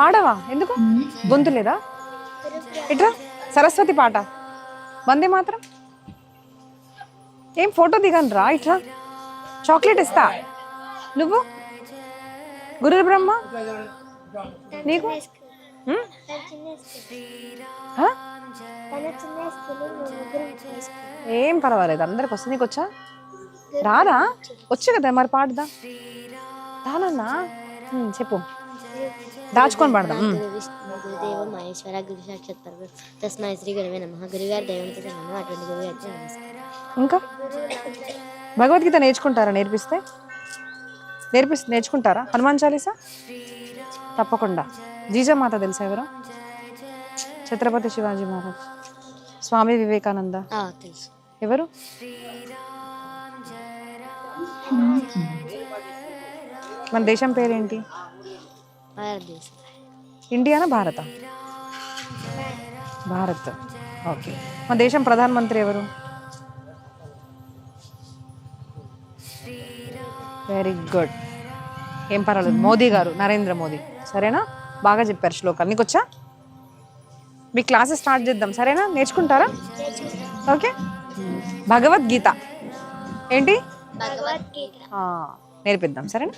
పాడవా? ఎందుకు గొంతు లేదా? ఇట్రా సరస్వతి పాట, వందే మాత్రం. ఏం ఫోటో దిగను రా, ఇట్రా చాక్లెట్ ఇస్తా. నువ్వు గురు బ్రహ్మ నీకు ఏం పర్వాలేదు, అందరికి వస్తుంది. నీకు వచ్చా? రాదా? వచ్చు కదా మరి, పాడుదా దానన్నా. చెప్పు, దాచుకొని పాడదాం. గురుదేవ మహేశ్వర గురు సాక్షాత్ తస్మై శ్రీ గురువే నమః. గురుగారు దైవంతో సమానం, అటువంటి గురుగారికి నమస్కారం. ఇంకా భగవద్గీత నేర్చుకుంటారా? నేర్చుకుంటారా? హనుమాన్ చాలీసా తప్పకుండా. జీజామాత తెలుసా ఎవరు? ఛత్రపతి శివాజీ మహారాజ్. స్వామి వివేకానంద తెలుసు. ఎవరు? మన దేశం పేరేంటి? భారతదేశం. ఇండియానా భారత? భారత్. ఓకే. మన దేశం ప్రధానమంత్రి ఎవరు? Very good. ఏం పర్వాలేదు, మోదీ గారు, నరేంద్ర మోదీ. సరేనా? బాగా చెప్పారు శ్లోకాలు. నీకు వచ్చా? మీ క్లాసెస్ స్టార్ట్ చేద్దాం, సరేనా? నేర్చుకుంటారా? ఓకే. భగవద్గీత ఏంటి? నేర్పిద్దాం, సరేనా?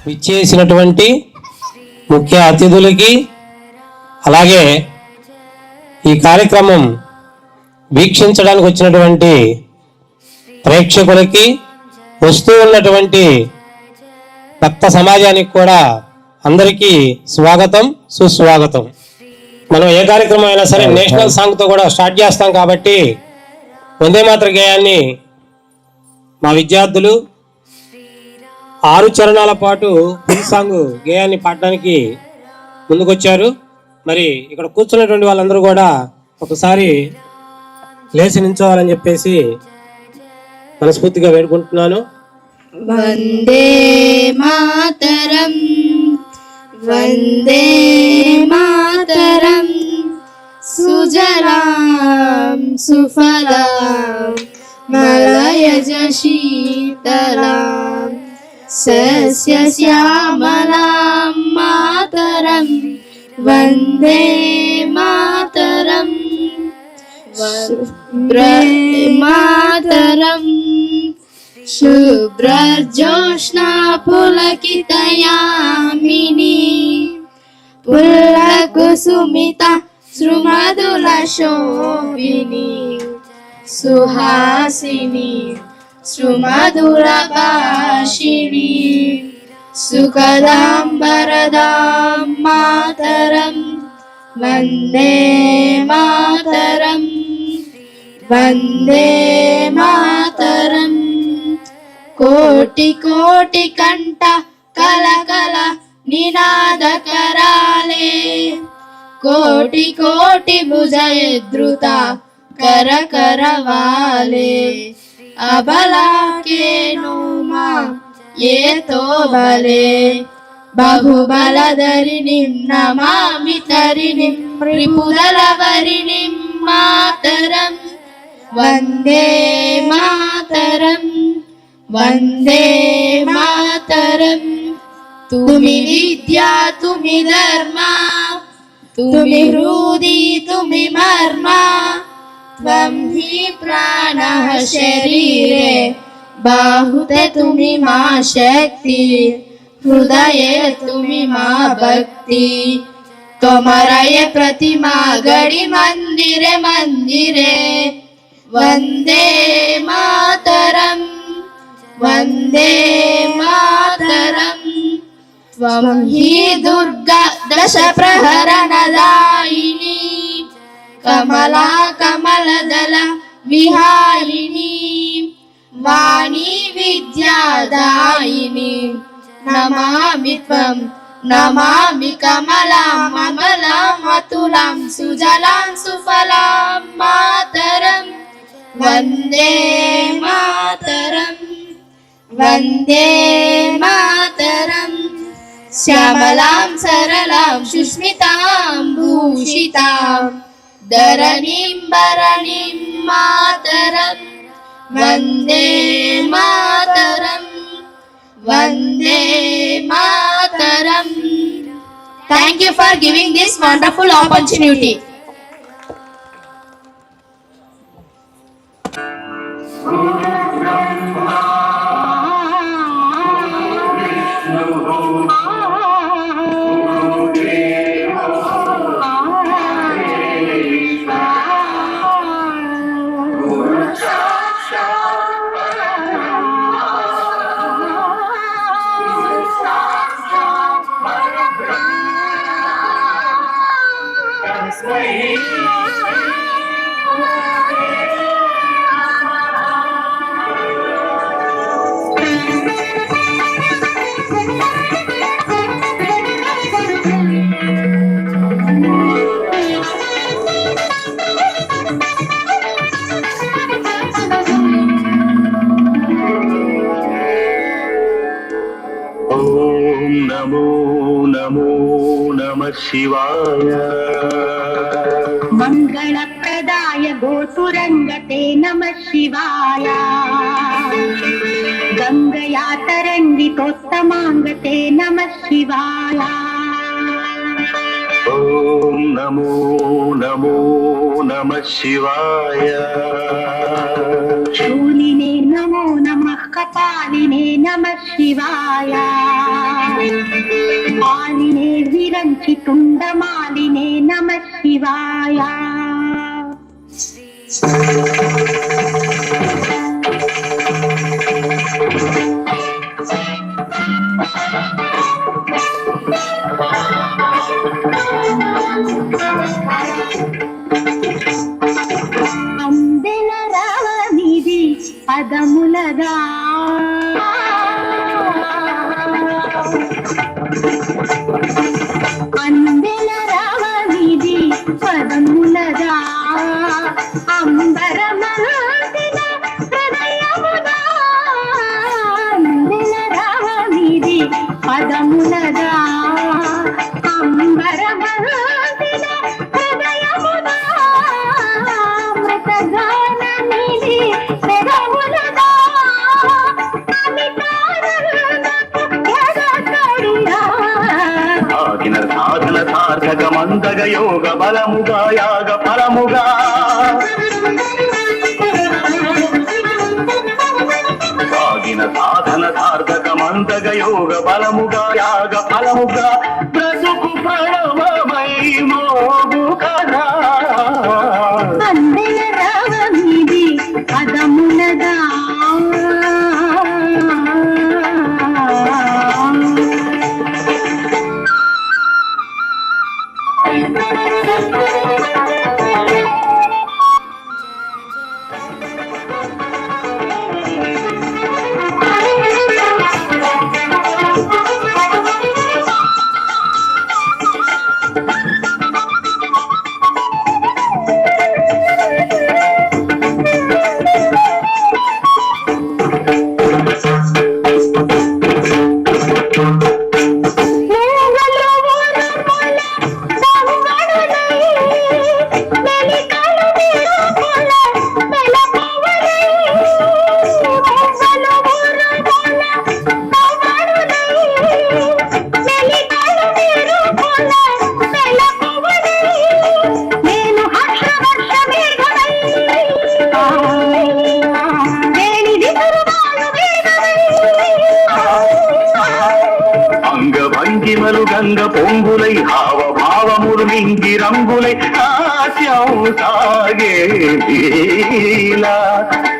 విచ్చేసినటువంటి ముఖ్య అతిథులకి, అలాగే ఈ కార్యక్రమం వీక్షించడానికి వచ్చినటువంటి ప్రేక్షకులకి, వస్తూ ఉన్నటువంటి భక్త సమాజానికి కూడా అందరికీ స్వాగతం, సుస్వాగతం. మనం ఏ కార్యక్రమం అయినా సరే నేషనల్ సాంగ్తో కూడా స్టార్ట్ చేస్తాం కాబట్టి వందే మాతర గేయాన్ని మా విద్యార్థులు 6 చరణాల పాటు ఫుల్ సాంగ్ గేయాన్ని పాడడానికి ముందుకొచ్చారు. మరి ఇక్కడ కూర్చున్నటువంటి వాళ్ళందరూ కూడా ఒకసారి లేచి నించోవాలని చెప్పేసి మనస్ఫూర్తిగా వేడుకుంటున్నాను. వందే మాతరం, వందే మాతరం, సుజలాం సుఫలాం మలయజ శీతలాం సస్యశ్యామలాం మాతరం వందే మాతరం మాతరం శుభ్రజోష్నా పులకితయామిని పుల్లకుసుమిత శ్రుమధులశోభిని సుహాసిని సుమధురభాషిణి సుఖదాం వరదాం మాతరం వందే మాతరం వందే మాతరం. కోటి కోటి కంఠ కలకల నినాదకరాలే కోటి కోటి భుజయద్రుత కరకరవాలే అబలాకేను మా ఏతో బలే బహుబలధరిణిం నమామి తరిణిం రిపుదలవరిణిం మాతరం వందే మాతరం వందే మాతరం तुमी विद्या तुमी धर्मा तुमी हृदि तुमी मर्मा त्वं हि प्राणः शरीरे बाहुते तुमी मा शक्ति हृदये तुमी मा भक्ति त्वमरये प्रतिमा गणि मंदिरे मंदिरे वंदे मातरम वंदे मातरम त्वं हि दुर्गा दश प्रहरणदायिनी कमला कमलदल विहारिणी वाणी विद्यादायिनी नमामि त्वं नमामि कमलां ममलां अतुलां सुजलां सुफलां मातरं वन्दे मातरं वन्दे मातरं श्यामलां सरलां सुष्मितां भूषितां धरणीं भरणीं मातरं वन्दे मातरं वन्दे मातरं. Thank you for giving this wonderful opportunity. शिवाय मंगलप्रदाय गोसुरंगते नमः शिवाय गंगया तरंगितोत्तमांगते नमः शिवाय ओम नमो नमो नमः शिवाय शूलिने नमो नमः कपालिने नमः शिवाय मालिने विरंचि तुंडमालिने नमः शिवाय अंदెల రావనిది పదములగా అందెల రావనిది పదములగా అంబరమహాదిన హృదయముగా అందెల రావనిది పదములగా అంబరమహాదిన హృదయముగా అమృతగాననిది పెదవులగా సాధన సార్థక మందగ యోగ బలముగా యాగ ఫలముగా సాగిన సాధన సార్థక మందగ యోగ బలముగా యాగ ఫలముగా బ్రతుకు ప్రణవమై మోగు కదా అందెల రావనిది పదములగా సాగే లీలా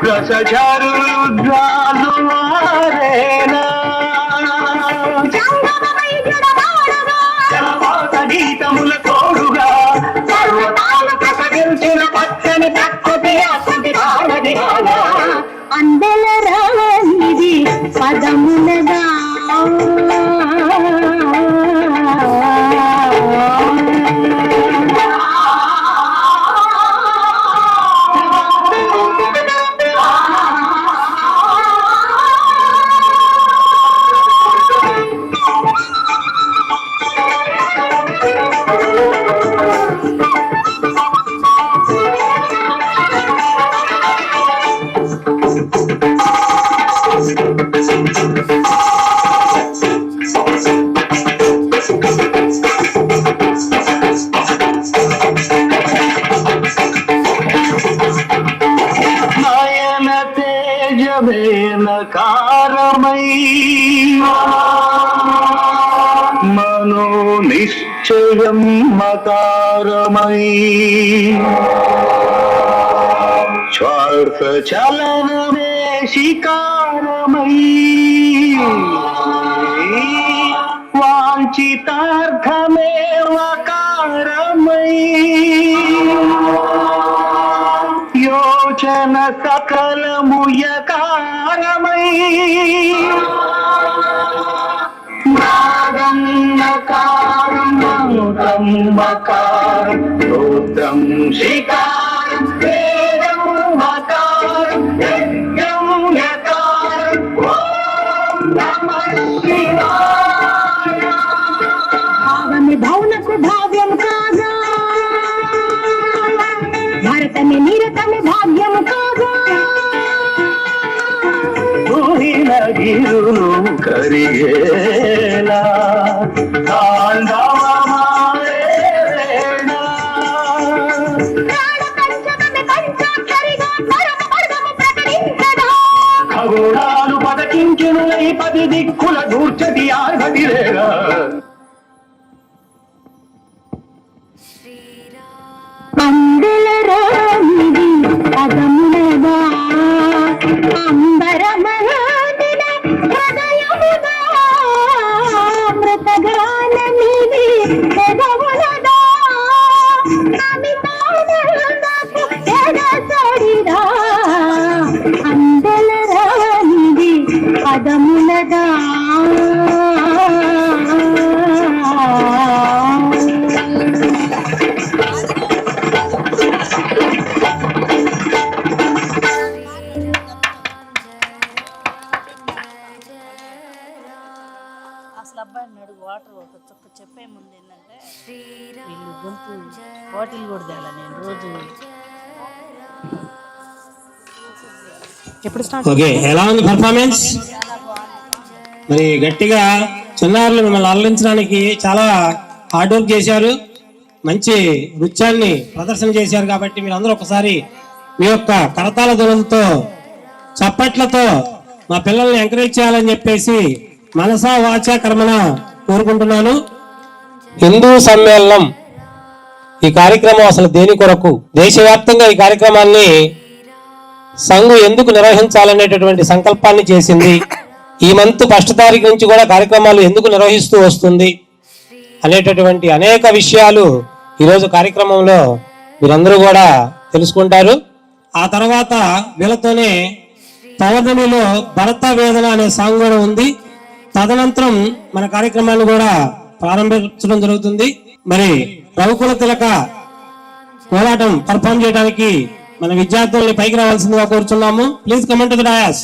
రసచరుద్రాలు మారేనా జలపాత గీతముల తోడుగా పర్వతాలు ప్రసరించిన పచ్చని ప్రకృతి అసతి అందెల రానిది పదములదా నయన తేజమేన కారమై మనో నిశ్చయం మకారమై స్వార్థ చలనమే శికారమై వాంఛితార్థమే వకారమై యోచన సకలముయకారమై నాగన్నకారం మంత్రం మకారం స్తోత్రం శికారం వేదం మకారం యజ్ఞం యకారం ఓం నమః శివాయ భావమి భౌనకు భావ్యం కాగా భరతమి నిరతమి భాగ్యం కాగా భూమిన గిరులు కరిగేలా తాండవమాడేనా ప్రాణ పంచమమి పంచాక్షరిగా పరమ పదము ప్రకటించదా ఖగోళాలు పదకించును ఈ 10 దిక్కుల దూర్చటి ఆర్భటిరేగా అందెల రానిది పదములదా అంబరమహాదిన హృదయముదా మృతగానమిది పెదవులదా అమితానందపు ఎడసడిదా అందెల రానిది పదములదా అసలు అబ్బాయిని అడుగు వాటర్ ఒక చుక్క చెప్పే ముందు ఏంటంటే వీళ్ళు గొంతు బాటిల్ కూడా తేలా నేను రోజు ఎప్పుడు స్టార్ట్ ఓకే, ఎలా ఉంది పర్ఫార్మెన్స్? మరి గట్టిగా చిన్నారులు మిమ్మల్ని అలరించడానికి చాలా హార్డ్ వర్క్ చేశారు, మంచి నృత్యాన్ని ప్రదర్శన చేశారు. కాబట్టి మీరు అందరూ ఒకసారి మీ యొక్క కరతాళ ధ్వనులతో చప్పట్లతో మా పిల్లల్ని ఎంకరేజ్ చేయాలని చెప్పేసి మనసా వాచా కర్మన కోరుకుంటున్నాను. హిందూ సమ్మేళనం ఈ కార్యక్రమం అసలు దేని కొరకు, దేశవ్యాప్తంగా ఈ కార్యక్రమాన్ని సంఘు ఎందుకు నిర్వహించాలనేటటువంటి సంకల్పాన్ని చేసింది, ఈ మంత్ 1 తారీఖు నుంచి కూడా కార్యక్రమాలు ఎందుకు నిర్వహిస్తూ వస్తుంది అనేటటువంటి అనేక విషయాలు ఈరోజు కార్యక్రమంలో మీరందరూ కూడా తెలుసుకుంటారు. ఆ తర్వాత వీళ్ళతోనే పౌర్ణమిలో భరత వేదన అనే సాంగ్ కూడా ఉంది. తదనంతరం మన కార్యక్రమాన్ని కూడా ప్రారంభించడం జరుగుతుంది. మరి రఘుకుల తిలక కోలాటం పర్ఫామ్ చేయడానికి మన విద్యార్థుల్ని పైకి రావాల్సిందిగా కోరుచున్నాము. Please come on to the dais.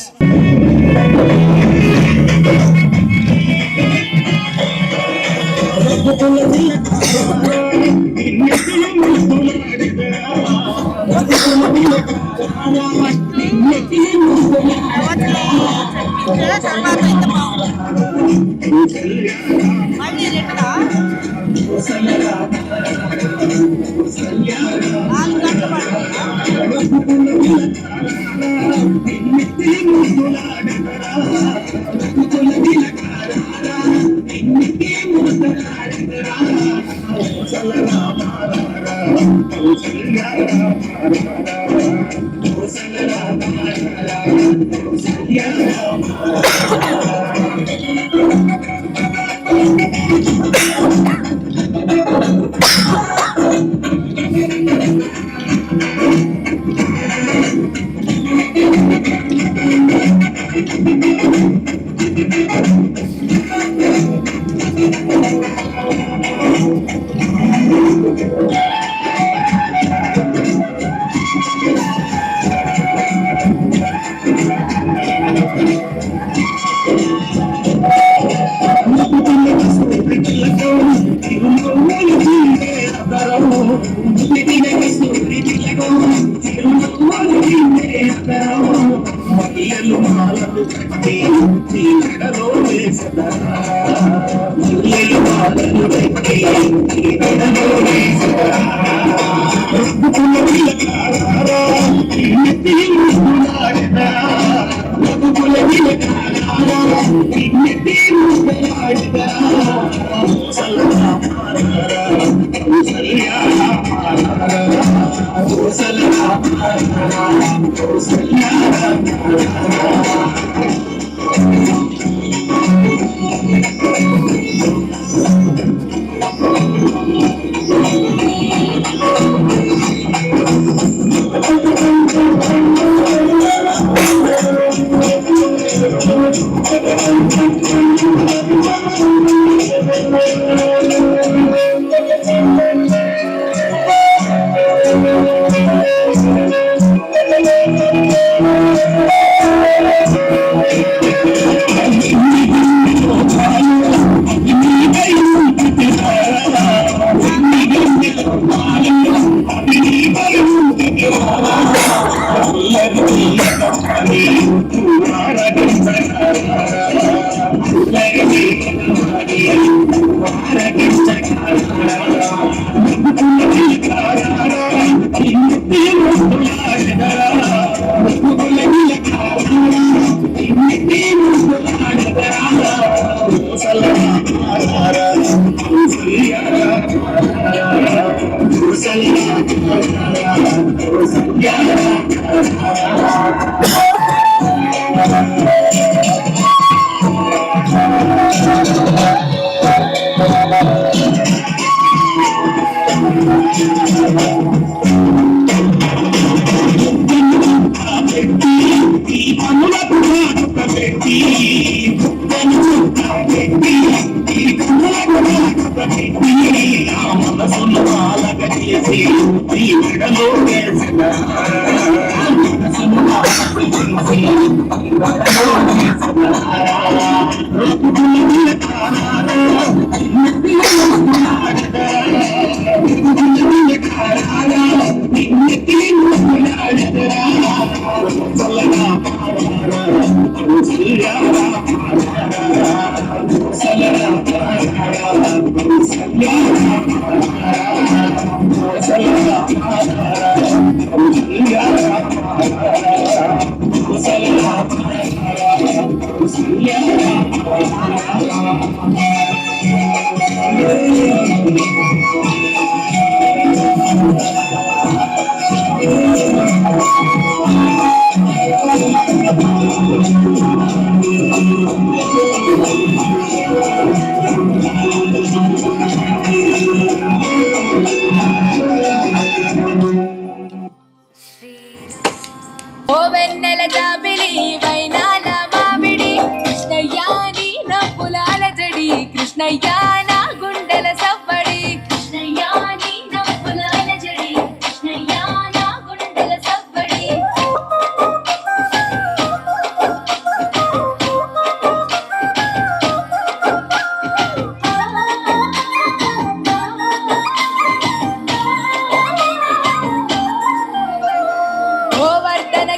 ఓ వెన్నెల జాబిలి వైనాల మామిడి కృష్ణయ్య నీ నవ్వులాల జడి కృష్ణయ్య నా గుండెల సవ్వడి కృష్ణయ్య నీ నవ్వులాల జడి కృష్ణయ్య నా గుండెల సవ్వడి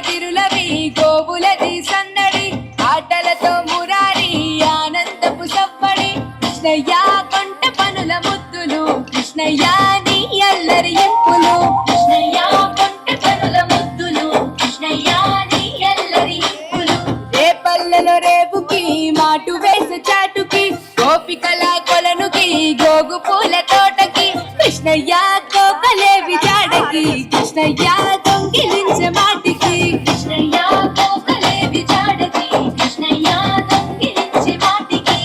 గిరులవి గోవులది సన్నడి ఆటలతో మురారి ఆనందపు సవ్వడి కృష్ణయ్య కొంట పనుల ముద్దులు కృష్ణయ్య నీ అల్లరి ఇంపులు కృష్ణయ్య కొంట పనుల ముద్దులు కృష్ణయ్య నీ అల్లరి ఇంపులు రే పల్లెలో రేపుకి మాటు వేసే చాటుకి గోపికల కొలనుకి గోగు పూల తోటకి కృష్ణయ్య కోకలేవి జాడకి కృష్ణయ్య దొంగిలించే మాటికి కృష్ణయ్య కోకలేవి జాడకి కృష్ణయ్య దొంగిలించే మాటికి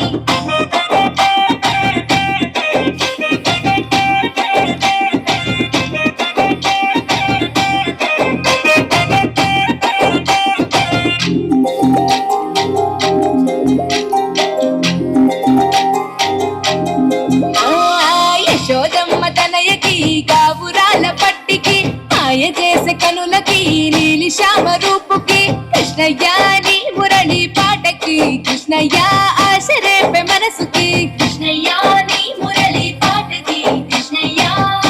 యశోదమ్మ తనయకి కావురాల పట్టికి మాయ చేసే కనులకి నీలి శ్యామ రూపుకి కృష్ణయ్య నీ మురళి పాటకి కృష్ణయ్య ఆశ రేపే మనసుకి కృష్ణయ్య నీ మురళి పాటకి కృష్ణయ్య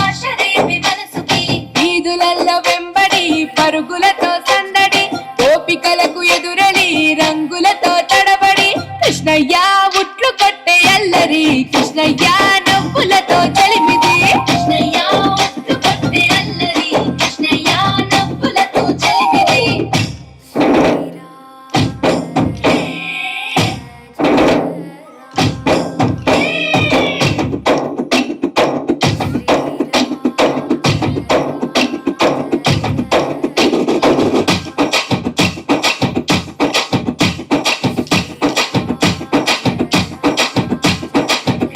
ఆశ రేపే మనసుకి వీధులల్లో వెంబడి పరుగులతో సందడి గోపికలకు ఎదురడి రంగులతో తడబడి కృష్ణయ్య ఉట్లు కొట్టే అల్లరి కృష్ణయ్య నవ్వులతో చలిమిది కృష్ణయ్య ఉట్లు కొట్టే అల్లరి కృష్ణయ్య నవ్వులతో చలిమిది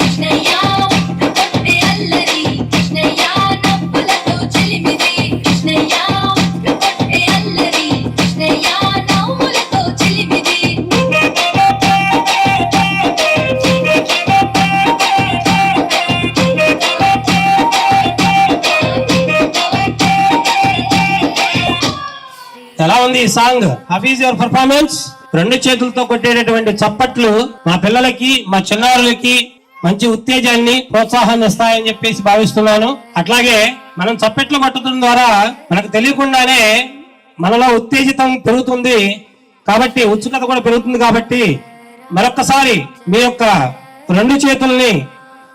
కృష్ణయ్య ఉట్లు కొట్టే అల్లరి కృష్ణయ్య నవ్వులతో చలిమిది కృష్ణయ్య ఉట్లు కొట్టే అల్లరి కృష్ణయ్య నవ్వులతో చలిమిది ఎలా ఉంది ఈ song? How is your performance? రెండు చేతులతో కొట్టేటటువంటి చప్పట్లు మా పిల్లలకి మా చిన్నారులకి మంచి ఉత్తేజాన్ని ప్రోత్సాహాన్ని ఇస్తాయని చెప్పేసి భావిస్తున్నాను. అట్లాగే మనం చప్పట్లు కొట్టడం ద్వారా మనకు తెలియకుండానే మనలో ఉత్తేజితం పెరుగుతుంది కాబట్టి ఉత్సుకత కూడా పెరుగుతుంది. కాబట్టి మరొక్కసారి మీ యొక్క రెండు చేతుల్ని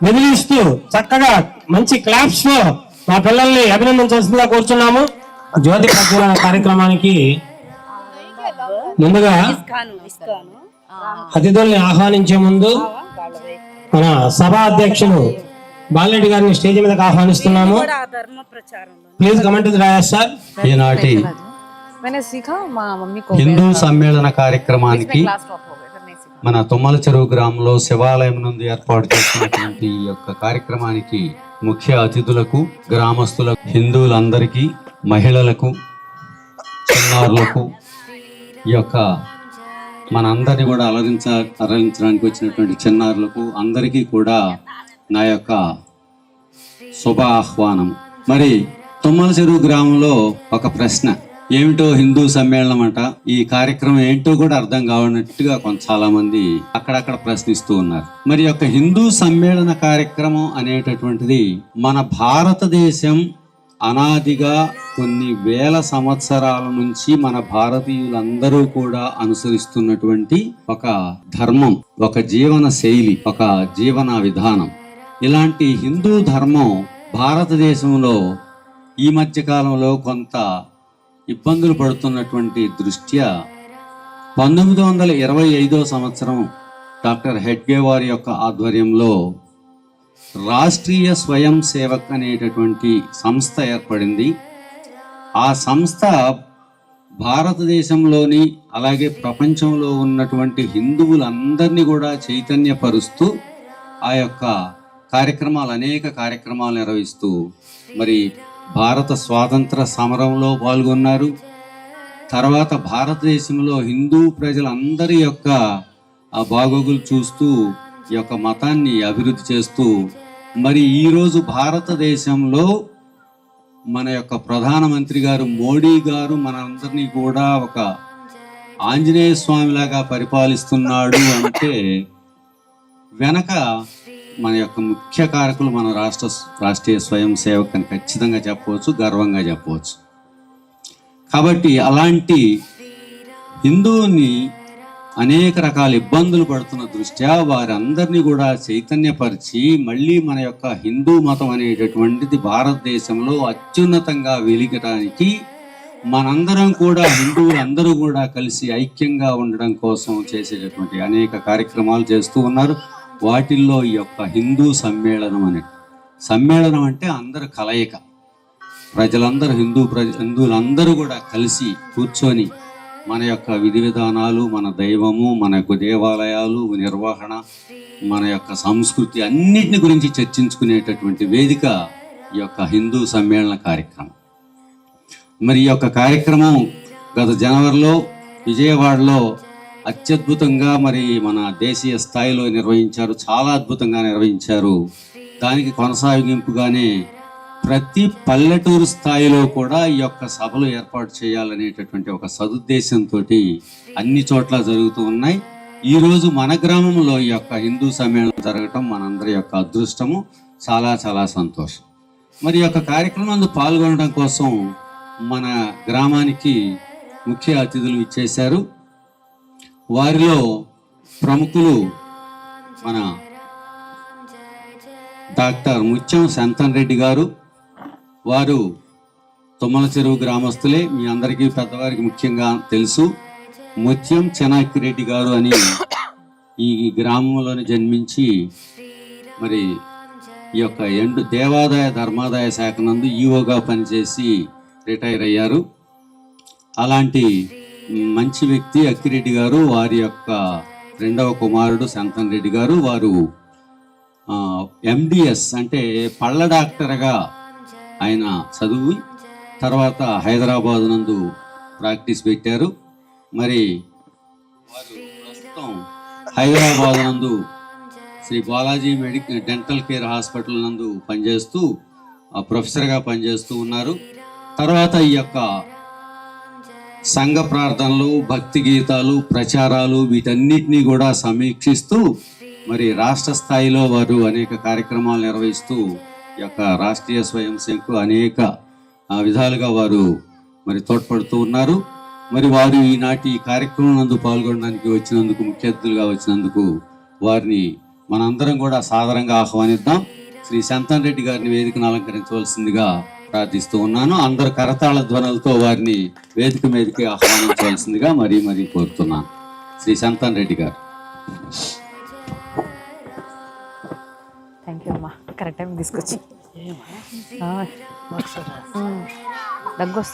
వెదిలిస్తూ చక్కగా మంచి క్లాప్స్ తో మా పిల్లల్ని అభినందించాల్సిందిగా కోరుచున్నాము. జ్యోతి ప్రజ్వలన కార్యక్రమానికి ముందుగా అతిథుల్ని ఆహ్వానించే ముందు మన సభా అధ్యక్షులు బాలరెడ్డి గారిని స్టేజ్ మీదకి ఆహ్వానిస్తున్నాము. Please come on to the dais sir. ఈనాటి मैंने सीखा माँ मम्मी को హిందూ సమ్మేళన కార్యక్రమానికి మన తుమ్మల చెరువు గ్రామంలో శివాలయం నుండి ఏర్పాటు చేసినటువంటి ఈ యొక్క కార్యక్రమానికి ముఖ్య అతిథులకు, గ్రామస్తులకు, హిందువులందరికీ, మహిళలకు, చిన్నారులకు, ఈ యొక్క మనందరినీ కూడా అలరించడానికి వచ్చినటువంటి చిన్నారులకు అందరికీ కూడా నా యొక్క శుభ ఆహ్వానం. మరి తుమ్మల చెరువు గ్రామంలో ఒక ప్రశ్న, ఏమిటో హిందూ సమ్మేళనం అంట, ఈ కార్యక్రమం ఏంటో కూడా అర్థం కావనట్టుగా చాలా మంది అక్కడక్కడ ప్రశ్నిస్తూ ఉన్నారు. మరి యొక్క హిందూ సమ్మేళన కార్యక్రమం అనేటటువంటిది మన భారతదేశం అనాదిగా కొన్ని వేల సంవత్సరాల నుంచి మన భారతీయులందరూ కూడా అనుసరిస్తున్నటువంటి ఒక ధర్మం, ఒక జీవన శైలి, ఒక జీవన విధానం. ఇలాంటి హిందూ ధర్మం భారతదేశంలో ఈ మధ్య కాలంలో కొంత ఇబ్బందులు పడుతున్నటువంటి దృష్ట్యా 1925 సంవత్సరం డాక్టర్ హెడ్గే వారి యొక్క ఆధ్వర్యంలో రాష్ట్రీయ స్వయం సేవక్ అనేటటువంటి సంస్థ ఏర్పడింది. ఆ సంస్థ భారతదేశంలోని అలాగే ప్రపంచంలో ఉన్నటువంటి హిందువులందరినీ కూడా చైతన్యపరుస్తూ ఆ యొక్క అనేక కార్యక్రమాలు నిర్వహిస్తూ మరి భారత స్వాతంత్ర సమరంలో పాల్గొన్నారు. తర్వాత భారతదేశంలో హిందూ ప్రజలందరి యొక్క ఆ బాగోగులు చూస్తూ ఈ యొక్క మతాన్ని అభివృద్ధి చేస్తూ మరి ఈరోజు భారతదేశంలో మన యొక్క ప్రధానమంత్రి గారు మోడీ గారు మనందరినీ కూడా ఒక ఆంజనేయ స్వామిలాగా పరిపాలిస్తున్నాడు అంటే వెనక మన యొక్క ముఖ్య కారకులు మన రాష్ట్రీయ స్వయం సేవక్ అని ఖచ్చితంగా చెప్పవచ్చు, గర్వంగా చెప్పవచ్చు. కాబట్టి అలాంటి హిందువుని అనేక రకాల ఇబ్బందులు పడుతున్న దృష్ట్యా వారందరినీ కూడా చైతన్యపరిచి మళ్ళీ మన యొక్క హిందూ మతం అనేటటువంటిది భారతదేశంలో అత్యున్నతంగా వెలిగడానికి మనందరం కూడా హిందువులందరూ కూడా కలిసి ఐక్యంగా ఉండడం కోసం చేసేటటువంటి అనేక కార్యక్రమాలు చేస్తూ ఉన్నారు. వాటిల్లో ఈ యొక్క హిందూ సమ్మేళనం అంటే అందరు కలయిక. ప్రజలందరూ హిందువులందరూ కూడా కలిసి కూర్చొని మన యొక్క విధి విధానాలు, మన దైవము, మన యొక్క దేవాలయాలు నిర్వహణ, మన యొక్క సంస్కృతి అన్నిటిని గురించి చర్చించుకునేటటువంటి వేదిక ఈ యొక్క హిందూ సమ్మేళన కార్యక్రమం. మరి ఈ యొక్క కార్యక్రమం గత జనవరిలో విజయవాడలో అత్యద్భుతంగా మరి మన దేశీయ స్థాయిలో నిర్వహించారు. చాలా అద్భుతంగా నిర్వహించారు. దానికి కొనసాగింపుగానే ప్రతి పల్లెటూరు స్థాయిలో కూడా ఈ యొక్క సభలు ఏర్పాటు చేయాలనేటటువంటి ఒక సదుద్దేశంతో అన్ని చోట్ల జరుగుతూ ఉన్నాయి. ఈరోజు మన గ్రామంలో ఈ యొక్క హిందూ సమ్మేళనం జరగటం మనందరి యొక్క అదృష్టము. చాలా చాలా సంతోషం. మరి ఈ యొక్క కార్యక్రమంలో పాల్గొనడం కోసం మన గ్రామానికి ముఖ్య అతిథులు ఇచ్చేశారు. వారిలో ప్రముఖులు మన డాక్టర్ ముత్యం సంతన్ రెడ్డి గారు. వారు తుమ్మల చెరువు గ్రామస్తులే, మీ అందరికీ పెద్దవారికి ముఖ్యంగా తెలుసు. ముత్యం చెనాకిరెడ్డి గారు అని ఈ గ్రామంలోనే జన్మించి మరి ఈ యొక్క దేవాదాయ ధర్మాదాయ శాఖ నందు ఈఓగా పనిచేసి రిటైర్ అయ్యారు. అలాంటి మంచి వ్యక్తి అక్కిరెడ్డి గారు. వారి యొక్క రెండవ కుమారుడు సంతన్ రెడ్డి గారు. వారు ఎండిఎస్ అంటే పళ్ళ డాక్టర్గా ఆయన చదువు తర్వాత హైదరాబాద్ నందు ప్రాక్టీస్ పెట్టారు. మరి వారు ప్రస్తుతం హైదరాబాద్ నందు Shri Balaji dental care hospital నందు పనిచేస్తూ ప్రొఫెసర్గా పనిచేస్తూ ఉన్నారు. తర్వాత ఈ యొక్క సంఘ ప్రార్థనలు, భక్తి గీతాలు, ప్రచారాలు వీటన్నిటినీ కూడా సమీక్షిస్తూ మరి రాష్ట్ర స్థాయిలో వారు అనేక కార్యక్రమాలు నిర్వహిస్తూ ఈ యొక్క రాష్ట్రీయ స్వయం సేవకు అనేక విధాలుగా వారు మరి తోడ్పడుతూ ఉన్నారు. మరి వారు ఈనాటి కార్యక్రమం నందు పాల్గొనడానికి వచ్చినందుకు, ముఖ్య అతిథులుగా వచ్చినందుకు వారిని మనందరం కూడా సాదరంగా ఆహ్వానిద్దాం. శ్రీ సంతన్ రెడ్డి గారిని వేదికను అలంకరించవలసిందిగా ప్రార్థిస్తూ ఉన్నాను. అందరు కరతాళ ధ్వనులతో వారిని వేదిక మీదకి ఆహ్వానించవలసిందిగా మరీ కోరుతున్నాను. శ్రీ సంతన్ రెడ్డి గారు. థ్యాంక్ యూ అమ్మా, కరెక్ట్ టైం తీసుకొచ్చి.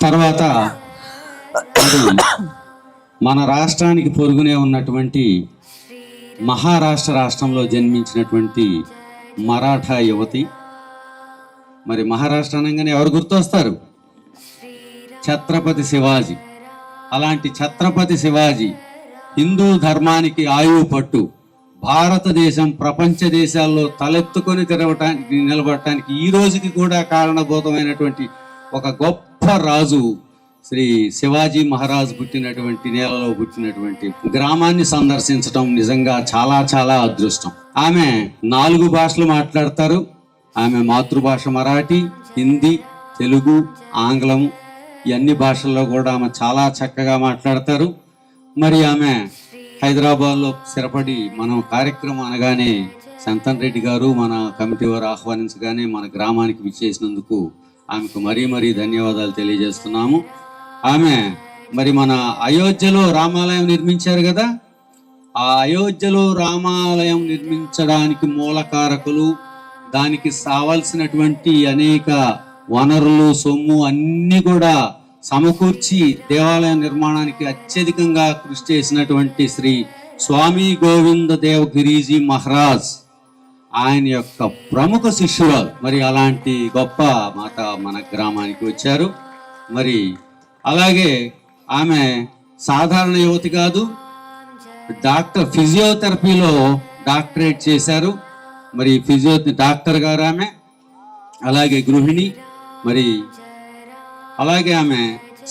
తర్వాత మన రాష్ట్రానికి పొరుగునే ఉన్నటువంటి మహారాష్ట్ర రాష్ట్రంలో జన్మించినటువంటి మరాఠా యువతి. మరి మహారాష్ట్ర అనగానే ఎవరు గుర్తొస్తారు? ఛత్రపతి శివాజీ. అలాంటి ఛత్రపతి శివాజీ హిందూ ధర్మానికి ఆయువు పట్టు, భారతదేశం ప్రపంచ దేశాల్లో తలెత్తుకొని నిలబడటానికి ఈ రోజుకి కూడా కారణభూతమైనటువంటి ఒక గొప్ప రాజు శ్రీ శివాజీ మహారాజు పుట్టినటువంటి నేలలో పుట్టినటువంటి గ్రామాన్ని సందర్శించడం నిజంగా చాలా చాలా అదృష్టం. ఆమె 4 భాషలు మాట్లాడతారు. ఆమె మాతృభాష మరాఠీ, హిందీ, తెలుగు, ఆంగ్లము ఈ అన్ని భాషల్లో కూడా ఆమె చాలా చక్కగా మాట్లాడతారు. మరి ఆమె హైదరాబాద్లో స్థిరపడి మనం కార్యక్రమం అనగానే సంతన్ రెడ్డి గారు మన కమిటీ వారు ఆహ్వానించగానే మన గ్రామానికి విచ్చేసినందుకు ఆమెకు మరీ ధన్యవాదాలు తెలియజేస్తున్నాము. ఆమె మరి మన అయోధ్యలో రామాలయం నిర్మించారు కదా, ఆ అయోధ్యలో రామాలయం నిర్మించడానికి మూలకారకులు, దానికి కావలసినటువంటి అనేక వనరులు, సొమ్ము అన్నీ కూడా సమకూర్చి దేవాలయం నిర్మాణానికి అత్యధికంగా కృషి చేసినటువంటి శ్రీ స్వామి గోవింద దేవ్ గిరిజీ మహారాజ్ ఆయన యొక్క ప్రముఖ శిష్యురాలు. మరి అలాంటి గొప్ప మాత మన గ్రామానికి వచ్చారు. మరి అలాగే ఆమె సాధారణ యువతి కాదు, ఫిజియోథెరపీలో డాక్టరేట్ చేశారు. మరి డాక్టర్ గారు ఆమె, అలాగే గృహిణి. మరి అలాగే ఆమె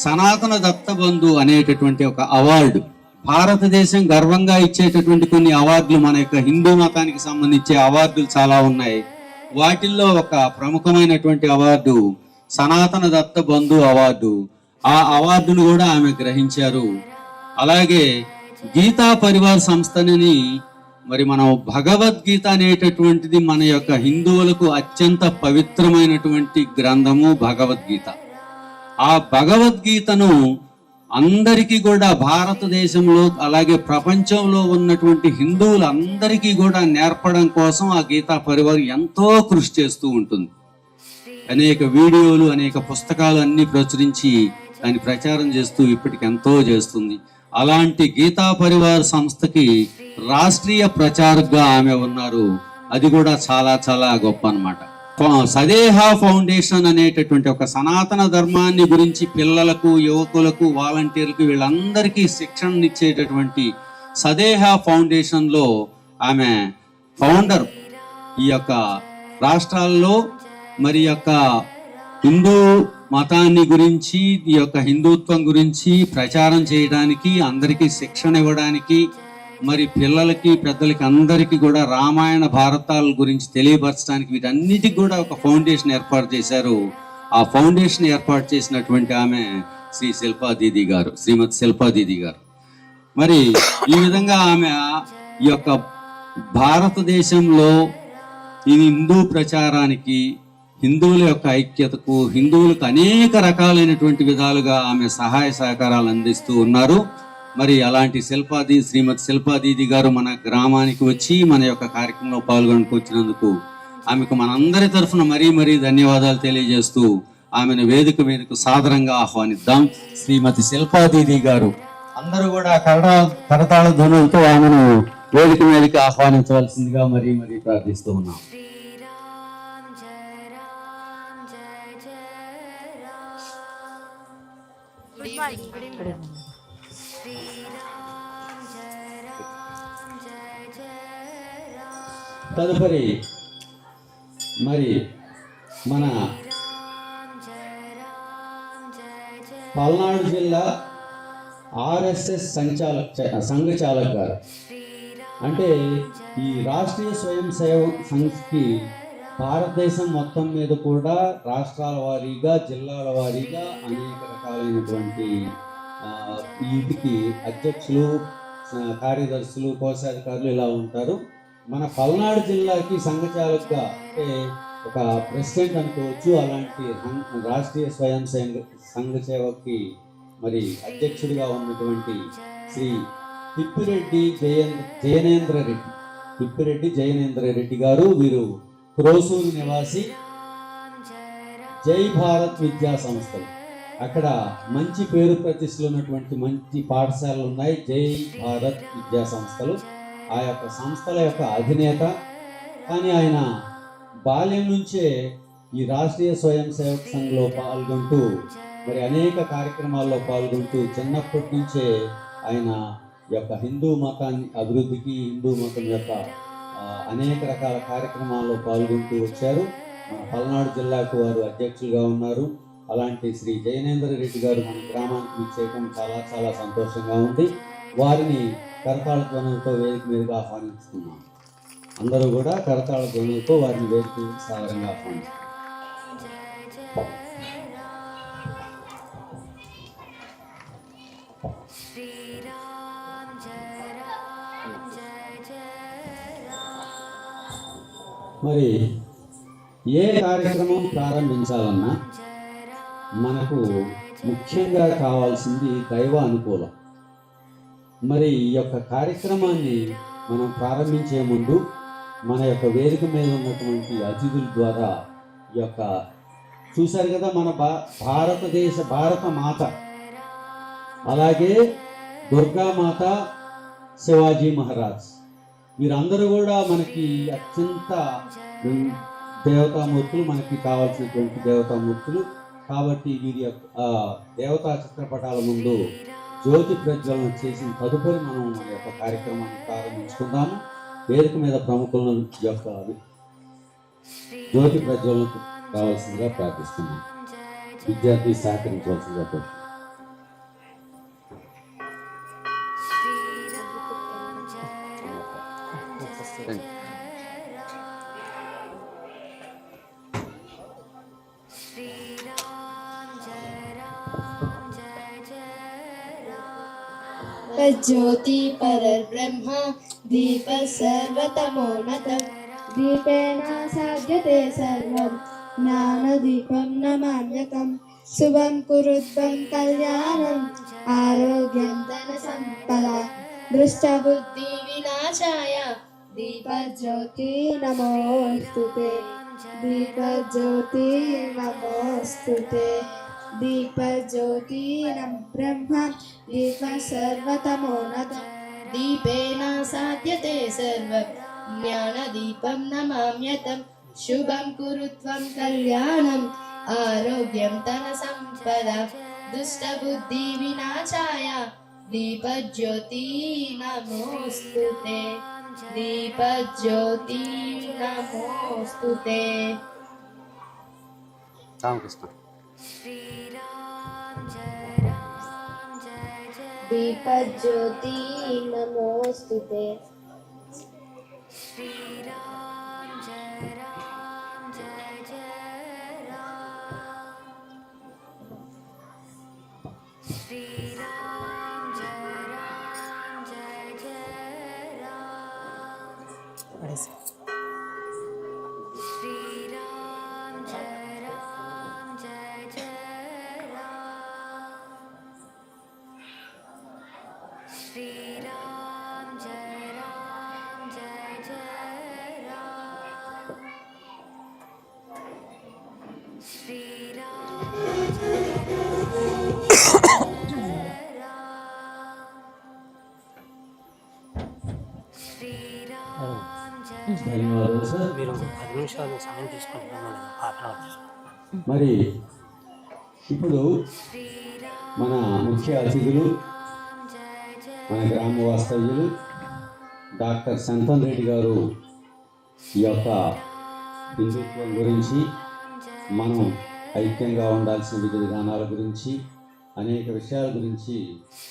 సనాతన దత్తబంధు అనేటటువంటి ఒక అవార్డు, భారతదేశం గర్వంగా ఇచ్చేటటువంటి కొన్ని అవార్డులు, మన యొక్క హిందూ మతానికి సంబంధించే అవార్డులు చాలా ఉన్నాయి. వాటిల్లో ఒక ప్రముఖమైనటువంటి అవార్డు సనాతన దత్తబంధు అవార్డు. ఆ అవార్డును కూడా ఆమె గ్రహించారు. అలాగే గీతా పరివార్ సంస్థని మరి మనం భగవద్గీత అనేటటువంటిది మన యొక్క హిందువులకు అత్యంత పవిత్రమైనటువంటి గ్రంథము భగవద్గీత. ఆ భగవద్గీతను అందరికీ కూడా భారతదేశంలో అలాగే ప్రపంచంలో ఉన్నటువంటి హిందువులందరికీ కూడా నేర్పడం కోసం ఆ గీతా పరివార్ ఎంతో కృషి చేస్తూ ఉంటుంది. అనేక వీడియోలు, అనేక పుస్తకాలు అన్ని ప్రచురించి దాన్ని ప్రచారం చేస్తూ ఇప్పటికి ఎంతో చేస్తుంది. అలాంటి గీతా పరివార్ సంస్థకి రాష్ట్రీయ ప్రచారకుగా ఆమె ఉన్నారు. అది కూడా చాలా చాలా గొప్ప అన్నమాట. సదేహ ఫౌండేషన్ అనేటటువంటి ఒక సనాతన ధర్మాన్ని గురించి పిల్లలకు, యువకులకు, వాలంటీర్లకు వీళ్ళందరికీ శిక్షణ ఇచ్చేటటువంటి సదేహ ఫౌండేషన్లో ఆమె ఫౌండర్. ఈ యొక్క రాష్ట్రాల్లో మరి యొక్క హిందూ మతాన్ని గురించి, ఈ యొక్క హిందుత్వం గురించి ప్రచారం చేయడానికి, అందరికీ శిక్షణ ఇవ్వడానికి, మరి పిల్లలకి, పెద్దలకి అందరికీ కూడా రామాయణ భారతాల గురించి తెలియపరచడానికి వీటన్నిటికి కూడా ఒక ఫౌండేషన్ ఏర్పాటు చేశారు. ఆ ఫౌండేషన్ ఏర్పాటు చేసినటువంటి ఆమె శ్రీమతి శిల్పా దీది గారు. మరి ఈ విధంగా ఆమె ఈ యొక్క భారతదేశంలో ఈ హిందూ ప్రచారానికి, హిందువుల యొక్క ఐక్యతకు, హిందువులకు అనేక రకాలైనటువంటి విధాలుగా ఆమె సహాయ సహకారాలు అందిస్తూ ఉన్నారు. మరి అలాంటి శ్రీమతి శిల్పా దీది గారు మన గ్రామానికి వచ్చి మన యొక్క కార్యక్రమంలో పాల్గొనుకొచ్చినందుకు ఆమెకు మనందరి తరఫున మరీ ధన్యవాదాలు తెలియజేస్తూ ఆమెను వేదిక మీదకు సాదరంగా ఆహ్వానిద్దాం. శ్రీమతి శిల్పా దీది గారు అందరూ కూడా కరతాళ ధ్వనులతో ఆమెను వేదిక మీదకి ఆహ్వానించవలసిందిగా మరీ ప్రార్థిస్తూ ఉన్నాం. తదుపరి మరి మన పల్నాడు జిల్లా ఆర్ఎస్ఎస్ సంఘ చాలక్ గారు, అంటే ఈ రాష్ట్రీయ స్వయం సేవక్ సంఘ్కి భారతదేశం మొత్తం మీద కూడా రాష్ట్రాల వారీగా, జిల్లాల వారీగా అనేక రకాలైనటువంటి వీటికి అధ్యక్షులు, కార్యదర్శులు, కోశాధికారులు ఇలా ఉంటారు. మన పల్నాడు జిల్లాకి సంఘచాలకుగా, అంటే ఒక ప్రెసిడెంట్ అనుకోవచ్చు, అలాంటి రాష్ట్రీయ స్వయం సంఘ సేవకి మరి అధ్యక్షుడిగా ఉన్నటువంటి శ్రీ తిప్పిరెడ్డి జయనేంద్ర రెడ్డి గారు. వీరు క్రోసూరు నివాసి. జై భారత్ విద్యా సంస్థలు, అక్కడ మంచి పేరు ప్రతిష్టలు ఉన్నటువంటి మంచి పాఠశాలలు ఉన్నాయి. జై భారత్ విద్యా సంస్థలు ఆ యొక్క సంస్థల యొక్క అధినేత. కానీ ఆయన బాల్యం నుంచే ఈ రాష్ట్రీయ స్వయం సేవక్ సంఘ్లో పాల్గొంటూ మరి అనేక కార్యక్రమాల్లో పాల్గొంటూ చిన్నప్పటి నుంచే ఆయన యొక్క హిందూ మతాన్ని అభివృద్ధికి, హిందూ మతం యొక్క అనేక రకాల కార్యక్రమాల్లో పాల్గొంటూ వచ్చారు. మన పల్నాడు జిల్లాకు వారు అధ్యక్షులుగా ఉన్నారు. అలాంటి శ్రీ జయనేంద్ర రెడ్డి గారు మన గ్రామానికి విచ్చేయడం చాలా చాలా సంతోషంగా ఉంది. వారిని కరతాళ ధ్వనులతో వేదిక మీదుగా ఆహ్వానిస్తున్నాం. అందరూ కూడా కరతాళ ధ్వనులతో వారిని వేదిక సాధారణంగా ఆహ్వానిస్తున్నాం. మరి ఏ కార్యక్రమం ప్రారంభించాలన్నా మనకు ముఖ్యంగా కావాల్సింది దైవ అనుకూలం. మరి ఈ యొక్క కార్యక్రమాన్ని మనం ప్రారంభించే ముందు మన యొక్క వేదిక మీద ఉన్నటువంటి అతిథుల ద్వారా ఈ యొక్క చూశారు కదా, మన భారత మాత, అలాగే దుర్గామాత, శివాజీ మహారాజ్, వీరందరూ కూడా మనకి అత్యంత దేవతామూర్తులు, మనకి కావాల్సినటువంటి దేవతామూర్తులు. కాబట్టి వీరి యొక్క దేవతా చిత్రపటాల ముందు జ్యోతి ప్రజ్వలన చేసిన తదుపరి మనం మన యొక్క కార్యక్రమాన్ని ప్రారంభించుకుందాము. వేదిక మీద ప్రముఖుల యొక్క జ్యోతి ప్రజ్వలనకు కావాల్సిందిగా ప్రార్థిస్తున్నాం. విద్యార్థి సహకరించవలసిందిగా కోరుతున్నాం. ज्योति परब्रह्म दीप सर्वतमोन्नतं दीपेन साध्यते सर्वं ज्ञानदीपं नमाम्यहं शुभं कुरुध्वं कल्याणम् आरोग्यं धनसम्पदा दृष्टबुद्धिविनाशाय दीपज्योति नमोऽस्तुते दीपज्योति नमोस्तुते दीपज्योति ब्रह्म दीप सर्वतमोनतः दीपेन साध्यते सर्वं ज्ञानदीपं नमाम्यतं शुभं कुरु त्वं कल्याणम् आरोग्यं धनसम्पदा दुष्टबुद्धिविनाशाय दीपज्योति नमोस्तुते दीपज्योति नमोस्तुते రామకృష్ణ दीपज्योति नमोस्तुते ధన్యవాదాలు సార్. మీరు 10 నిమిషాలు సమయం తీసుకొని మరి ఇప్పుడు మన ముఖ్య అతిథులు మన గ్రామ వాస్తవ్యులు డాక్టర్ సంతన్ రెడ్డి గారు ఈ యొక్క హిందుత్వం గురించి, మనం ఐక్యంగా ఉండాల్సిన విధి విధానాల గురించి, అనేక విషయాల గురించి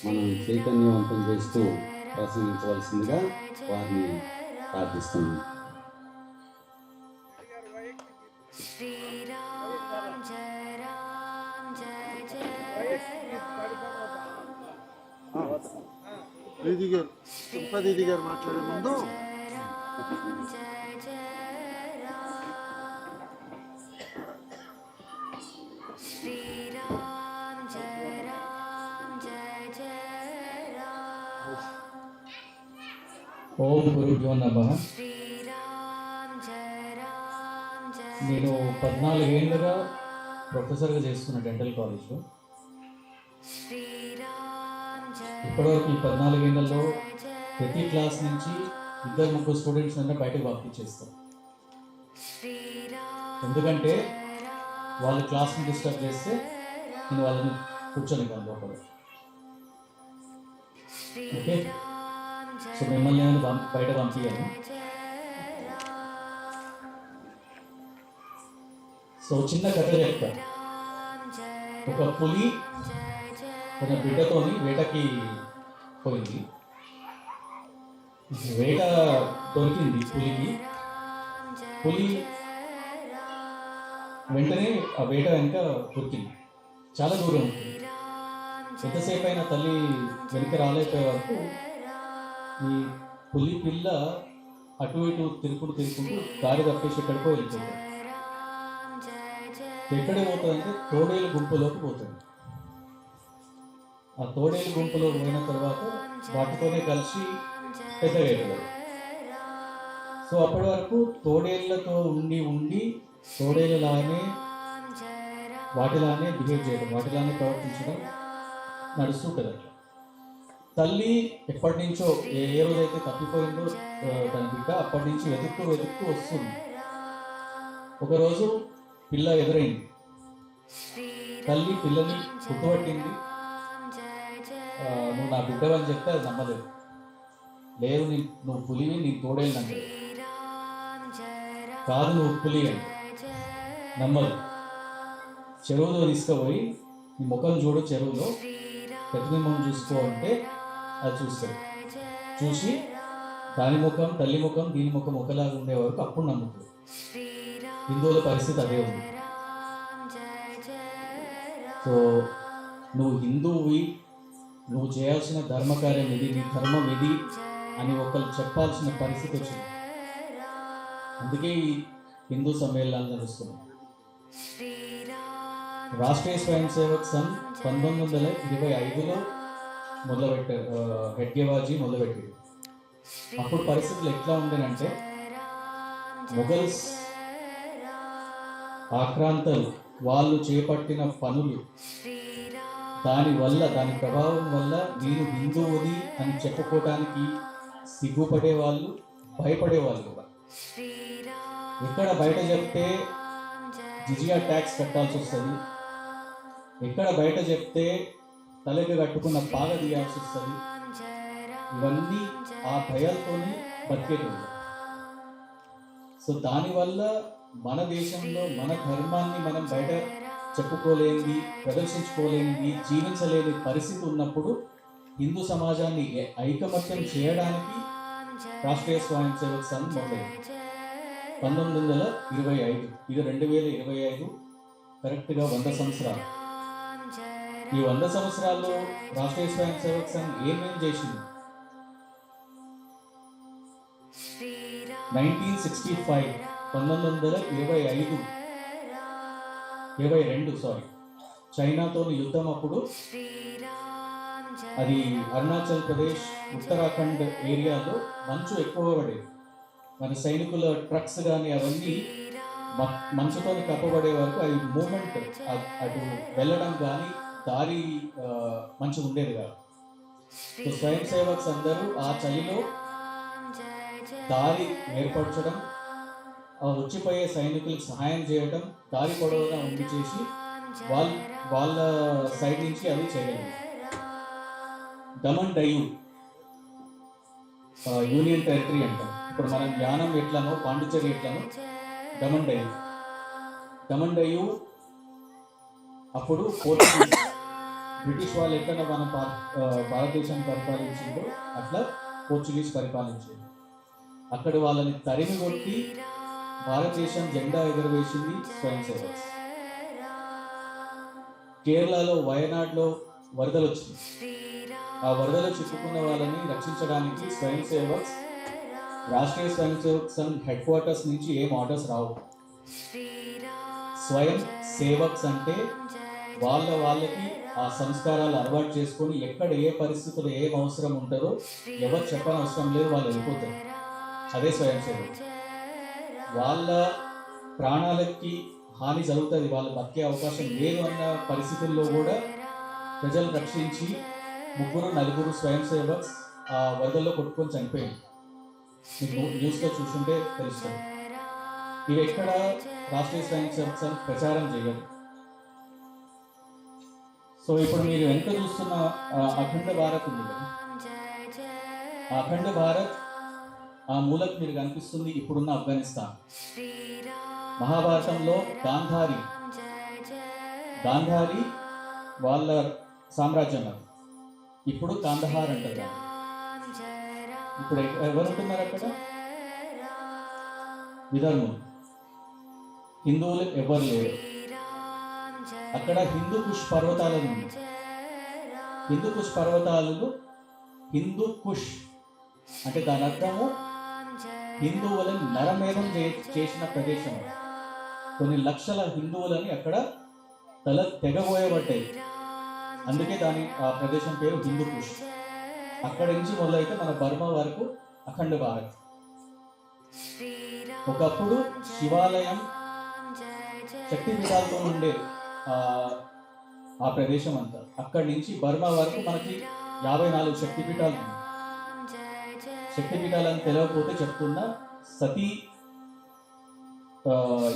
మనం చైతన్యవంతం చేస్తూ ప్రసంగించవలసిందిగా వారిని ప్రార్థిస్తున్నాం. దీది గారు దీది గారు మాట్లాడే ముందు ఓం గురుభ్యో నమః. నేను 14 ఏళ్ళుగా ప్రొఫెసర్గా చేస్తున్న డెంటల్ కాలేజ్లో. ఇప్పటివరకు ఈ 14 ఏళ్ళలో ప్రతి క్లాస్ నుంచి 2-3 స్టూడెంట్స్ అంటే బయటకు పంపించేస్తాం. ఎందుకంటే వాళ్ళు క్లాస్ని డిస్టర్బ్ చేస్తే నేను వాళ్ళని కూర్చొని లోపల. ఓకే, సో మిమ్మల్ని నేను బయట పంపించాను. సో చిన్న కథ చెప్తా. ఒక పులి తన బిడ్డతోని వేటకి పోయింది. వేట దొరికింది పులికి. పులి వెంటనే ఆ వేట వెనుక దొరికింది. చాలా దూరం ఉంటుంది. ఎంతసేపు అయినా తల్లి వెనుక రాలేకపోయే వరకు ఈ పులి పిల్ల అటు ఇటు తిరుగుకుంటూ దారి తప్పేసి ఎక్కడికో వెళ్ళిపోతుంది. ఎక్కడికి పోతుందంటే తోడేలు గుంపులోకి పోతుంది. ఆ తోడేలు గుంపులో పోయిన తర్వాత వాటితోనే కలిసి పెద్దగా అవుతుంది. సో అప్పటి వరకు తోడేళ్లతో ఉండి తోడేళ్ళలానే వాటిలానే బిహేవ్ చేయడం, వాటిలానే ప్రవర్తించడం నడుస్తుంటుంది. అట్లా తల్లి ఎప్పటి నుంచో ఏ రోజైతే తప్పిపోయిందో తన బిడ్డ, అప్పటి నుంచి వెతుక్కు వస్తుంది. ఒకరోజు పిల్ల ఎదురైంది. తల్లి పిల్లని గుర్తుపట్టింది. నువ్వు నా బిడ్డవని చెప్తే అది నమ్మలేదు. లేదు నువ్వు పులివి, నీ తోడేళ్ళంటే. కాదు నువ్వు పులి అంటే నమ్మదు. చెరువులో తీసుకుపోయి నీ ముఖం చూడు, చెరువులో ప్రతిబింబం చూసుకో అంటే అది చూస్తుంది. చూసి దాని ముఖం, తల్లి ముఖం, దీని ముఖం ఒకలాగా ఉండే వరకు అప్పుడు నమ్ముతుంది. హిందువుల పరిస్థితి అదే ఉంది. సో నువ్వు హిందువువి, నువ్వు చేయాల్సిన ధర్మకార్యం ఇది, నీ ధర్మం ఇది అని ఒకరు చెప్పాల్సిన పరిస్థితి వచ్చింది. అందుకే ఈ హిందూ సమ్మేళనాలు నడుస్తున్నాయి. రాష్ట్రీయ స్వయం సేవక్ సంఘ్ 1925లో మొదలుపెట్టారు. హెడ్గేవాజీ మొదలుపెట్టారు. అప్పుడు పరిస్థితులు ఎట్లా ఉండేనంటే, మొఘల్స్ ఆక్రాంతలు, వాళ్ళు చేపట్టిన పనులు, దాని ప్రభావం వల్ల నేను హిందువుని అని చెప్పుకోవడానికి సిగ్గుపడేవాళ్ళు, భయపడేవాళ్ళు కూడా. ఎక్కడ బయట చెప్తే జిజియా ట్యాక్స్ కట్టాల్సి వస్తుంది, ఎక్కడ బయట చెప్తే తలకి కట్టుకున్న పాగ తీయాల్సి వస్తుంది. ఇవన్నీ ఆ భయాలతోనే బతికేటోళ్ళు. సో దానివల్ల మన దేశంలో మన ధర్మాన్ని మనం బయట చెప్పుకోలేనిది, ప్రదర్శించుకోలేనిది, జీవించలేని పరిస్థితి ఉన్నప్పుడు హిందూ సమాజాన్ని ఐకమత్యం చేయడానికి రాష్ట్రీయ స్వయం సేవక్ సంఘ్ మొదలైంది 1925. ఇది 2025, కరెక్ట్గా 100 సంవత్సరాలు. ఈ 100 సంవత్సరాల్లో రాష్ట్రీయ స్వయం సేవక్ సంఘ్ ఏమేం చేసింది? 1922 చైనాతో యుద్ధం అప్పుడు, అది అరుణాచల్ ప్రదేశ్, ఉత్తరాఖండ్ ఏరియాలో మంచు ఎక్కువ పడేది. మన సైనికుల ట్రక్స్ కానీ అవన్నీ మంచుతో కప్పబడే వరకు అది మూమెంట్ అటు వెళ్ళడం కానీ దారి మంచి ఉండేది కాదు. సో స్వయం సేవక్స్ అందరూ ఆ చలిలో దారి ఏర్పరచడం, వచ్చిపోయే సైనికులకు సహాయం చేయడం, దారి పొడవుగా ఉండి చేసి వాళ్ళ సైడ్ నుంచి అది చేయలేదు. దమన్ డయు యూనియన్ టెరిటరీ అంటాం. ఇప్పుడు మనం యానం ఎట్లనో, పాండిచ్చేరి ఎట్లనో దమన్ డయు అప్పుడు పోర్చుగీస్, బ్రిటిష్ వాళ్ళు ఎట్లనో మన భారతదేశాన్ని పరిపాలించిందో అట్లా పోర్చుగీస్ పరిపాలించింది. అక్కడ వాళ్ళని తరిమి కొట్టి భారతదేశం జెండా ఎగరవేసింది స్వయం సేవక్స్. కేరళలో వయనాడ్లో వరదలు వచ్చింది. ఆ వరదలు చిక్కుకున్న వాళ్ళని రక్షించడానికి స్వయం సేవక్స్, రాష్ట్రీయ స్వయం సేవక్ సంఘ్ హెడ్ క్వార్టర్స్ నుంచి ఏం ఆర్డర్స్ రావు. స్వయం సేవక్స్ అంటే వాళ్ళకి ఆ సంస్కారాలు అలవాటు చేసుకొని ఎక్కడ ఏ పరిస్థితుల్లో ఏం అవసరం ఉంటుందో ఎవరు చెప్పని అవసరం లేదు, వాళ్ళు వెళ్ళిపోతారు. అదే స్వయం సేవక్. వాళ్ళ ప్రాణాలకి హాని జరుగుతుంది, వాళ్ళు బతికే అవకాశం లేదు అన్న పరిస్థితుల్లో కూడా ప్రజలు రక్షించి 3-4 స్వయం సేవక్స్ ఆ వరదల్లో కొట్టుకొని చనిపోయింది. మీకు న్యూస్లో చూసుంటే తెలుస్తుంది. ఇవి ఎక్కడ రాష్ట్రీయ స్వయం సేవక్ సంఘ్ ప్రచారం చేయదు. సో ఇప్పుడు మీరు వెనుక చూస్తున్న అఖండ భారత్ ఉంది కదా, ఆ అఖండ భారత్ ఆ మూలకు మీరు కనిపిస్తుంది ఇప్పుడున్న ఆఫ్ఘనిస్తాన్. మహాభారతంలో గాంధారి వాళ్ళ సామ్రాజ్యం, అది ఇప్పుడు కాందహార్ అంటారు. ఇప్పుడు ఎవరు ఉంటున్నారు అక్కడ? విధర్ములు, హిందువులు ఎవరు లేరు అక్కడ. హిందూ కుష్ పర్వతాలు ఉంది. హిందూ కుష్ పర్వతాలు, హిందూ కుష్ అంటే దాని అర్థము హిందువులని నరమేధం చేసిన ప్రదేశం. కొన్ని లక్షల హిందువులని అక్కడ తెగబోయబడ్డాయి. అందుకే ఆ ప్రదేశం పేరు హిందూ కుష్. అక్కడి నుంచి మొదలైతే మన బర్మా వరకు అఖండ భారత్. ఒకప్పుడు శివాలయం, శక్తిపీఠాలతో ఉండే ఆ ప్రదేశం అంతా. అక్కడి నుంచి బర్మా వరకు మనకి 54 శక్తిపీఠాలు ఉన్నాయి. శక్తిపీఠాలను తెలియకపోతే చెప్తున్నా, సతీ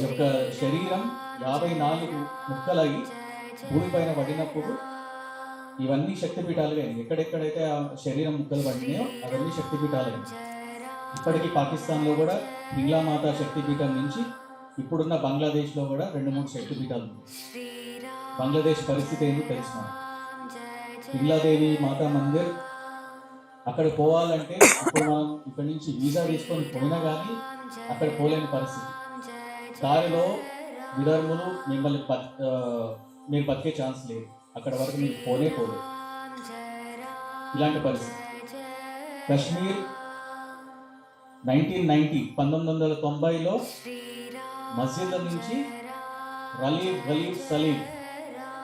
యొక్క శరీరం 54 ముక్కలై భూమిపైన పడినప్పుడు ఇవన్నీ శక్తిపీఠాలుగా అయింది. ఎక్కడెక్కడైతే ఆ శరీరం ముక్కలు పడినాయో అవన్నీ శక్తిపీఠాలు. ఇప్పటికీ పాకిస్తాన్లో కూడా హింగ్లామాత శక్తిపీఠం నుంచి ఇప్పుడున్న బంగ్లాదేశ్లో కూడా 2-3 శక్తిపీఠాలు ఉన్నాయి. బంగ్లాదేశ్ పరిస్థితి ఏంటో తెలుసు. హింగ్లాదేవి మాతా మందిర్, అక్కడ పోవాలంటే ఇప్పుడు మనం ఇక్కడి నుంచి వీసా తీసుకొని పోయినా కానీ అక్కడ పోలేని పరిస్థితి. దారిలో విధర్ములు మిమ్మల్ని మీరు బతికే ఛాన్స్ లేదు, అక్కడ వరకు మీరు పోలేదు. ఇలాంటి పరిస్థితి. కశ్మీర్ 1990లో మసీద్ల నుంచి రలీఫ్ సలీం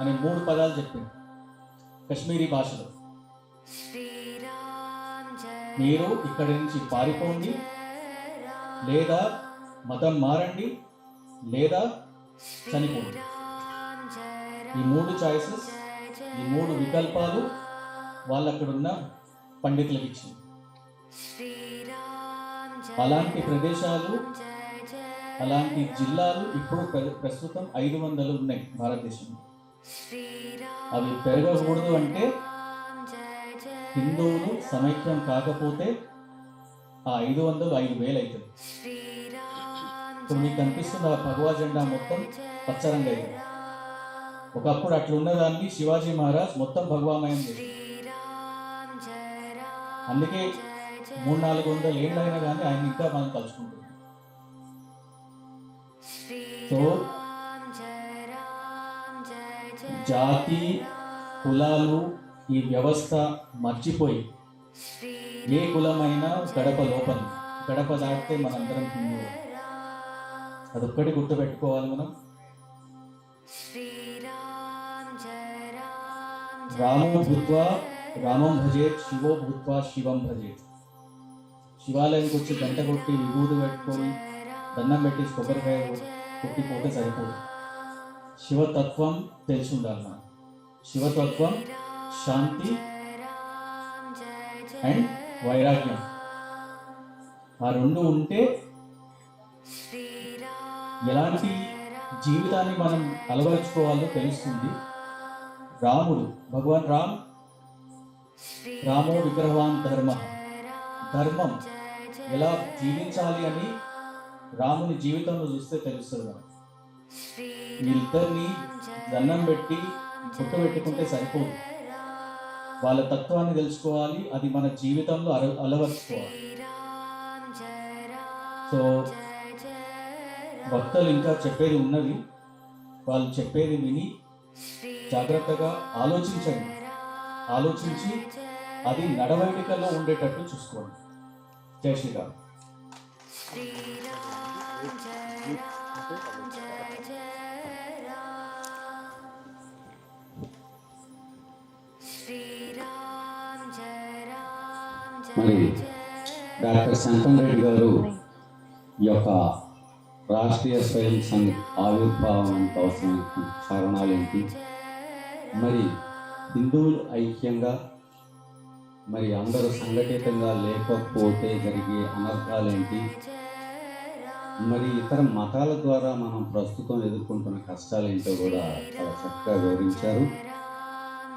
అనే 3 పదాలు చెప్పింది కశ్మీరీ భాషలో. మీరు ఇక్కడి నుంచి పారిపోండి, లేదా మతం మారండి, లేదా చనిపోండి. ఈ 3 చాయిసెస్, ఈ 3 వికల్పాలు వాళ్ళు అక్కడ ఉన్న పండితులకు ఇచ్చింది. అలాంటి ప్రదేశాలు, అలాంటి జిల్లాలు ఇప్పుడు ప్రస్తుతం 500 ఉన్నాయి భారతదేశంలో. అవి పెరగకూడదు అంటే హిందువులు సమైక్యం కాకపోతే ఆ 500 5,000 అవుతుంది. ఇప్పుడు మీకు కనిపిస్తున్న భగవా జెండా మొత్తం పచ్చరంగా అవుతుంది. ఒకప్పుడు అట్లా ఉన్నదాన్ని శివాజీ మహారాజ్ మొత్తం భగవామయం చేశారు. అందుకే 300-400 ఏళ్ళైనా కానీ ఆయన ఇంకా మనం తలుచుకుంటున్నాం. సో జాతి, కులాలు, ఈ వ్యవస్థ మర్చిపోయి ఏ కులమైనా గడప లోపల, గడప దాటితే మనందరం హిందువులు. అదొక్కటి గుర్తుపెట్టుకోవాలి మనం. రామో భూత్వా రామం భజేత్, శివో భూత్వా శివం భజేత్. శివాలయంకి వచ్చి గంట కొట్టి విభూతి పెట్టుకొని దండం పెట్టి కొబ్బరికాయ కొట్టిపోతే సరిపోదు. శివతత్వం తెలిసి ఉండాలి మనం. శివతత్వం, శాంతి అండ్ వైరాగ్యం, ఆ 2 ఉంటే ఎలాంటి జీవితాన్ని మనం అలవరుచుకోవాలో తెలుస్తుంది. రాముడు, భగవాన్ రామో విగ్రహవాన్ ధర్మ, ధర్మం ఎలా జీవించాలి అని రాముని జీవితంలో చూస్తే తెలుస్తుంది మనకు. వీళ్ళిద్దరిని దండం పెట్టి పుట్ట పెట్టుకుంటే సరిపోదు. వాళ్ళ తత్వాన్ని తెలుసుకోవాలి, అది మన జీవితంలో అలవర్చుకోవాలి. సో భక్తులు ఇంకా చెప్పేది ఉన్నది, వాళ్ళు చెప్పేది విని జాగ్రత్తగా ఆలోచించండి. ఆలోచించి అది నడవడికలో ఉండేటట్టు చూసుకోండి. జై శ్రీరామ్. మరి డాక్టర్ శంకర్ రెడ్డి గారు ఈ యొక్క రాష్ట్రీయ స్వయం సంఘ్ ఆవిర్భావానికి అవసరమైన కారణాలు ఏంటి, మరి హిందువులు ఐక్యంగా మరి అందరూ సంఘటితంగా లేకపోతే జరిగే అనర్థాలేంటి, మరి ఇతర మతాల ద్వారా మనం ప్రస్తుతం ఎదుర్కొంటున్న కష్టాలు ఏంటో కూడా చాలా చక్కగా వివరించారు.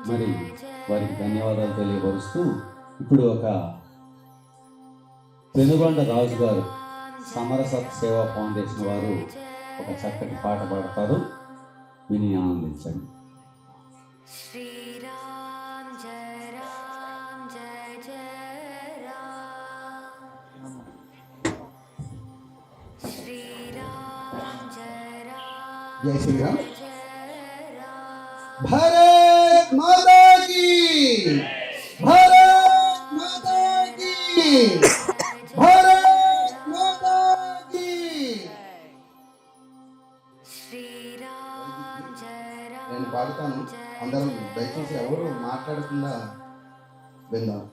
మరి వారికి ధన్యవాదాలు తెలియపరుస్తూ ఇప్పుడు ఒక పెనుగొండ రాజు గారు సమరసత్ సేవా ఫౌండేషన్ వారు ఒక చక్కటి పాట పాడతారు, విని ఆనందించండి. జై శ్రీరామ్. భారత్ మాతా కీ, భారత్ మాతా కీ, భారత్ మాతా కీ. నేను పాడుతాను, అందరం దయచేసి ఎవరు మాట్లాడకుండా విందాం.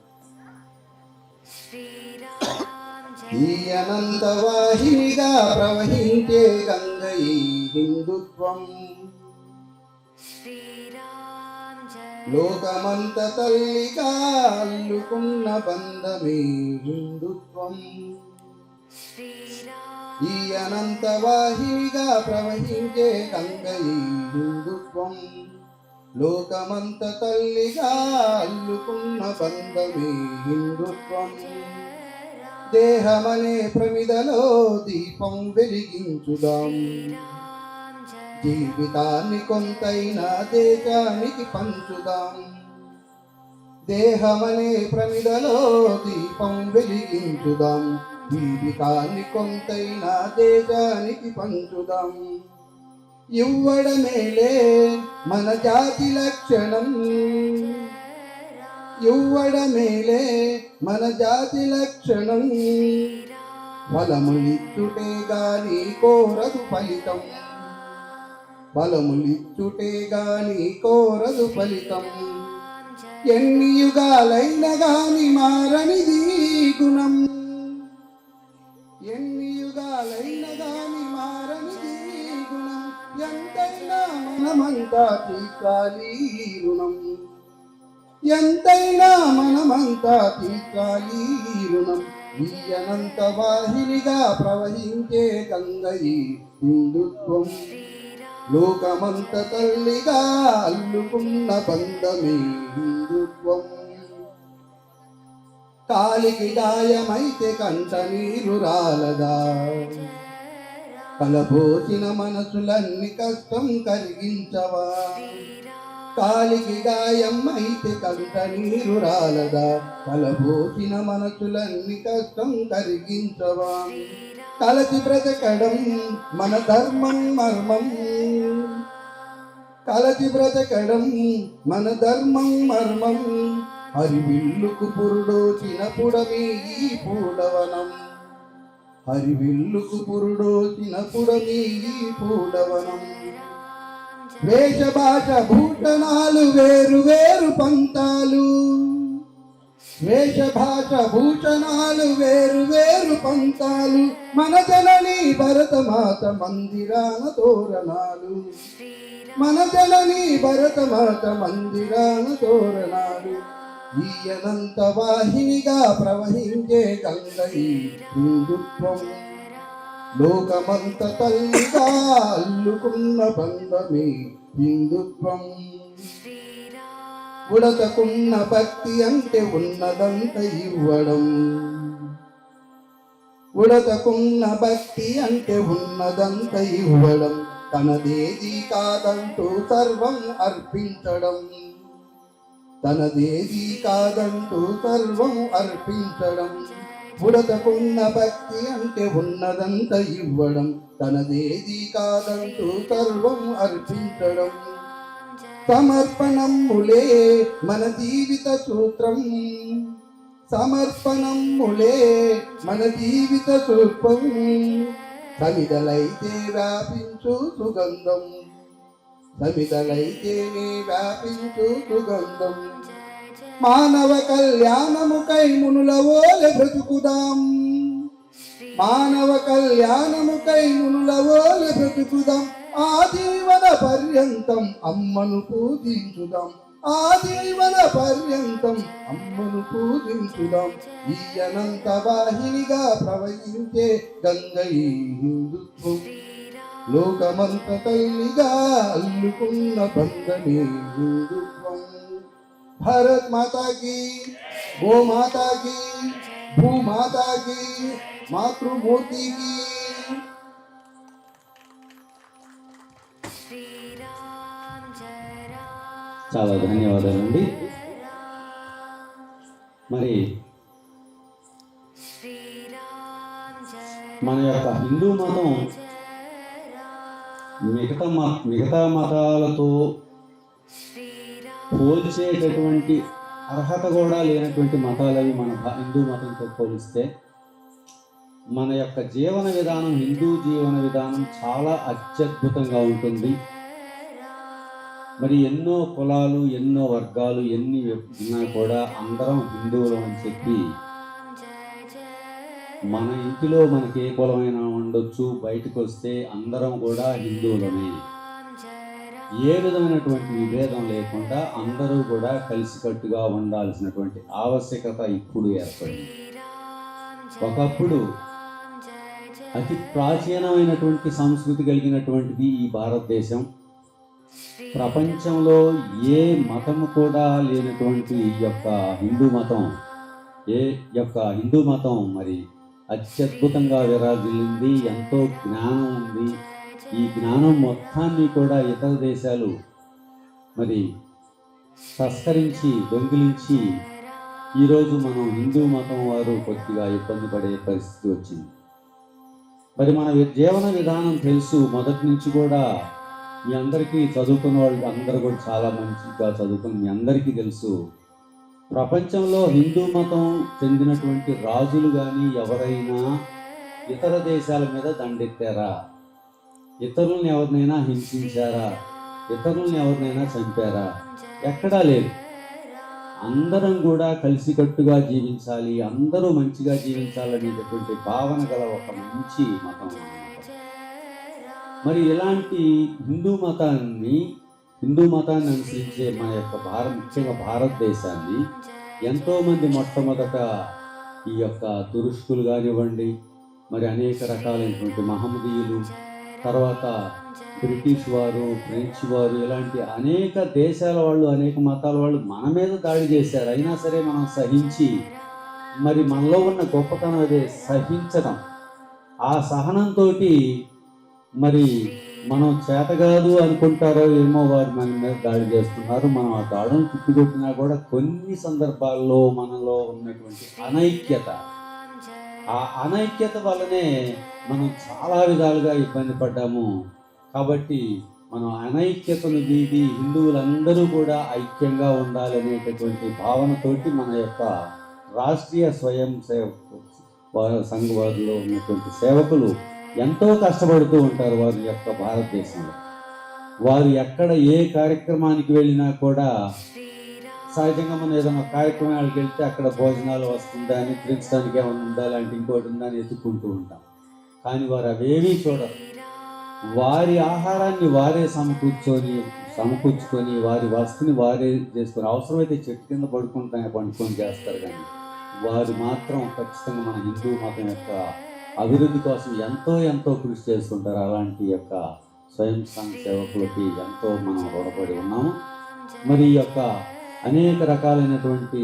ఈ అనంత వాహినిగా ప్రవహించే గంగ ఈ హిందుత్వం, లోకమంత తల్లిగా అల్లుకున్న బంధమే హిందుత్వం. ఈ అనంత వాహినిగా ప్రవహించే గంగ ఈ హిందుత్వం, లోకమంత తల్లిగా అల్లుకున్న బంధమే హిందుత్వం. దేహమనే ప్రమిదలో దీపం వెలిగించుదాం, జీవితాన్ని కొంతైనా దేశానికి పంచుదాం. దేహమనే ప్రమిదలో దీపం వెలిగించుదాం, జీవితాన్ని కొంతైనా దేశానికి పంచుదాం. ఇవ్వడమేలే మన జాతి లక్షణం, ఇవ్వడమేలే మన జాతి లక్షణం. ఫలములిచ్చుటే గాని కోరదు ఫలితం, ఫలములిచ్చుటే గాని కోరదు ఫలితం. ఎన్ని యుగాలైన గాని మారనిది గుణం, ఎన్ని యుగాలైన గాని మారనిది గుణం. మనమంతా తీర్చాలి రుణం, ఎంతైనా మనమంతా తీర్చాలి రుణం. ఈ అనంత వాహినిగా ప్రవహించే గంగయి హిందుత్వం, లోకమంత తల్లిగా అల్లుకున్న బంధమే హిందుత్వం. కాలికి గాయమైతే కంట నీరు రాలదా, కలబోసిన మనసులన్నీ కష్టం కలిగించవా. కాలికి గాయం అయితే కంట నీరు రాలదా, కలబోసిన మనసులన్నీ కష్టం కలిగించవా. కలసి బ్రతకడం మన ధర్మం మర్మం, కలసి బ్రతకడం మన ధర్మం మర్మం. హరివిల్లుకు పురుడోచిన పుడమి ఈ పూడవనం, హరివిల్లుకు పురుడోచిన పుడమి ఈ పూడవనం. వేషభాష భూషణాలు వేరు వేరు పంతాలు, వేషభాష భూషణాలు వేరు వేరు పంతాలు. మన జనని భరతమాత మందిరాన తోరణాలు, మన జనని భరతమాత మందిరాన తోరణాలు. ఈ అనంత వాహినిగా ప్రవహించే గంగయి హిందుత్వం, లోకమంత తల్లిగా అల్లుకున్న బంధమే హిందుత్వం. ఉడతకున్న భక్తి అంటే ఉన్నదంత ఇవ్వడం, ఉడతకున్న భక్తి అంటే ఉన్నదంత ఇవ్వడం. తనదేది కాదంటూ సర్వం అర్పించడం, తనదేది కాదంటూ సర్వం అర్పించడం. ఉడతకున్న భక్తి అంటే ఉన్నదంత ఇవ్వడం, తనదేది కాదంటూ సర్వం అర్పించడం. సమర్పణములే మన జీవిత సూత్రం, సమర్పణములే మన జీవిత సూత్రం. సమిదలైతే వ్యాపించు సుగంధం, సమిదలైతేనే వ్యాపించు సుగంధం. మానవ కళ్యాణముకై మునుల ఓలె బ్రతుకుదాం, మానవ కళ్యాణముకై మునుల ఓలె బ్రతుకుదాం. ఆజీవన పర్యంతం అమ్మను పూజించుదాం, ఆజీవన పర్యంతం అమ్మను పూజించుదాం. ఈ అనంత వాహినిగా ప్రవహించే గంగయి హిందుత్వం, లోకమంత తల్లిగా అల్లుకున్న బంధమే హిందుత్వం. భారత్ మాతా కీ, గో మాతా కీ, భూ మాతా కీ, మాతృమూర్తి కీ. చాలా ధన్యవాదాలండి. మరి మన యొక్క హిందూ మతం మిగతా మతాలతో పోల్చేటటువంటి అర్హత కూడా లేనటువంటి మతాలవి మన హిందూ మతంతో పోలిస్తే మన యొక్క జీవన విధానం, హిందూ జీవన విధానం చాలా అత్యద్భుతంగా ఉంటుంది. మరి ఎన్నో కులాలు, ఎన్నో వర్గాలు ఎన్ని ఉన్నా కూడా అందరం హిందువులు అని చెప్పి మన ఇంటిలో మనకి ఏ కులమైనా ఉండొచ్చు, బయటకు వస్తే అందరం కూడా హిందువులమే. ఏ విధమైనటువంటి విభేదం లేకుండా అందరూ కూడా కలిసికట్టుగా ఉండాల్సినటువంటి ఆవశ్యకత ఇప్పుడు ఏర్పడింది. ఒకప్పుడు అతి ప్రాచీనమైనటువంటి సంస్కృతి కలిగినటువంటిది ఈ భారతదేశం. ప్రపంచంలో ఏ మతము కూడా లేనటువంటి ఈ యొక్క హిందూ మతం మరి అత్యద్భుతంగా విరాజిల్లింది. ఎంతో జ్ఞానం ఉంది. ఈ జ్ఞానం మొత్తాన్ని కూడా ఇతర దేశాలు మరి తస్కరించి దొంగిలించి ఈరోజు మనం హిందూ మతం వారు కొద్దిగా ఇబ్బంది పడే పరిస్థితి వచ్చింది. మరి మన జీవన విధానం తెలుసు. మొదటి నుంచి కూడా మీ అందరికీ చదువుకున్న వాళ్ళు అందరూ కూడా చాలా మంచిగా చదువుకుని మీ అందరికీ తెలుసు. ప్రపంచంలో హిందూ మతం చెందినటువంటి రాజులు కానీ ఎవరైనా ఇతర దేశాల మీద దండెత్తారా? ఇతరులను ఎవరినైనా హింసించారా? ఇతరులను ఎవరినైనా చంపారా? ఎక్కడా లేదు. అందరం కూడా కలిసికట్టుగా జీవించాలి, అందరూ మంచిగా జీవించాలనేటటువంటి భావన గల ఒక మంచి మతం అన్నమాట. మరి ఇలాంటి హిందూ మతాన్ని హిందూ మతాన్ని అనుసరించే మన యొక్క ముఖ్యంగా భారతదేశాన్ని ఎంతోమంది మొట్టమొదట ఈ యొక్క తురుష్కులు కానివ్వండి, మరి అనేక రకాలైనటువంటి మహమ్మదీయులు, తర్వాత బ్రిటిష్ వారు, ఫ్రెంచ్ వారు, ఇలాంటి అనేక దేశాల వాళ్ళు, అనేక మతాల వాళ్ళు మన మీద దాడి చేశారు. అయినా సరే మనం సహించి, మరి మనలో ఉన్న గొప్పతనం అదే సహించడం. ఆ సహనంతో మరి మనం చేతగాదు అనుకుంటారో ఏమో వారు మన మీద దాడి చేస్తున్నారు. మనం ఆ దాడులను చుట్టుకొట్టినా కూడా కొన్ని సందర్భాల్లో మనలో ఉన్నటువంటి ఆ అనైక్యత వల్లనే మనం చాలా విధాలుగా ఇబ్బంది పడ్డాము. కాబట్టి మనం అనైక్యతను వీడి హిందువులందరూ కూడా ఐక్యంగా ఉండాలనేటటువంటి భావనతోటి మన యొక్క రాష్ట్రీయ స్వయం సంఘ వారిలో ఉన్నటువంటి సేవకులు ఎంతో కష్టపడుతూ ఉంటారు. వారి యొక్క భారతదేశంలో వారు ఎక్కడ ఏ కార్యక్రమానికి వెళ్ళినా కూడా సహజంగా మనం ఏదైనా కార్యక్రమాలకు వెళ్తే అక్కడ భోజనాలు వస్తుందా అని, తిరించడానికి ఏమైనా ఉందా, లాంటి ఇంకోటి ఉందా అని ఎత్తుక్కుంటూ ఉంటాం. కానీ వారు అవేమీ చూడరు. వారి ఆహారాన్ని వారే సమకూర్చుకొని వారి వస్తుని వారే చేసుకొని, అవసరమైతే చెట్టు కింద పండుకొని చేస్తారు. కానీ వారు మాత్రం ఖచ్చితంగా మన హిందూ మతం యొక్క అభివృద్ధి కోసం ఎంతో కృషి చేస్తుంటారు. అలాంటి యొక్క స్వయం సంఘ సేవకులకి ఎంతో మనం రుణపడి ఉన్నాము. మరి ఈ యొక్క అనేక రకాలైనటువంటి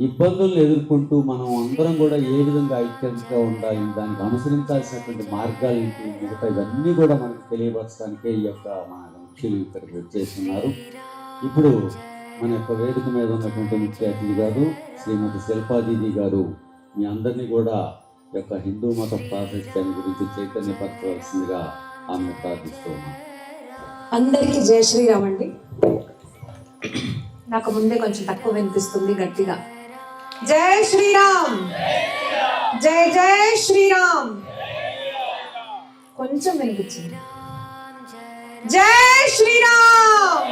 ఇబ్బందులను ఎదుర్కొంటూ మనం అందరం కూడా ఏ విధంగా ఐక్యంగా ఉండాలి, దానికి అనుసరించాల్సినటువంటి మార్గాలు ఏంటి, మిగతా ఇవన్నీ కూడా మనకు తెలియపరచడానికే ఈ యొక్క మన ముఖ్యులు ఇక్కడికి వచ్చేస్తున్నారు. ఇప్పుడు మన యొక్క వేదిక మీద ఉన్నటువంటి ముఖ్య అతిథి గారు శ్రీమతి శిల్పాదీది గారు మీ అందరినీ కూడా యొక్క హిందూ మత ప్రాశస్త్యాన్ని గురించి చైతన్యపరచవలసిందిగా ఆమె ప్రార్థిస్తూ ఉన్నాం. అందరికీ జై శ్రీరామ్ అండి. నాకు ముందే కొంచెం తక్కువ వినిపిస్తుంది, గట్టిగా జై శ్రీరామ్, జై జై శ్రీరామ్. కొంచెం వినిపించింది జై శ్రీరామ్,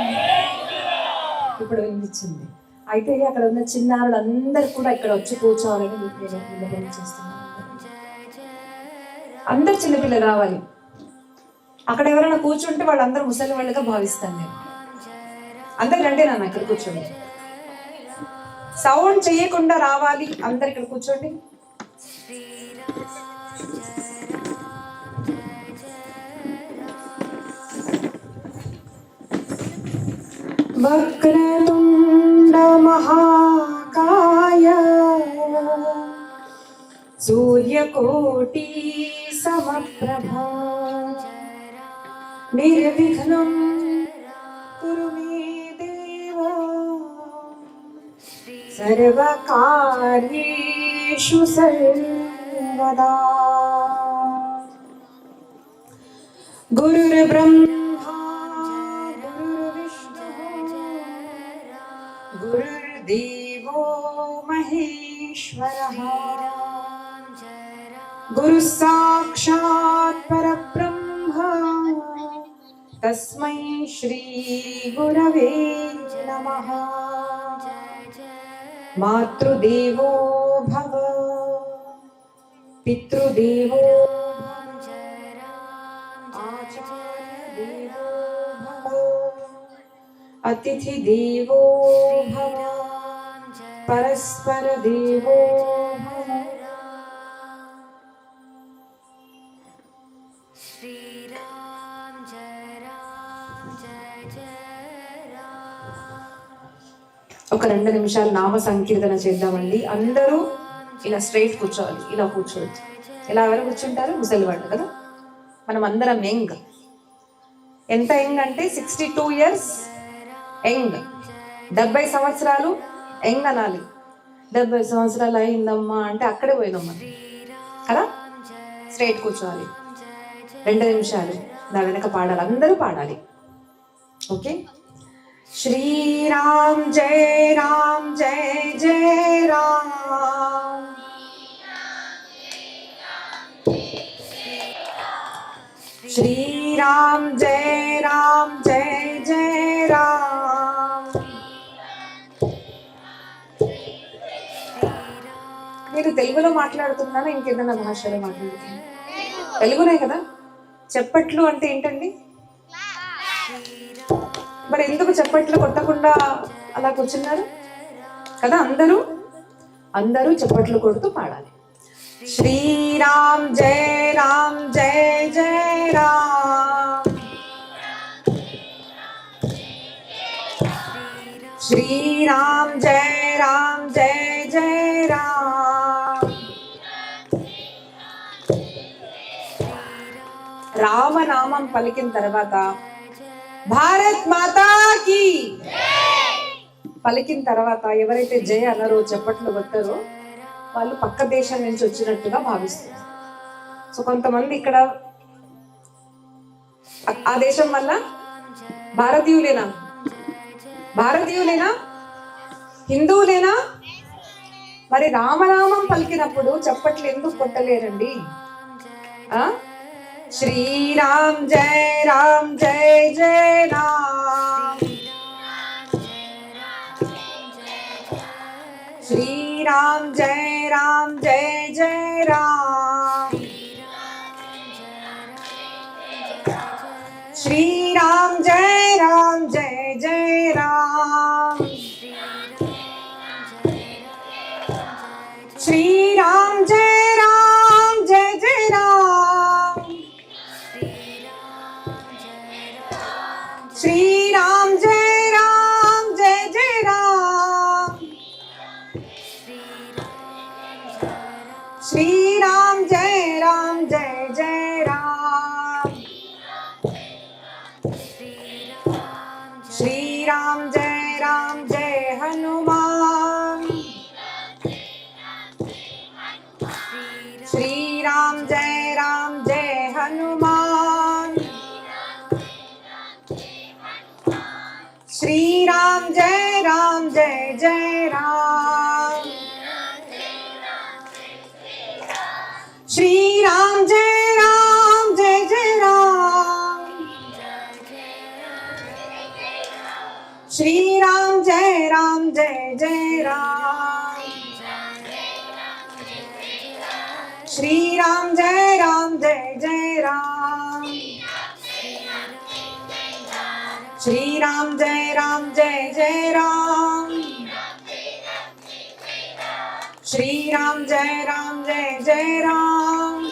ఇప్పుడు వినిపించింది. అయితే అక్కడ ఉన్న చిన్నారులు అందరు కూడా ఇక్కడ వచ్చి కూర్చోవాలని నేను చేస్తున్నాను. అందరు చిన్నపిల్లలు రావాలి. అక్కడ ఎవరైనా కూర్చుంటే వాళ్ళందరూ ముసలి వాళ్ళుగా భావిస్తాను నేను. అందరు రండి నాన్న, ఇక్కడ కూర్చోండి. సౌండ్ చేయకుండా రావాలి, అందరు ఇక్కడ కూర్చోండి. వక్రతుండ మహాకాయ సూర్యకోటి సమప్రభా నిర్విఘ్నం కురు మే దేవ సర్వకార్యేషు సర్వదా. గురుర్బ్రహ్మా గురుర్విష్ణుః గురుర్దేవో మహేశ్వరః గురుః సాక్షాత్ పరబ్రహ్మ తస్మై శ్రీ గురవే నమః. మాతృదేవో భవ పితృదేవో ఆచార్యదేవో భవ అతిథిదేవో భవ పరస్పరదేవో భవ. ఒక 2 నిమిషాలు నామ సంకీర్తన చేద్దామండి. అందరూ ఇలా స్ట్రైట్ కూర్చోవాలి, ఇలా కూర్చోవచ్చు. ఇలా ఎవరు కూర్చుంటారు? ముసలి వాళ్ళు కదా. మనం అందరం యంగ్. ఎంత యంగ్ అంటే 62 years యంగ్. 70 సంవత్సరాలు యంగ్ అనాలి. 70 సంవత్సరాలు అయిందమ్మా అంటే అక్కడే పోయిందమ్మా కదా. స్ట్రైట్ కూర్చోవాలి. 2 నిమిషాలు నా వెనక పాడాలి, అందరూ పాడాలి. ఓకే. శ్రీరామ్ జయ రామ్ జయ జయ రామ్. శ్రీరామ్ జయ రామ్ జయ జయ రామ్. మీరు తెలుగులో మాట్లాడుతున్నారా ఇంకేదైనా భాషలో మాట్లాడుతున్నా? తెలుగునే కదా. చెప్పట్లు అంటే ఏంటండి? మరి ఎందుకు చప్పట్లు కొట్టకుండా అలా కూర్చున్నారు కదా? అందరూ చప్పట్లు కొడుతూ పాడాలి. శ్రీరామ్ జయ రామ్ జయ జయ రామ్, శ్రీరామ్ జయ రామ్ జయ జయ రామ్. రామనామం పలికిన తర్వాత భారత్ మాతాకి పలికిన తర్వాత ఎవరైతే జయ అన్నారో చప్పట్లు కొట్టారో వాళ్ళు పక్క దేశం నుంచి వచ్చినట్టుగా భావిస్తారు. సో కొంతమంది ఇక్కడ ఆ దేశం వల్ల భారతీయులేనా, హిందువులేనా? మరి రామనామం పలికినప్పుడు చప్పట్లు ఎందుకు కొట్టలేరండి? శ్రీరామ్ జయ రామ్ జయ జయ రామ్, శ్రీరామ్ జయ రామ్ జయ జయ రామ్, శ్రీరామ్ జయ రామ్ జయ జయ రామ్, శ్రీరామ్ జయ రామ్ జయ జయ రామ్, శ్రీరామ్ జయ రామ్ జయ జయ రామ్, శ్రీరామ్ జయ రామ్ జయ జయ రామ్, శ్రీరామ్ జయ రామ్ జయ హనుమాన్, శ్రీరామ్ జయ రామ్ జయ హనుమాన్, శ్రీరామ్ జయ రామ్ జయ జయ రామ్, శ్రీరామ్ జయ రామ్ జయ జయ రామ్, శ్రీరామ్ జయ రామ్ జయ జయ రామ్, శ్రీరామ్ జయ రామ్ జయ జయ రామ్, శ్రీరామ్ జయ రామ్ జయ జయ రామ్, శ్రీరామ్ జయ రామ్ జయ జయ రామ్,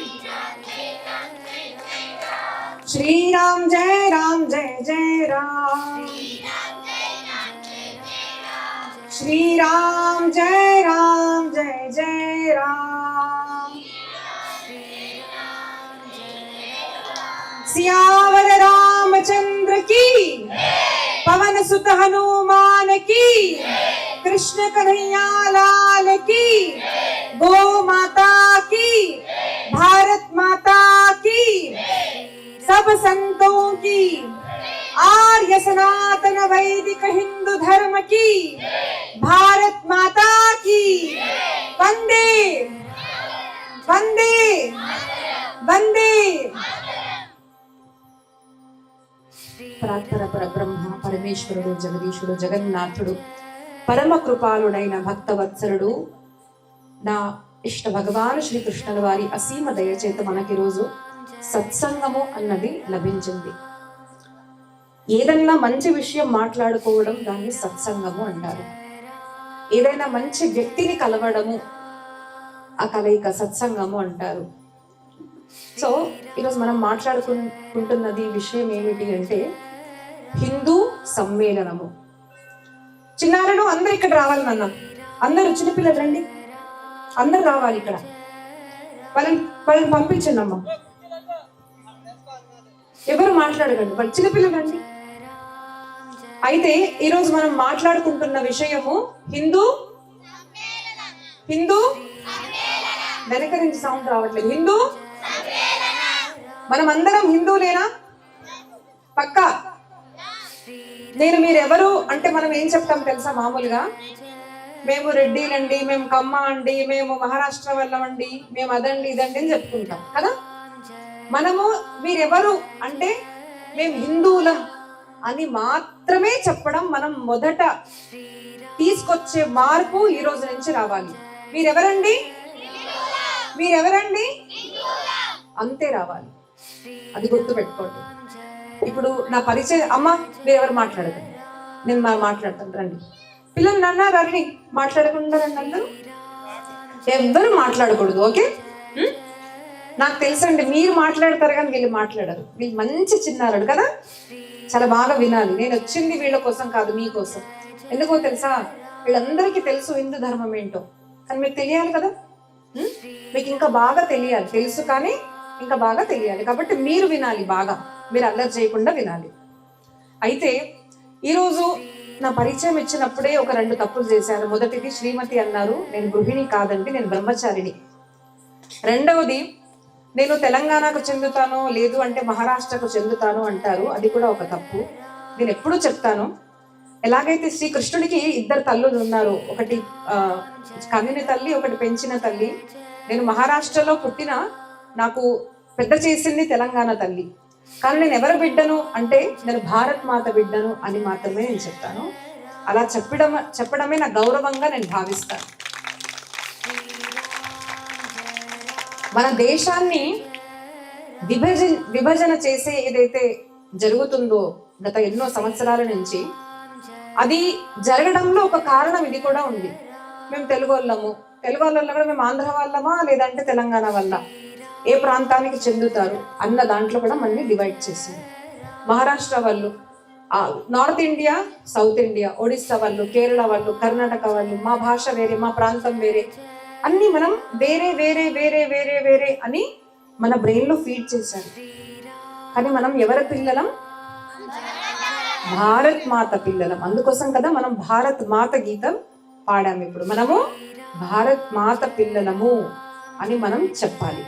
శ్రీరామ్ జయ రామ్ జయ జయ రామ్, శ్రీరామ్ జయ రామ్ జయ జయ రామ్. सियावर रामचंद्र की, पवन सुत हनुमान की, कृष्ण कन्हैया लाल की, गो माता की, भारत माता की, सब संतों की, आर्य सनातन वैदिक हिंदू धर्म की, भारत माता की, वंदे वंदे वंदे. పరాత్పర పరబ్రహ్మ పరమేశ్వరుడు జగదీశుడు జగన్నాథుడు పరమ కృపాలుడైన భక్తవత్సరుడు నా ఇష్ట భగవాను శ్రీకృష్ణుల వారి అసీమ దయచేత మనకి రోజు సత్సంగము అన్నది లభించింది. ఏదైనా మంచి విషయం మాట్లాడుకోవడం దాన్ని సత్సంగము అంటారు. ఏదైనా మంచి వ్యక్తిని కలవడము ఆ కలయిక సత్సంగము అంటారు. సో ఈరోజు మనం మాట్లాడుకుంటున్నది విషయం ఏమిటి అంటే హిందూ సమ్మేళనము. చిన్నారులు అందరు ఇక్కడ రావాలి నాన్న, అందరూ చిన్నపిల్లలు రండి, అందరు రావాలి ఇక్కడ. వాళ్ళని పంపించండి అమ్మ, ఎవరు మాట్లాడకండి, వాళ్ళు చిన్నపిల్లలు రండి. అయితే ఈరోజు మనం మాట్లాడుకుంటున్న విషయము హిందూ వెనక నుంచి సౌండ్ రావట్లేదు. హిందూ మనం అందరం హిందువులేనా? పక్కా? నేను మీరెవరు అంటే మనం ఏం చెప్తాం తెలుసా? మామూలుగా మేము రెడ్డిలండి, మేము కమ్మ అండి, మేము మహారాష్ట్ర వాళ్ళమండి, మేము అదండి ఇదండి అని చెప్పుకుంటాం కదా. మనము మీరెవరు అంటే మేము హిందువులం అని మాత్రమే చెప్పడం మనం మొదట తీసుకొచ్చే మార్పు ఈ రోజు నుంచి రావాలి. మీరెవరండి అంతే రావాలి, అది గుర్తు పెట్టుకోండి. ఇప్పుడు నా పరిచయం అమ్మ, మీరెవరు మాట్లాడకండి, నేను మాట్లాడతాను, రండి. పిల్లలు నాన్న రండి, మాట్లాడకుండా రండి అందరూ. ఎవ్వరు మాట్లాడకూడదు, ఓకే? నాకు తెలుసండి మీరు మాట్లాడతారు కానీ వీళ్ళు మాట్లాడరు. వీళ్ళు మంచి చిన్నారుడు కదా, చాలా బాగా వినాలి. నేను వచ్చింది వీళ్ళ కోసం కాదు, మీకోసం. ఎందుకో తెలుసా, వీళ్ళందరికీ తెలుసు హిందూ ధర్మం ఏంటో, కానీ మీకు తెలియాలి కదా. మీకు ఇంకా బాగా తెలియాలి, తెలుసు కానీ ఇంకా బాగా తెలియాలి. కాబట్టి మీరు వినాలి, బాగా మీరు అల్లరి చేయకుండా వినాలి. అయితే ఈరోజు నా పరిచయం ఇచ్చినప్పుడే ఒక 2 తప్పులు చేశారు. మొదటిది శ్రీమతి అన్నారు, నేను గృహిణి కాదండి, నేను బ్రహ్మచారిని. రెండవది నేను తెలంగాణకు చెందుతాను, లేదు అంటే మహారాష్ట్రకు చెందుతాను అంటారు, అది కూడా ఒక తప్పు. నేను ఎప్పుడూ చెప్తాను, ఎలాగైతే శ్రీకృష్ణుడికి 2 తల్లులు ఉన్నారు, ఒకటి కనిన తల్లి, ఒకటి పెంచిన తల్లి. నేను మహారాష్ట్రలో పుట్టిన, నాకు పెద్ద చేసింది తెలంగాణ తల్లి. కానీ నేను ఎవరి బిడ్డను అంటే నేను భారత్ మాత బిడ్డను అని మాత్రమే నేను చెప్తాను. అలా చెప్పడమే నా గౌరవంగా నేను భావిస్తాను. మన దేశాన్ని విభజన చేసే ఏదైతే జరుగుతుందో గత ఎన్నో సంవత్సరాల నుంచి, అది జరగడంలో ఒక కారణం ఇది కూడా ఉంది. మేము తెలుగు వాళ్ళము కూడా మేము ఆంధ్ర వాళ్ళమా లేదంటే తెలంగాణ వల్ల, ఏ ప్రాంతానికి చెందుతారు అన్న దాంట్లో కూడా మనల్ని డివైడ్ చేసింది. మహారాష్ట్ర వాళ్ళు, north India, south India, Odisha వాళ్ళు, కేరళ వాళ్ళు, కర్ణాటక వాళ్ళు, మా భాష వేరే, మా ప్రాంతం వేరే, అన్ని మనం వేరే వేరే వేరే వేరే వేరే అని మన బ్రెయిన్లో ఫీడ్ చేశారు. కానీ మనం ఎవరి పిల్లలం? భారత్ మాత పిల్లలం. అందుకోసం కదా మనం భారత్ మాత గీతం పాడాము. ఇప్పుడు మనము భారత్ మాత పిల్లలము అని మనం చెప్పాలి.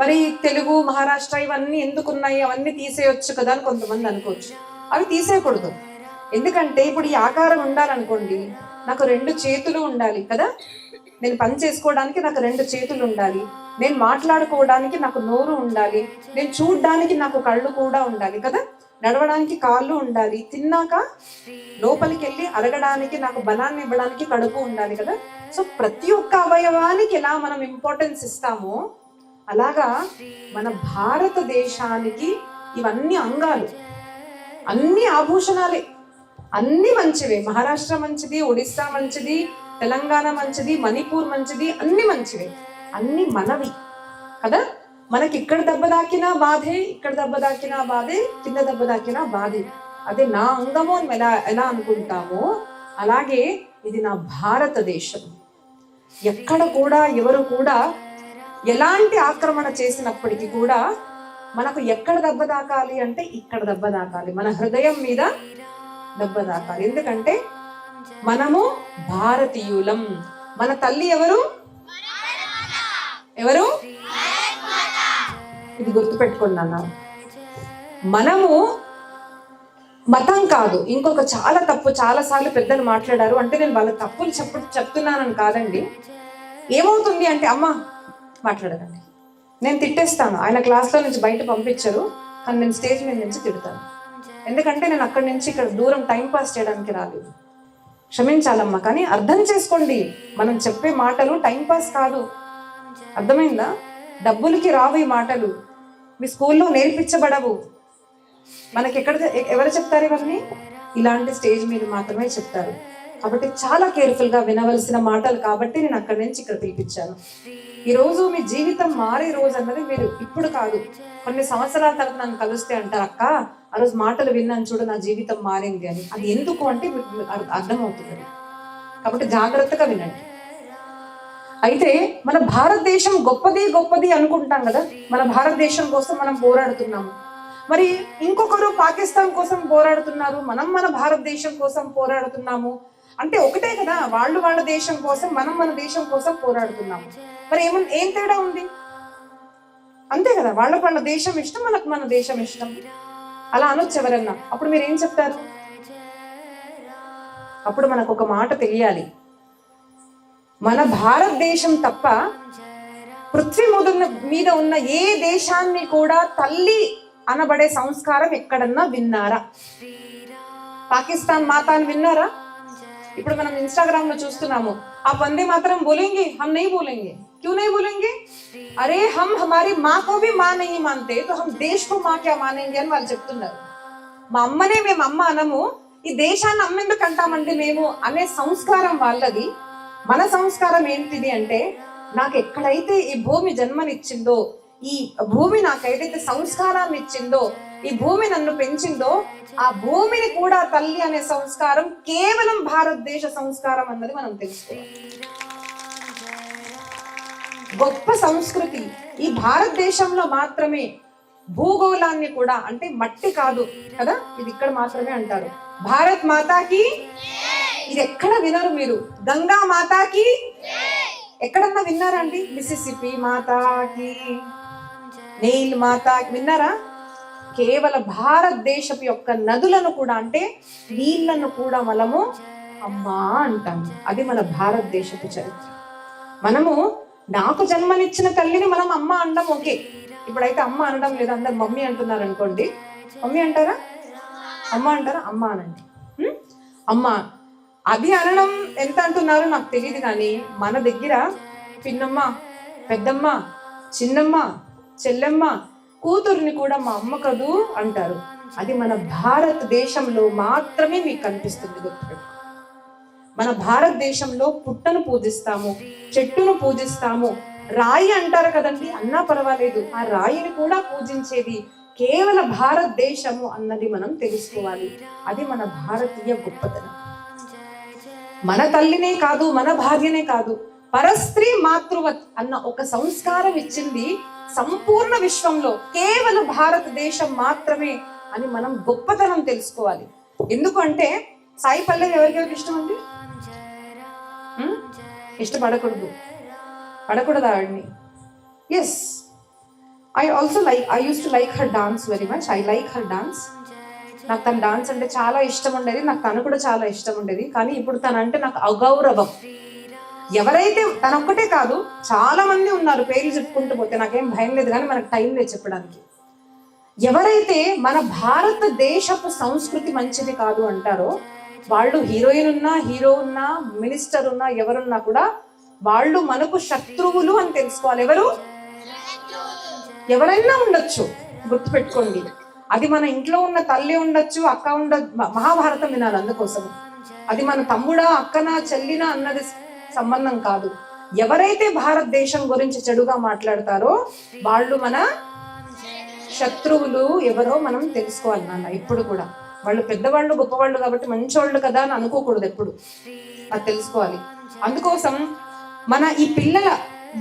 మరి తెలుగు, మహారాష్ట్ర ఇవన్నీ ఎందుకున్నాయి, అవన్నీ తీసేయొచ్చు కదా అని కొంతమంది అనుకోవచ్చు. అవి తీసేయకూడదు. ఎందుకంటే ఇప్పుడు ఈ ఆకారం ఉండాలనుకోండి, నాకు 2 చేతులు ఉండాలి కదా, నేను పని చేసుకోవడానికి నాకు 2 చేతులు ఉండాలి, నేను మాట్లాడుకోవడానికి నాకు నోరు ఉండాలి, నేను చూడడానికి నాకు కళ్ళు కూడా ఉండాలి కదా, నడవడానికి కాళ్ళు ఉండాలి, తిన్నాక లోపలికి వెళ్ళి అరగడానికి నాకు బలాన్ని ఇవ్వడానికి కడుపు ఉండాలి కదా. సో ప్రతి ఒక్క అవయవానికి ఎలా మనం ఇంపార్టెన్స్ ఇస్తామో అలాగా మన భారతదేశానికి ఇవన్నీ అంగాలు, అన్ని ఆభూషణాలే, అన్ని మంచివే. మహారాష్ట్ర మంచిది, ఒడిస్సా మంచిది, తెలంగాణ మంచిది, మణిపూర్ మంచిది, అన్ని మంచివే, అన్ని మనవి కదా. మనకి ఇక్కడ దెబ్బ దాకినా బాధే, ఇక్కడ దెబ్బ దాకినా బాధే, కింద దెబ్బ దాకినా బాధే. అదే నా అంగము అని ఎలా అనుకుంటామో అలాగే ఇది నా భారతదేశం. ఎక్కడ కూడా ఎవరు కూడా ఎలాంటి ఆక్రమణ చేసినప్పటికీ కూడా మనకు ఎక్కడ దెబ్బ దాకాలి అంటే ఇక్కడ దెబ్బ దాకాలి, మన హృదయం మీద దెబ్బ దాకాలి. ఎందుకంటే మనము భారతీయులం. మన తల్లి ఎవరు? ఎవరు? ఇది గుర్తుపెట్టుకోండి అన్న. మనము మతం కాదు. ఇంకొక చాలా తప్పు, చాలా సార్లు పెద్దలు మాట్లాడారు. అంటే నేను వాళ్ళ తప్పులు చెప్తున్నానని కాదండి. ఏమవుతుంది అంటే, అమ్మ మాట్లాడకండి, నేను తిట్టేస్తాను. ఆయన క్లాస్లో నుంచి బయట పంపించరు, కానీ నేను స్టేజ్ మీద నుంచి తిడతాను. ఎందుకంటే నేను అక్కడి నుంచి ఇక్కడ దూరం టైం పాస్ చేయడానికి రాలేదు. క్షమించాలమ్మా, కానీ అర్థం చేసుకోండి, మనం చెప్పే మాటలు టైం పాస్ కాదు. అర్థమైందా? డబ్బులకి రావు ఈ మాటలు, మీ స్కూల్లో నేర్పించబడవు. మనకి ఎవరు చెప్తారు ఇవన్నీ? ఇలాంటి స్టేజ్ మీద మాత్రమే చెప్తారు. కాబట్టి చాలా కేర్ఫుల్గా వినవలసిన మాటలు కాబట్టి నేను అక్కడి నుంచి ఇక్కడ పిలిపించాను. ఈరోజు మీ జీవితం మారే రోజు అన్నది మీరు ఇప్పుడు కాదు, కొన్ని సంవత్సరాల తర్వాత నన్ను కలిస్తే అంటారు, అక్క ఆ రోజు మాటలు విన్నాను చూడు, నా జీవితం మారింది అని. అది ఎందుకు అంటే మీకు అర్థమవుతుంది. కాబట్టి జాగ్రత్తగా వినండి. అయితే మన భారతదేశం గొప్పది అనుకుంటాం కదా, మన భారతదేశం కోసం మనం పోరాడుతున్నాము. మరి ఇంకొకరు పాకిస్తాన్ కోసం పోరాడుతున్నారు, మనం మన భారతదేశం కోసం పోరాడుతున్నాము. అంటే ఒకటే కదా, వాళ్ళు వాళ్ళ దేశం కోసం, మనం మన దేశం కోసం పోరాడుతున్నాము. మరి ఏం తేడా ఉంది? అంతే కదా, వాళ్ళకు వాళ్ళ దేశం ఇష్టం, మనకు మన దేశం ఇష్టం. అలా అనొచ్చు ఎవరన్నా. అప్పుడు మీరు ఏం చెప్తారు? అప్పుడు మనకు ఒక మాట తెలియాలి, మన భారతదేశం తప్ప పృథ్వీ మీద ఉన్న ఏ దేశాన్ని కూడా తల్లి అనబడే సంస్కారం ఎక్కడన్నా విన్నారా? పాకిస్తాన్ మాత అని విన్నారా? ఇప్పుడు మనం ఇన్స్టాగ్రామ్ లో చూస్తున్నాము, ఆ వందే మాతరం బోలేంగే, హమ్ నహీ బోలేంగే. क्यों नहीं बोलेंगे? अरे हम हमारी माँ को भी माँ नहीं मानते तो हम देश को माँ क्या मानेंगे అని వాళ్ళు చెప్తున్నారు. మా అమ్మనే మేము అమ్మ అనము, ఈ దేశాన్ని అమ్మెందుకు అంటామండి మేము అనే సంస్కారం వాళ్ళది. మన సంస్కారం ఏంటిది అంటే, నాకు ఎక్కడైతే ఈ భూమి జన్మనిచ్చిందో, ఈ భూమి నాకు ఏదైతే సంస్కారాన్ని ఇచ్చిందో, ఈ భూమి నన్ను పెంచిందో, ఆ భూమిని కూడా తల్లి అనే సంస్కారం కేవలం భారతదేశ సంస్కారం అన్నది మనం తెలుసుకోవాలి. గొప్ప సంస్కృతి ఈ భారతదేశంలో మాత్రమే. భూగోళాన్ని కూడా, అంటే మట్టి కాదు కదా, ఇది ఇక్కడ మాత్రమే అంటారు. భారత్ మాతాకి, ఇది ఎక్కడ వినరు మీరు. గంగా మాతాకి ఎక్కడన్నా విన్నారా అండి? మిసిసిపి మాతాకి, నీల్ మాతాకి విన్నారా? కేవలం భారతదేశపు యొక్క నదులను కూడా, అంటే నీళ్లను కూడా మనము అమ్మా అంటాము. అది మన భారతదేశపు చరిత్ర. మనము నాకు జన్మనిచ్చిన తల్లిని మనం అమ్మ అనడం ఓకే. ఇప్పుడైతే అమ్మ అనడం లేదు, అందరు మమ్మీ అంటున్నారు అనుకోండి. మమ్మీ అంటారా? అమ్మ అంటారా? అమ్మ అనండి. అమ్మ అది అనడం ఎంత అంటున్నారో నాకు తెలియదు, కానీ మన దగ్గర పిన్నమ్మ, పెద్దమ్మ, చిన్నమ్మ, చెల్లెమ్మ, కూతుర్ని కూడా మా అమ్మ కదూ అంటారు. అది మన భారతదేశంలో మాత్రమే మీకు కనిపిస్తుంది. గుర్తుపెట్టు, మన భారతదేశంలో పుట్టను పూజిస్తాము, చెట్టును పూజిస్తాము, రాయి అంటారు కదండి, అన్నా పర్వాలేదు, ఆ రాయిని కూడా పూజించేది కేవలం భారతదేశము అన్నది మనం తెలుసుకోవాలి. అది మన భారతీయ గొప్పతనం. మన తల్లినే కాదు, మన భార్యనే కాదు, పరస్త్రీ మాతృవత్ అన్న ఒక సంస్కారం ఇచ్చింది సంపూర్ణ విశ్వంలో కేవలం భారతదేశం మాత్రమే అని మనం గొప్పతనం తెలుసుకోవాలి. ఎందుకంటే సాయి పల్లవి ఎవరికెవరికి ఇష్టం అండి? ఇష్టపడకూడదు, పడకూడదు ఆవిడ్ని. Yes, I also like, I use to like her dance very much. I like her dance. నాకు తన డాన్స్ అంటే చాలా ఇష్టం ఉండేది, నాకు తను కూడా చాలా ఇష్టం ఉండేది. కానీ ఇప్పుడు తను అంటే నాకు అగౌరవం. ఎవరైతే, తనొక్కటే కాదు, చాలా మంది ఉన్నారు, పేర్లు చెప్పుకుంటూ పోతే నాకేం భయం లేదు, కానీ మనకు టైం లేదు చెప్పడానికి. ఎవరైతే మన భారతదేశపు సంస్కృతి మంచిది కాదు అంటారో, వాళ్ళు హీరోయిన్ ఉన్నా, హీరో ఉన్నా, మినిస్టర్ ఉన్నా, ఎవరున్నా కూడా వాళ్ళు మనకు శత్రువులు అని తెలుసుకోవాలి. ఎవరు? ఎవరైనా ఉండొచ్చు, గుర్తుపెట్టుకోండి. అది మన ఇంట్లో ఉన్న తల్లి ఉండొచ్చు, అక్క ఉండొచ్చు. మహాభారతం వినాలి అందుకోసం. అది మన తమ్ముడా, అక్కనా, చెల్లినా అన్నది సంబంధం కాదు. ఎవరైతే భారతదేశం గురించి చెడుగా మాట్లాడతారో వాళ్ళు మన శత్రువులు ఎవరో మనం తెలుసుకోవాలి నాన్న. ఇప్పుడు కూడా వాళ్ళు పెద్దవాళ్ళు, గొప్పవాళ్ళు కాబట్టి మంచోళ్ళు కదా అని అనుకోకూడదు, ఎప్పుడు అది తెలుసుకోవాలి. అందుకోసం మన ఈ పిల్లల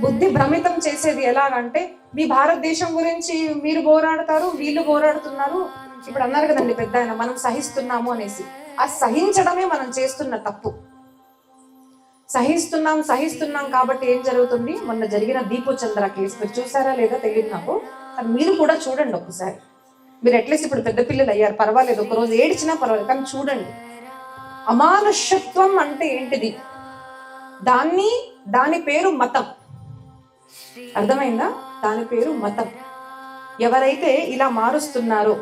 బుద్ధి భ్రమితం చేసేది ఎలాగంటే, మీ భారతదేశం గురించి మీరు పోరాడతారు, వీళ్ళు పోరాడుతున్నారు. ఇప్పుడు అన్నారు కదండి పెద్ద ఆయన, మనం సహిస్తున్నాము అనేసి. ఆ సహించడమే మనం చేస్తున్న తప్పు. సహిస్తున్నాం కాబట్టి ఏం జరుగుతుంది? మొన్న జరిగిన దీపోచంద్ర కేసు మీరు చూసారా లేదా తెలియదు నాకు, కానీ మీరు కూడా చూడండి ఒకసారి. మీరు అట్లీస్ట్ ఇప్పుడు పెద్ద పిల్లలు అయ్యారు, పర్వాలేదు, ఒకరోజు ఏడ్చినా పర్వాలేదు, కానీ చూడండి. అమానుషత్వం అంటే ఏంటిది? దాని పేరు మతం. అర్థమైందా? దాని పేరు మతం. ఎవరైతే ఇలా మారుస్తున్నారో,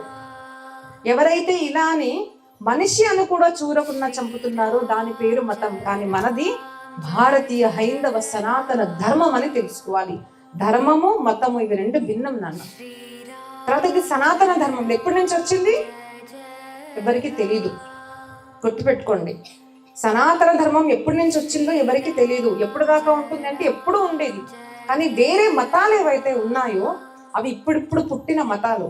ఎవరైతే ఇలా అని మనిషి అని కూడా చూరకుండా చంపుతున్నారో, దాని పేరు మతం. కానీ మనది భారతీయ హైందవ సనాతన ధర్మం అని తెలుసుకోవాలి. ధర్మము, మతము ఇవి రెండు భిన్నం నాన్న. తర్వాత ఇది సనాతన ధర్మం ఎప్పటి నుంచి వచ్చింది ఎవరికి తెలీదు, గుర్తుపెట్టుకోండి. సనాతన ధర్మం ఎప్పటి నుంచి వచ్చిందో ఎవరికి తెలియదు. ఎప్పుడు దాకా ఉంటుంది అంటే ఎప్పుడు ఉండేది. కానీ వేరే మతాలు ఏవైతే ఉన్నాయో అవి ఇప్పుడిప్పుడు పుట్టిన మతాలు.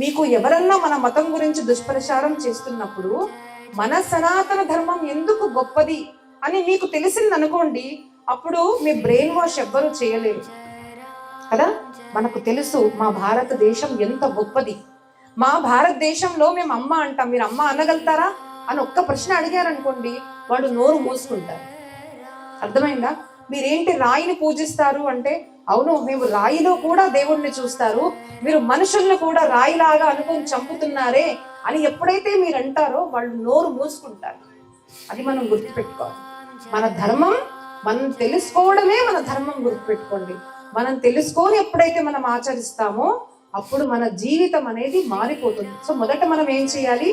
మీకు ఎవరన్నా మన మతం గురించి దుష్ప్రచారం చేస్తున్నప్పుడు మన సనాతన ధర్మం ఎందుకు గొప్పది అని మీకు తెలిసింది అనుకోండి, అప్పుడు మీ బ్రెయిన్ వాష్ ఎవ్వరూ చేయలేరు కదా. మనకు తెలుసు మా భారతదేశం ఎంత గొప్పది. మా భారతదేశంలో మేము అమ్మ అంటాం, మీరు అమ్మ అనగలుగుతారా అని ఒక్క ప్రశ్న అడిగారనుకోండి, వాడు నోరు మూసుకుంటారు. అర్థమైందా? మీరేంటి రాయిని పూజిస్తారు అంటే, అవును మేము రాయిలో కూడా దేవుణ్ణి చూస్తారు, మీరు మనుషుల్ని కూడా రాయిలాగా అనుకొని చంపుతున్నారే అని ఎప్పుడైతే మీరు అంటారో వాళ్ళు నోరు మూసుకుంటారు. అది మనం గుర్తుపెట్టుకోవాలి. మన ధర్మం మనం తెలుసుకోవడమే మన ధర్మం, గుర్తుపెట్టుకోండి. మనం తెలుసుకొని ఎప్పుడైతే మనం ఆచరిస్తామో అప్పుడు మన జీవితం అనేది మారిపోతుంది. సో మొదట మనం ఏం చేయాలి?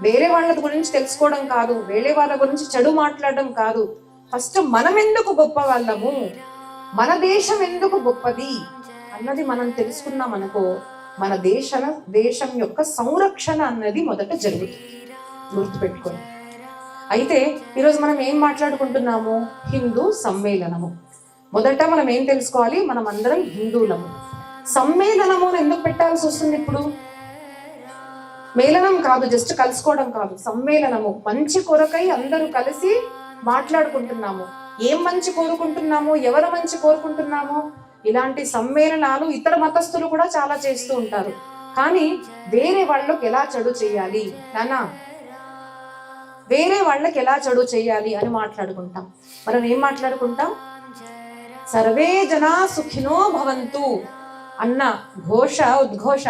వేరే వాళ్ళ గురించి తెలుసుకోవడం కాదు, వేరే వాళ్ళ గురించి చెడు మాట్లాడడం కాదు. ఫస్ట్ మనం ఎందుకు గొప్ప వాళ్ళము, మన దేశం ఎందుకు గొప్పది అన్నది మనం తెలుసుకున్నాం అనుకో, మన దేశం యొక్క సంరక్షణ అన్నది మొదట జరుగుతుంది. గుర్తుపెట్టుకొని. అయితే ఈరోజు మనం ఏం మాట్లాడుకుంటున్నాము? హిందూ సమ్మేళనము. మొదట మనం ఏం తెలుసుకోవాలి? మనం అందరం హిందువులము. సమ్మేళనము ఎందుకు పెట్టాల్సి వస్తుంది ఇప్పుడు? మేళనం కాదు, జస్ట్ కలుసుకోవడం కాదు, సమ్మేళనము. మంచి కొరకై అందరూ కలిసి మాట్లాడుకుంటున్నాము. ఏం మంచి కోరుకుంటున్నాము? ఎవరు మంచి కోరుకుంటున్నాము? ఇలాంటి సమ్మేళనాలు ఇతర మతస్థులు కూడా చాలా చేస్తూ ఉంటారు. కానీ వేరే వాళ్ళకి ఎలా చెడు చేయాలి నానా, వేరే వాళ్ళకి ఎలా చెడు చేయాలి అని మాట్లాడుకుంటాం. మనం ఏం మాట్లాడుకుంటాం? సర్వే జనా సుఖినో భవంతు అన్న ఉద్ఘోష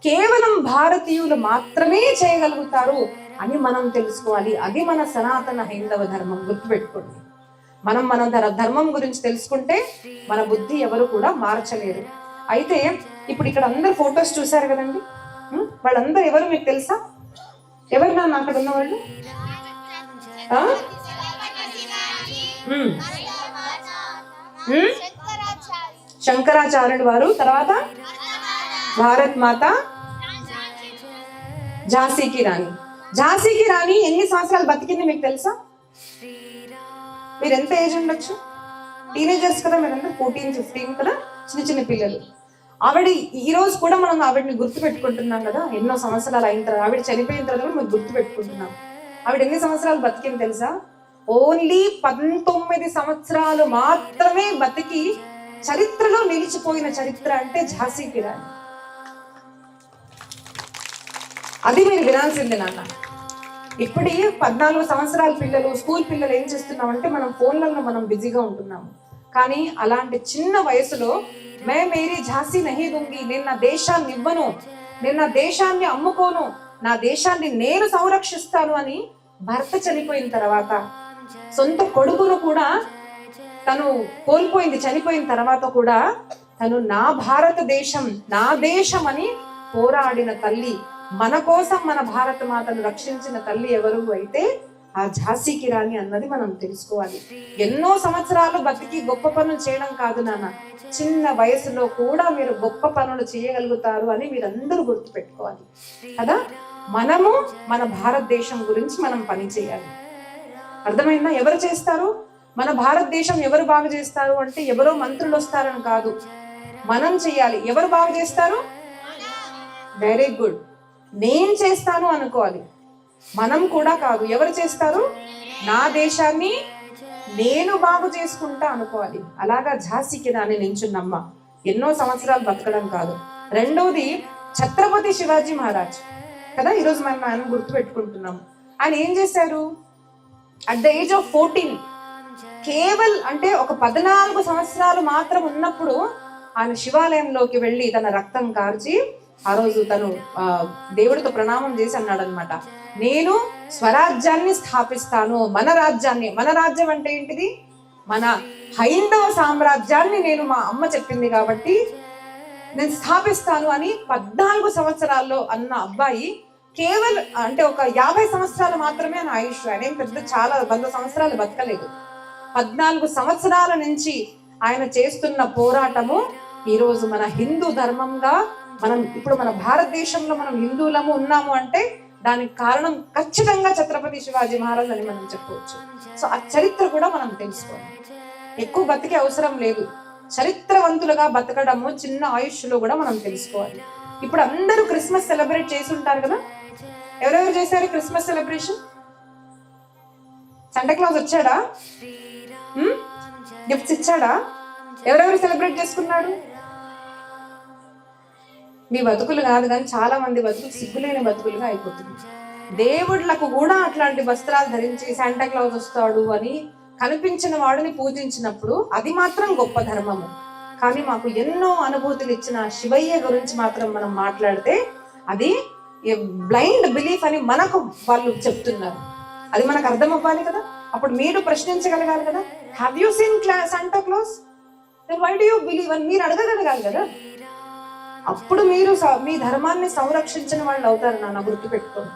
కేవలం భారతీయులు మాత్రమే చేయగలుగుతారు అని మనం తెలుసుకోవాలి. అది మన సనాతన హైందవ ధర్మం. గుర్తుపెట్టుకోండి. మనం మన ధర్మం గురించి తెలుసుకుంటే మన బుద్ధి ఎవరు కూడా మార్చలేరు. అయితే ఇప్పుడు ఇక్కడ అందరు ఫొటోస్ చూశారు కదండి. వాళ్ళందరూ ఎవరు మీకు తెలుసా? ఎవరు నాన్న అక్కడ ఉన్న వాళ్ళు? శంకరాచార్యుడు వారు, తర్వాత భారత్ మాత, ఝాన్సీకి రాణి. ఝాన్సీకి రాణి ఎన్ని సంవత్సరాలు బతికింది మీకు తెలుసా? మీరు ఎంత ఏజ్ ఉండొచ్చు? టీనేజర్స్ కదా మీరందరూ, 14-15 కదా, చిన్న చిన్న పిల్లలు. ఆవిడ ఈ రోజు కూడా మనం ఆవిడని గుర్తు పెట్టుకుంటున్నాం కదా. ఎన్నో సంవత్సరాలు అయిన తర్వాత, ఆవిడ చనిపోయిన తర్వాత కూడా మేము గుర్తు పెట్టుకుంటున్నాం. ఆవిడ ఎన్ని సంవత్సరాలు బతికింది తెలుసా? ఓన్లీ 19 సంవత్సరాలు మాత్రమే బతికి చరిత్రలో నిలిచిపోయిన చరిత్ర అంటే ఝాన్సీకి రాణి. అది మీరు వినాల్సిందే నాన్న. ఇప్పటి 14 సంవత్సరాల పిల్లలు, స్కూల్ పిల్లలు ఏం చేస్తున్నామంటే మనం ఫోన్లలో మనం బిజీగా ఉంటున్నాము. కానీ అలాంటి చిన్న వయసులో మే మేరీ ఝాన్సీ నహీ దూంగి, నేను నా దేశాన్ని ఇవ్వను, నేను నా దేశాన్ని అమ్ముకోను, నా దేశాన్ని నేను సంరక్షిస్తాను అని భర్త చనిపోయిన తర్వాత, సొంత కొడుకును కూడా తను కోల్పోయింది, చనిపోయిన తర్వాత కూడా తను నా భారతదేశం, నా దేశం అని పోరాడిన తల్లి, మన కోసం మన భారత మాతను రక్షించిన తల్లి ఎవరు అయితే ఆ ఝాన్సీకి రాణి అన్నది మనం తెలుసుకోవాలి. ఎన్నో సంవత్సరాలు బతికి గొప్ప పనులు చేయడం కాదు నాన్న, చిన్న వయసులో కూడా మీరు గొప్ప పనులు చేయగలుగుతారు అని మీరందరూ గుర్తు పెట్టుకోవాలి కదా. మనము మన భారతదేశం గురించి మనం పని చేయాలి. అర్థమైందా? ఎవరు చేస్తారు? మన భారతదేశం ఎవరు బాగు చేస్తారు అంటే ఎవరో మంత్రులు వస్తారని కాదు, మనం చెయ్యాలి. ఎవరు బాగు చేస్తారు? వెరీ గుడ్, నేను చేస్తాను అనుకోవాలి. మనం కూడా కాదు, ఎవరు చేస్తారు? నా దేశాన్ని నేను బాగు చేసుకుంటా అనుకోవాలి. అలాగా ఝాన్సీకి రాణి నించున్నమ్మ ఎన్నో సంవత్సరాలు బతకడం కాదు. రెండోది ఛత్రపతి శివాజీ మహారాజ్ కదా, ఈరోజు మనం ఆయన గుర్తు పెట్టుకుంటున్నాం. ఆయన ఏం చేశారు? అట్ ద ఏజ్ ఆఫ్ 14, కేవలం అంటే ఒక 14 సంవత్సరాలు మాత్రం ఉన్నప్పుడు ఆయన శివాలయంలోకి వెళ్ళి తన రక్తం కార్చి ఆ రోజు తను దేవుడితో ప్రణామం చేసి అన్నాడు అనమాట, నేను స్వరాజ్యాన్ని స్థాపిస్తాను, మన రాజ్యాన్ని. మన రాజ్యం అంటే ఏంటిది? మన హైందవ సామ్రాజ్యాన్ని నేను, మా అమ్మ చెప్పింది కాబట్టి నేను స్థాపిస్తాను అని 14 సంవత్సరాల్లో అన్న అబ్బాయి కేవలం అంటే ఒక 50 సంవత్సరాలు మాత్రమే ఆయన ఆయుష్. ఆయన పెద్ద చాలా 100 సంవత్సరాలు బతకలేదు. 14 సంవత్సరాల నుంచి ఆయన చేస్తున్న పోరాటము ఈరోజు మన హిందూ ధర్మంగా మనం ఇప్పుడు మన భారతదేశంలో మనం హిందువులము ఉన్నాము అంటే దానికి కారణం ఖచ్చితంగా ఛత్రపతి శివాజీ మహారాజ్ అని మనం చెప్పవచ్చు. సో ఆ చరిత్ర కూడా మనం తెలుసుకోవాలి. ఎక్కువ బతికే అవసరం లేదు, చరిత్రవంతులుగా బతకడము చిన్న ఆయుష్లో కూడా మనం తెలుసుకోవాలి. ఇప్పుడు అందరూ క్రిస్మస్ సెలబ్రేట్ చేసి ఉంటారు కదా. ఎవరెవరు చేశారు క్రిస్మస్ సెలబ్రేషన్? శాంటా క్లాస్ వచ్చాడా? గిఫ్ట్స్ ఇచ్చాడా? ఎవరెవరు సెలబ్రేట్ చేసుకున్నాడు? మీ బతుకులు కాదు కానీ చాలా మంది బతుకులు సిగ్గులేని బతుకులుగా అయిపోతుంది. దేవుళ్ళకు కూడా అట్లాంటి వస్త్రాలు ధరించి శాంటా క్లాస్ వస్తాడు అని కనిపించిన వాడిని పూజించినప్పుడు అది మాత్రం గొప్ప ధర్మము. కానీ మాకు ఎన్నో అనుభూతులు ఇచ్చిన శివయ్య గురించి మాత్రం మనం మాట్లాడితే అది బ్లైండ్ బిలీఫ్ అని మనకు వాళ్ళు చెప్తున్నారు. అది మనకు అర్థం అవ్వాలి కదా. అప్పుడు మీరు ప్రశ్నించగలగాలి కదా, have you seen Santa Claus? Then why do you believe అని మీరు అడగగలగాలి కదా. అప్పుడు మీరు మీ ధర్మాన్ని సంరక్షించిన వాళ్ళు అవుతారు నాన్న, గుర్తుపెట్టుకోండి.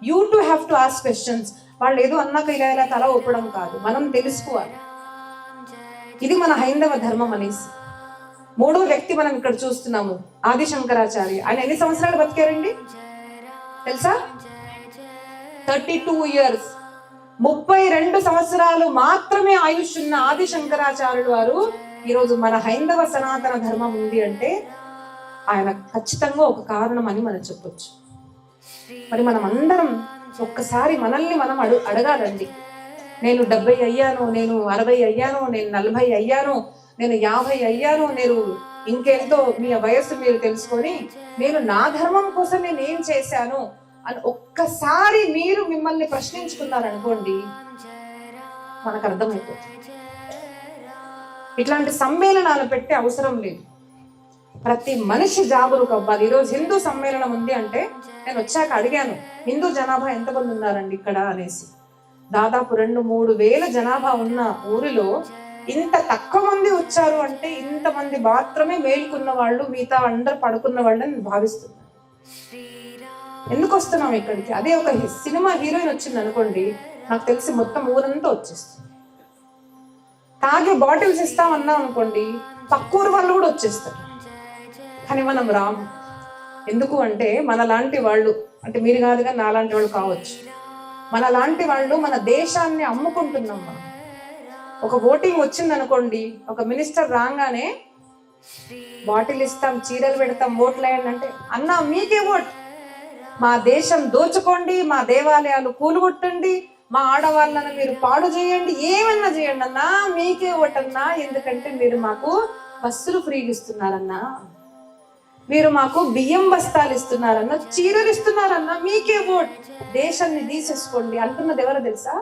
You to have to ask questions. వాళ్ళు ఏదో అన్నాక ఇలా ఇలా తల ఒప్పడం కాదు, మనం తెలుసుకోవాలి. ఇది మన హైందవ ధర్మం అనేసి. మూడో వ్యక్తి మనం ఇక్కడ చూస్తున్నాము, ఆది శంకరాచార్య. ఆయన ఎన్ని సంవత్సరాలు బతికారండి తెలుసా? 32 years, 32 సంవత్సరాలు మాత్రమే ఆయుష్ ఉన్న ఆది శంకరాచార్యులు వారు ఈరోజు మన హైందవ సనాతన ధర్మం ఉంది అంటే ఆయన ఖచ్చితంగా ఒక కారణం అని మనం చెప్పొచ్చు. మరి మనం అందరం ఒక్కసారి మనల్ని మనం అడగాలండి. నేను 70 అయ్యాను, నేను 60 అయ్యాను, నేను 40 అయ్యాను, నేను 50 అయ్యాను, నేను ఇంకెంతో మీ వయస్సు మీరు తెలుసుకొని నేను నా ధర్మం కోసం నేను ఏం చేశాను అని ఒక్కసారి మీరు మిమ్మల్ని ప్రశ్నించుకున్నారనుకోండి, మనకు అర్థమైపోతుంది. ఇట్లాంటి సమ్మేళనాలు పెట్టే అవసరం లేదు. ప్రతి మనిషి జాగరూక అవ్వాలి. ఈరోజు హిందూ సమ్మేళనం ఉంది అంటే నేను వచ్చాక అడిగాను, హిందూ జనాభా ఎంతమంది ఉన్నారండి ఇక్కడ అనేసి. దాదాపు 2-3 వేల జనాభా ఉన్న ఊరిలో ఇంత తక్కువ మంది వచ్చారు అంటే ఇంతమంది మాత్రమే మేలుకున్న వాళ్ళు, మిగతా అందరు పడుకున్న వాళ్ళని భావిస్తున్నారు. ఎందుకు వస్తున్నాం ఇక్కడికి? అదే ఒక సినిమా హీరోయిన్ వచ్చింది అనుకోండి, నాకు తెలిసి మొత్తం ఊరంతా వచ్చేస్తుంది. తాగే బాటిల్స్ ఇస్తామన్నాం అనుకోండి, పక్కూరు వాళ్ళు కూడా వచ్చేస్తారు. కానీ మనం రాము. ఎందుకు అంటే మనలాంటి వాళ్ళు, అంటే మీరు కాదుగా నాలాంటి వాళ్ళు కావచ్చు, మనలాంటి వాళ్ళు మన దేశాన్ని అమ్ముకుంటున్నాం. మనం ఒక ఓటింగ్ వచ్చింది అనుకోండి, ఒక మినిస్టర్ రాగానే బాటిల్ ఇస్తాం, చీరలు పెడతాం, ఓట్లు వేయండి అంటే, అన్నా మీకే ఓట్, మా దేశం దోచుకోండి, మా దేవాలయాలు కూలుగొట్టండి, మా ఆడవాళ్ళను మీరు పాడు చేయండి, ఏమన్నా చేయండి అన్నా, మీకే ఓట్ అన్నా. ఎందుకంటే మీరు మాకు బస్సులు ఫ్రీగా ఇస్తున్నారన్నా, మీరు మాకు బియ్యం బస్తాలు ఇస్తున్నారన్నా, చీరలు ఇస్తున్నారన్నా, మీకే ఓట్, దేశాన్ని తీసేసుకోండి అంటున్నది ఎవరో తెలుసా?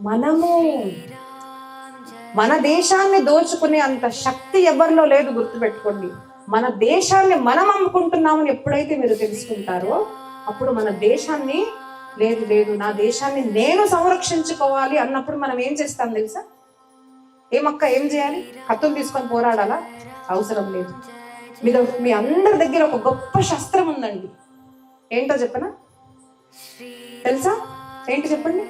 మనము. మన దేశాన్ని దోచుకునే అంత శక్తి ఎవరిలో లేదు, గుర్తుపెట్టుకోండి. మన దేశాన్ని మనం అమ్ముకుంటున్నామని ఎప్పుడైతే మీరు తెలుసుకుంటారో అప్పుడు మన దేశాన్ని లేదు లేదు నా దేశాన్ని నేను సంరక్షించుకోవాలి అన్నప్పుడు మనం ఏం చేస్తాం తెలుసా? ఏమక్క ఏం చేయాలి? కత్తులు తీసుకొని పోరాడాలా? అవసరం లేదు. మీ అందరి దగ్గర ఒక గొప్ప శస్త్రం ఉందండి. ఏంటో చెప్పనా? తెలుసా? ఏంటి చెప్పండి?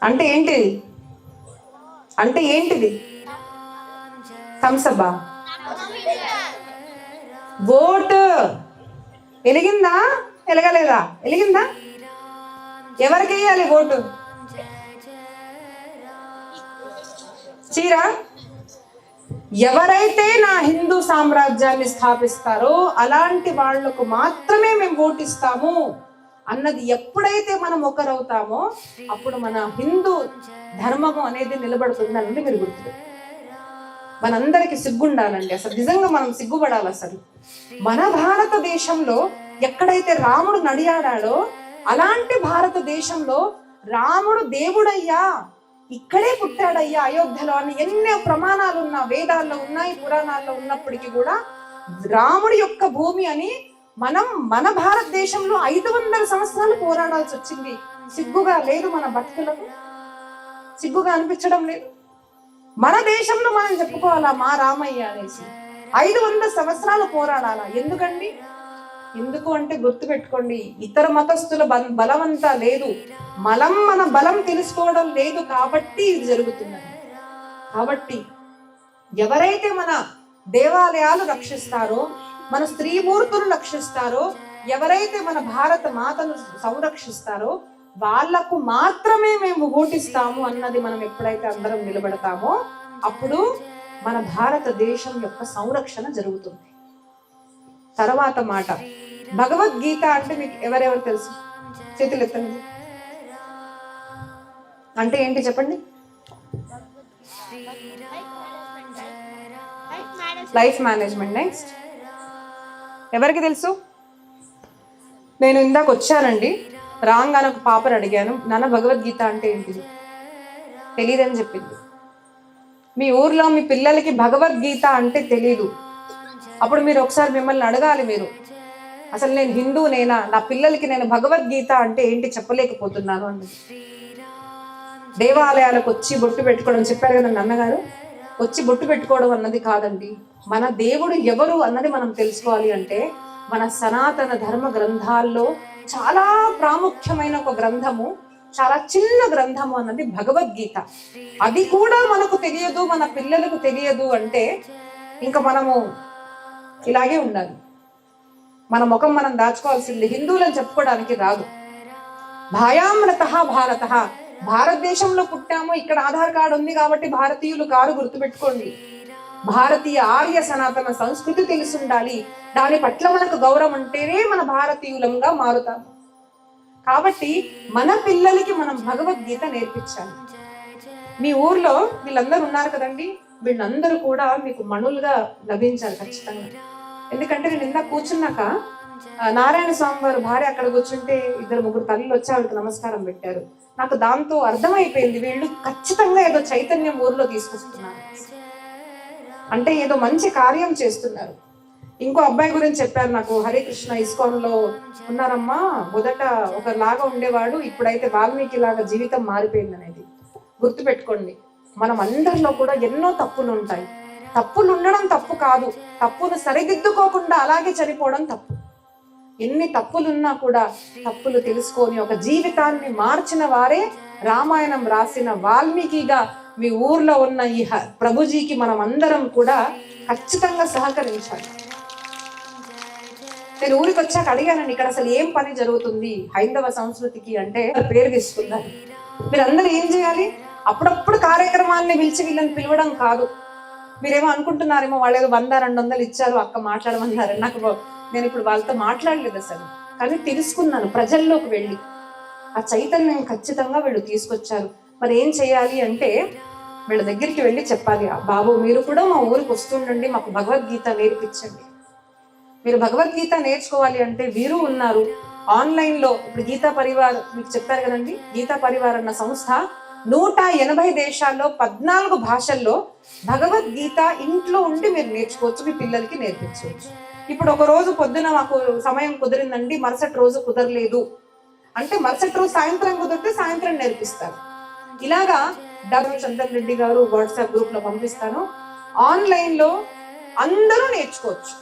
అంటే ఏంటిది? అంటే ఏంటిది? థమ్సబ్బా? ఓటు ఎలిగిందా? ఎలగలేదా? ఎలిగిందా? ఎవరికి వేయాలి ఓటు? చీర? ఎవరైతే నా హిందూ సామ్రాజ్యాన్ని స్థాపిస్తారో అలాంటి వాళ్లకు మాత్రమే మేము ఓటిస్తాము అన్నది ఎప్పుడైతే మనం ఒకరవుతామో అప్పుడు మన హిందూ ధర్మము అనేది నిలబడుతుంది అన్నది మీరు గుర్తుపెట్టుకోండి. మనందరికి సిగ్గుండాలండి. అసలు నిజంగా మనం సిగ్గుపడాలి. అసలు మన భారతదేశంలో ఎక్కడైతే రాముడు నడియాడాడో అలాంటి భారతదేశంలో రాముడు దేవుడయ్యా, ఇక్కడే పుట్టాడయ్యా అయోధ్యలో అని ఎన్నో ప్రమాణాలు ఉన్న వేదాల్లో ఉన్నాయి, పురాణాల్లో ఉన్నప్పటికీ కూడా రాముడి యొక్క భూమి అని మనం మన భారతదేశంలో 500 సంవత్సరాలు పోరాడాల్సి వచ్చింది. సిగ్గుగా లేదు మన బతుకులకు? సిగ్గుగా అనిపించడం లేదు? మన దేశంలో మనం చెప్పుకోవాలా మా రామయ్య అనేసి? 500 సంవత్సరాలు పోరాడాలా? ఎందుకండి? ఎందుకు అంటే గుర్తుపెట్టుకోండి, ఇతర మతస్థుల బలమంతా లేదు, మన బలం తెలుసుకోవడం లేదు కాబట్టి ఇది జరుగుతున్నది. కాబట్టి ఎవరైతే మన దేవాలయాలు రక్షిస్తారో, మన స్త్రీమూర్తులు రక్షిస్తారో, ఎవరైతే మన భారత మాతను సంరక్షిస్తారో వాళ్లకు మాత్రమే మేము ఓటిస్తాము అన్నది మనం ఎప్పుడైతే అందరం నిలబడతామో అప్పుడు మన భారతదేశం యొక్క సంరక్షణ జరుగుతుంది. తర్వాత మాట, భగవద్గీత అంటే మీకు ఎవరెవరు తెలుసు? చేతులు ఎత్తండి. అంటే ఏంటి చెప్పండి? Life management. నెక్స్ట్ ఎవరికి తెలుసు? నేను ఇందాక వచ్చానండి, రాగానే ఒక పాపను అడిగాను, నాన్న భగవద్గీత అంటే ఏంటిది? తెలియదని చెప్పింది. మీ ఊర్లో మీ పిల్లలకి భగవద్గీత అంటే తెలీదు. అప్పుడు మీరు ఒకసారి మిమ్మల్ని అడగాలి, మీరు అసలు నేను హిందూనేనా, నా పిల్లలకి నేను భగవద్గీత అంటే ఏంటి చెప్పలేకపోతున్నాను అన్నది. దేవాలయాలకు వచ్చి బొట్టు పెట్టుకోవడం చెప్పారు కదా నాన్నగారు, వచ్చి బొట్టు పెట్టుకోవడం అన్నది కాదండి. మన దేవుడు ఎవరు అన్నది మనం తెలుసుకోవాలి అంటే మన సనాతన ధర్మ గ్రంథాల్లో చాలా ప్రాముఖ్యమైన ఒక గ్రంథము, చాలా చిన్న గ్రంథము అన్నది భగవద్గీత. అది కూడా మనకు తెలియదు, మన పిల్లలకు తెలియదు అంటే ఇంకా మనము ఇలాగే ఉండాలి. మన ముఖం మనం దాచుకోవాల్సింది, హిందువులని చెప్పుకోవడానికి రాదు. భాయామృత భారత, భారతదేశంలో పుట్టాము, ఇక్కడ ఆధార్ కార్డు ఉంది కాబట్టి భారతీయులు కారు, గుర్తుపెట్టుకోండి. భారతీయ ఆర్య సనాతన సంస్కృతి తెలిసుండాలి, దాని పట్ల మనకు గౌరవం ఉంటేనే మన భారతీయులంగా మారుతాము. కాబట్టి మన పిల్లలకి మనం భగవద్గీత నేర్పించాలి. మీ ఊర్లో వీళ్ళందరూ ఉన్నారు కదండి, వీళ్ళందరూ కూడా మీకు మణులుగా లభించాలి ఖచ్చితంగా. ఎందుకంటే నేను ఇందాక కూర్చున్నాక నారాయణ స్వామి వారు భార్య అక్కడ కూర్చుంటే 2-3 తల్లులు వచ్చి ఆవిడకి నమస్కారం పెట్టారు. నాకు దాంతో అర్థమైపోయింది, వీళ్ళు ఖచ్చితంగా ఏదో చైతన్యం ఊర్లో తీసుకొస్తున్నారు, అంటే ఏదో మంచి కార్యం చేస్తున్నారు. ఇంకో అబ్బాయి గురించి చెప్పారు నాకు, హరికృష్ణ ఇస్కాన్ లో ఉన్నారమ్మా, మొదట ఒకలాగా ఉండేవాడు, ఇప్పుడైతే వాల్మీకి లాగా జీవితం మారిపోయింది అనేది. గుర్తుపెట్టుకోండి, మనం అందరిలో కూడా ఎన్నో తప్పులు ఉంటాయి. తప్పులు ఉండడం తప్పు కాదు, తప్పును సరిదిద్దుకోకుండా అలాగే చనిపోవడం తప్పు. ఎన్ని తప్పులున్నా కూడా తప్పులు తెలుసుకొని ఒక జీవితాన్ని మార్చిన వారే రామాయణం రాసిన వాల్మీకిగా మీ ఊర్లో ఉన్న ఈ ప్రభుజీకి మనం అందరం కూడా ఖచ్చితంగా సహకరించాలి. నేను ఊరికి వచ్చాక అడిగానండి, ఇక్కడ అసలు ఏం పని జరుగుతుంది హైందవ సంస్కృతికి అంటే పేరు తీసుకున్నారు. మీరందరూ ఏం చేయాలి, అప్పుడప్పుడు కార్యక్రమాలని పిలిచి వీళ్ళని పిలవడం కాదు. మీరేమో అనుకుంటున్నారేమో, వాళ్ళు ఏదో 100-200 ఇచ్చారు అక్క మాట్లాడమన్నారు. నేను ఇప్పుడు వాళ్ళతో మాట్లాడలేదు అసలు, కానీ తెలుసుకున్నాను ప్రజల్లోకి వెళ్ళి. ఆ చైతన్యం ఖచ్చితంగా వీళ్ళు తీసుకొచ్చారు. మరి ఏం చేయాలి అంటే వీళ్ళ దగ్గరికి వెళ్ళి చెప్పాలి, బాబు మీరు కూడా మా ఊరికి వస్తుండండి, మాకు భగవద్గీత నేర్పించండి. మీరు భగవద్గీత నేర్చుకోవాలి అంటే వీరు ఉన్నారు ఆన్లైన్లో. ఇప్పుడు గీతా పరివార్ మీకు చెప్పారు కదండి, గీతా పరివార్ అన్న సంస్థ 180 దేశాల్లో 14 భాషల్లో భగవద్గీత ఇంట్లో ఉండి మీరు నేర్చుకోవచ్చు, మీ పిల్లలకి నేర్పించవచ్చు. ఇప్పుడు ఒక రోజు పొద్దున మాకు సమయం కుదిరిందండి, మరుసటి రోజు కుదరలేదు అంటే మరుసటి రోజు సాయంత్రం కుదిరితే సాయంత్రం నేర్పిస్తారు. ఇలాగా చంద్రన్ రెడ్డి గారు వాట్సాప్ గ్రూప్ లో పంపిస్తాను. ఆన్లైన్ లో అందరూ నేర్చుకోవచ్చు.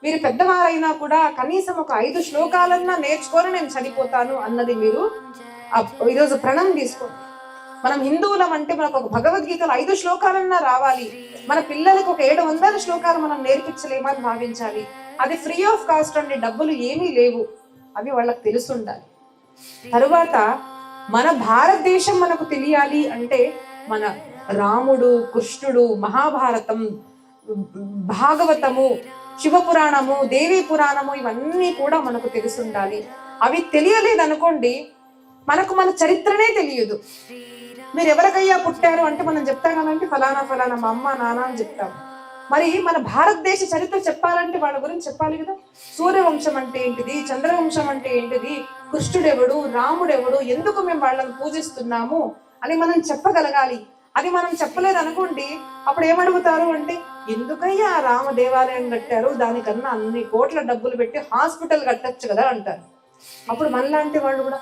మీరు పెద్దవారైనా కూడా కనీసం ఒక 5 శ్లోకాలన్నా నేర్చుకొని నేను చనిపోతాను అన్నది మీరు ఈరోజు ప్రణం తీసుకోండి. మనం హిందువులం అంటే మనకు ఒక భగవద్గీతలో 5 శ్లోకాలన్నా రావాలి. మన పిల్లలకు ఒక 700 శ్లోకాలు మనం నేర్పించలేమని భావించాలి. అది ఫ్రీ ఆఫ్ కాస్ట్ అండి, డబ్బులు ఏమీ లేవు, అవి వాళ్ళకి తెలుసుండాలి. తరువాత మన భారతదేశం మనకు తెలియాలి అంటే మన రాముడు, కృష్ణుడు, మహాభారతం, భాగవతము, శివపురాణము, దేవీ పురాణము ఇవన్నీ కూడా మనకు తెలుసుండాలి. అవి తెలియలేదు అనుకోండి, మనకు మన చరిత్రనే తెలియదు. మీరు ఎవరికయ్యా పుట్టారు అంటే మనం చెప్తాం కదంటే ఫలానా ఫలానా మా అమ్మ నాన్న అని చెప్తాం. మరి మన భారతదేశ చరిత్ర చెప్పాలంటే వాళ్ళ గురించి చెప్పాలి కదా. సూర్యవంశం అంటే ఏంటిది, చంద్రవంశం అంటే ఏంటిది, కృష్ణుడెవడు, రాముడెవడు, ఎందుకు మేము వాళ్ళని పూజిస్తున్నాము అని మనం చెప్పగలగాలి. అది మనం చెప్పలేదు అనుకోండి, అప్పుడు ఏమడుగుతారు అంటే ఎందుకయ్యా రామ దేవాలయం కట్టారు, దానికన్నా అన్ని కోట్ల డబ్బులు పెట్టి హాస్పిటల్ కట్టచ్చు కదా అంటారు. అప్పుడు మనలాంటి వాళ్ళు కూడా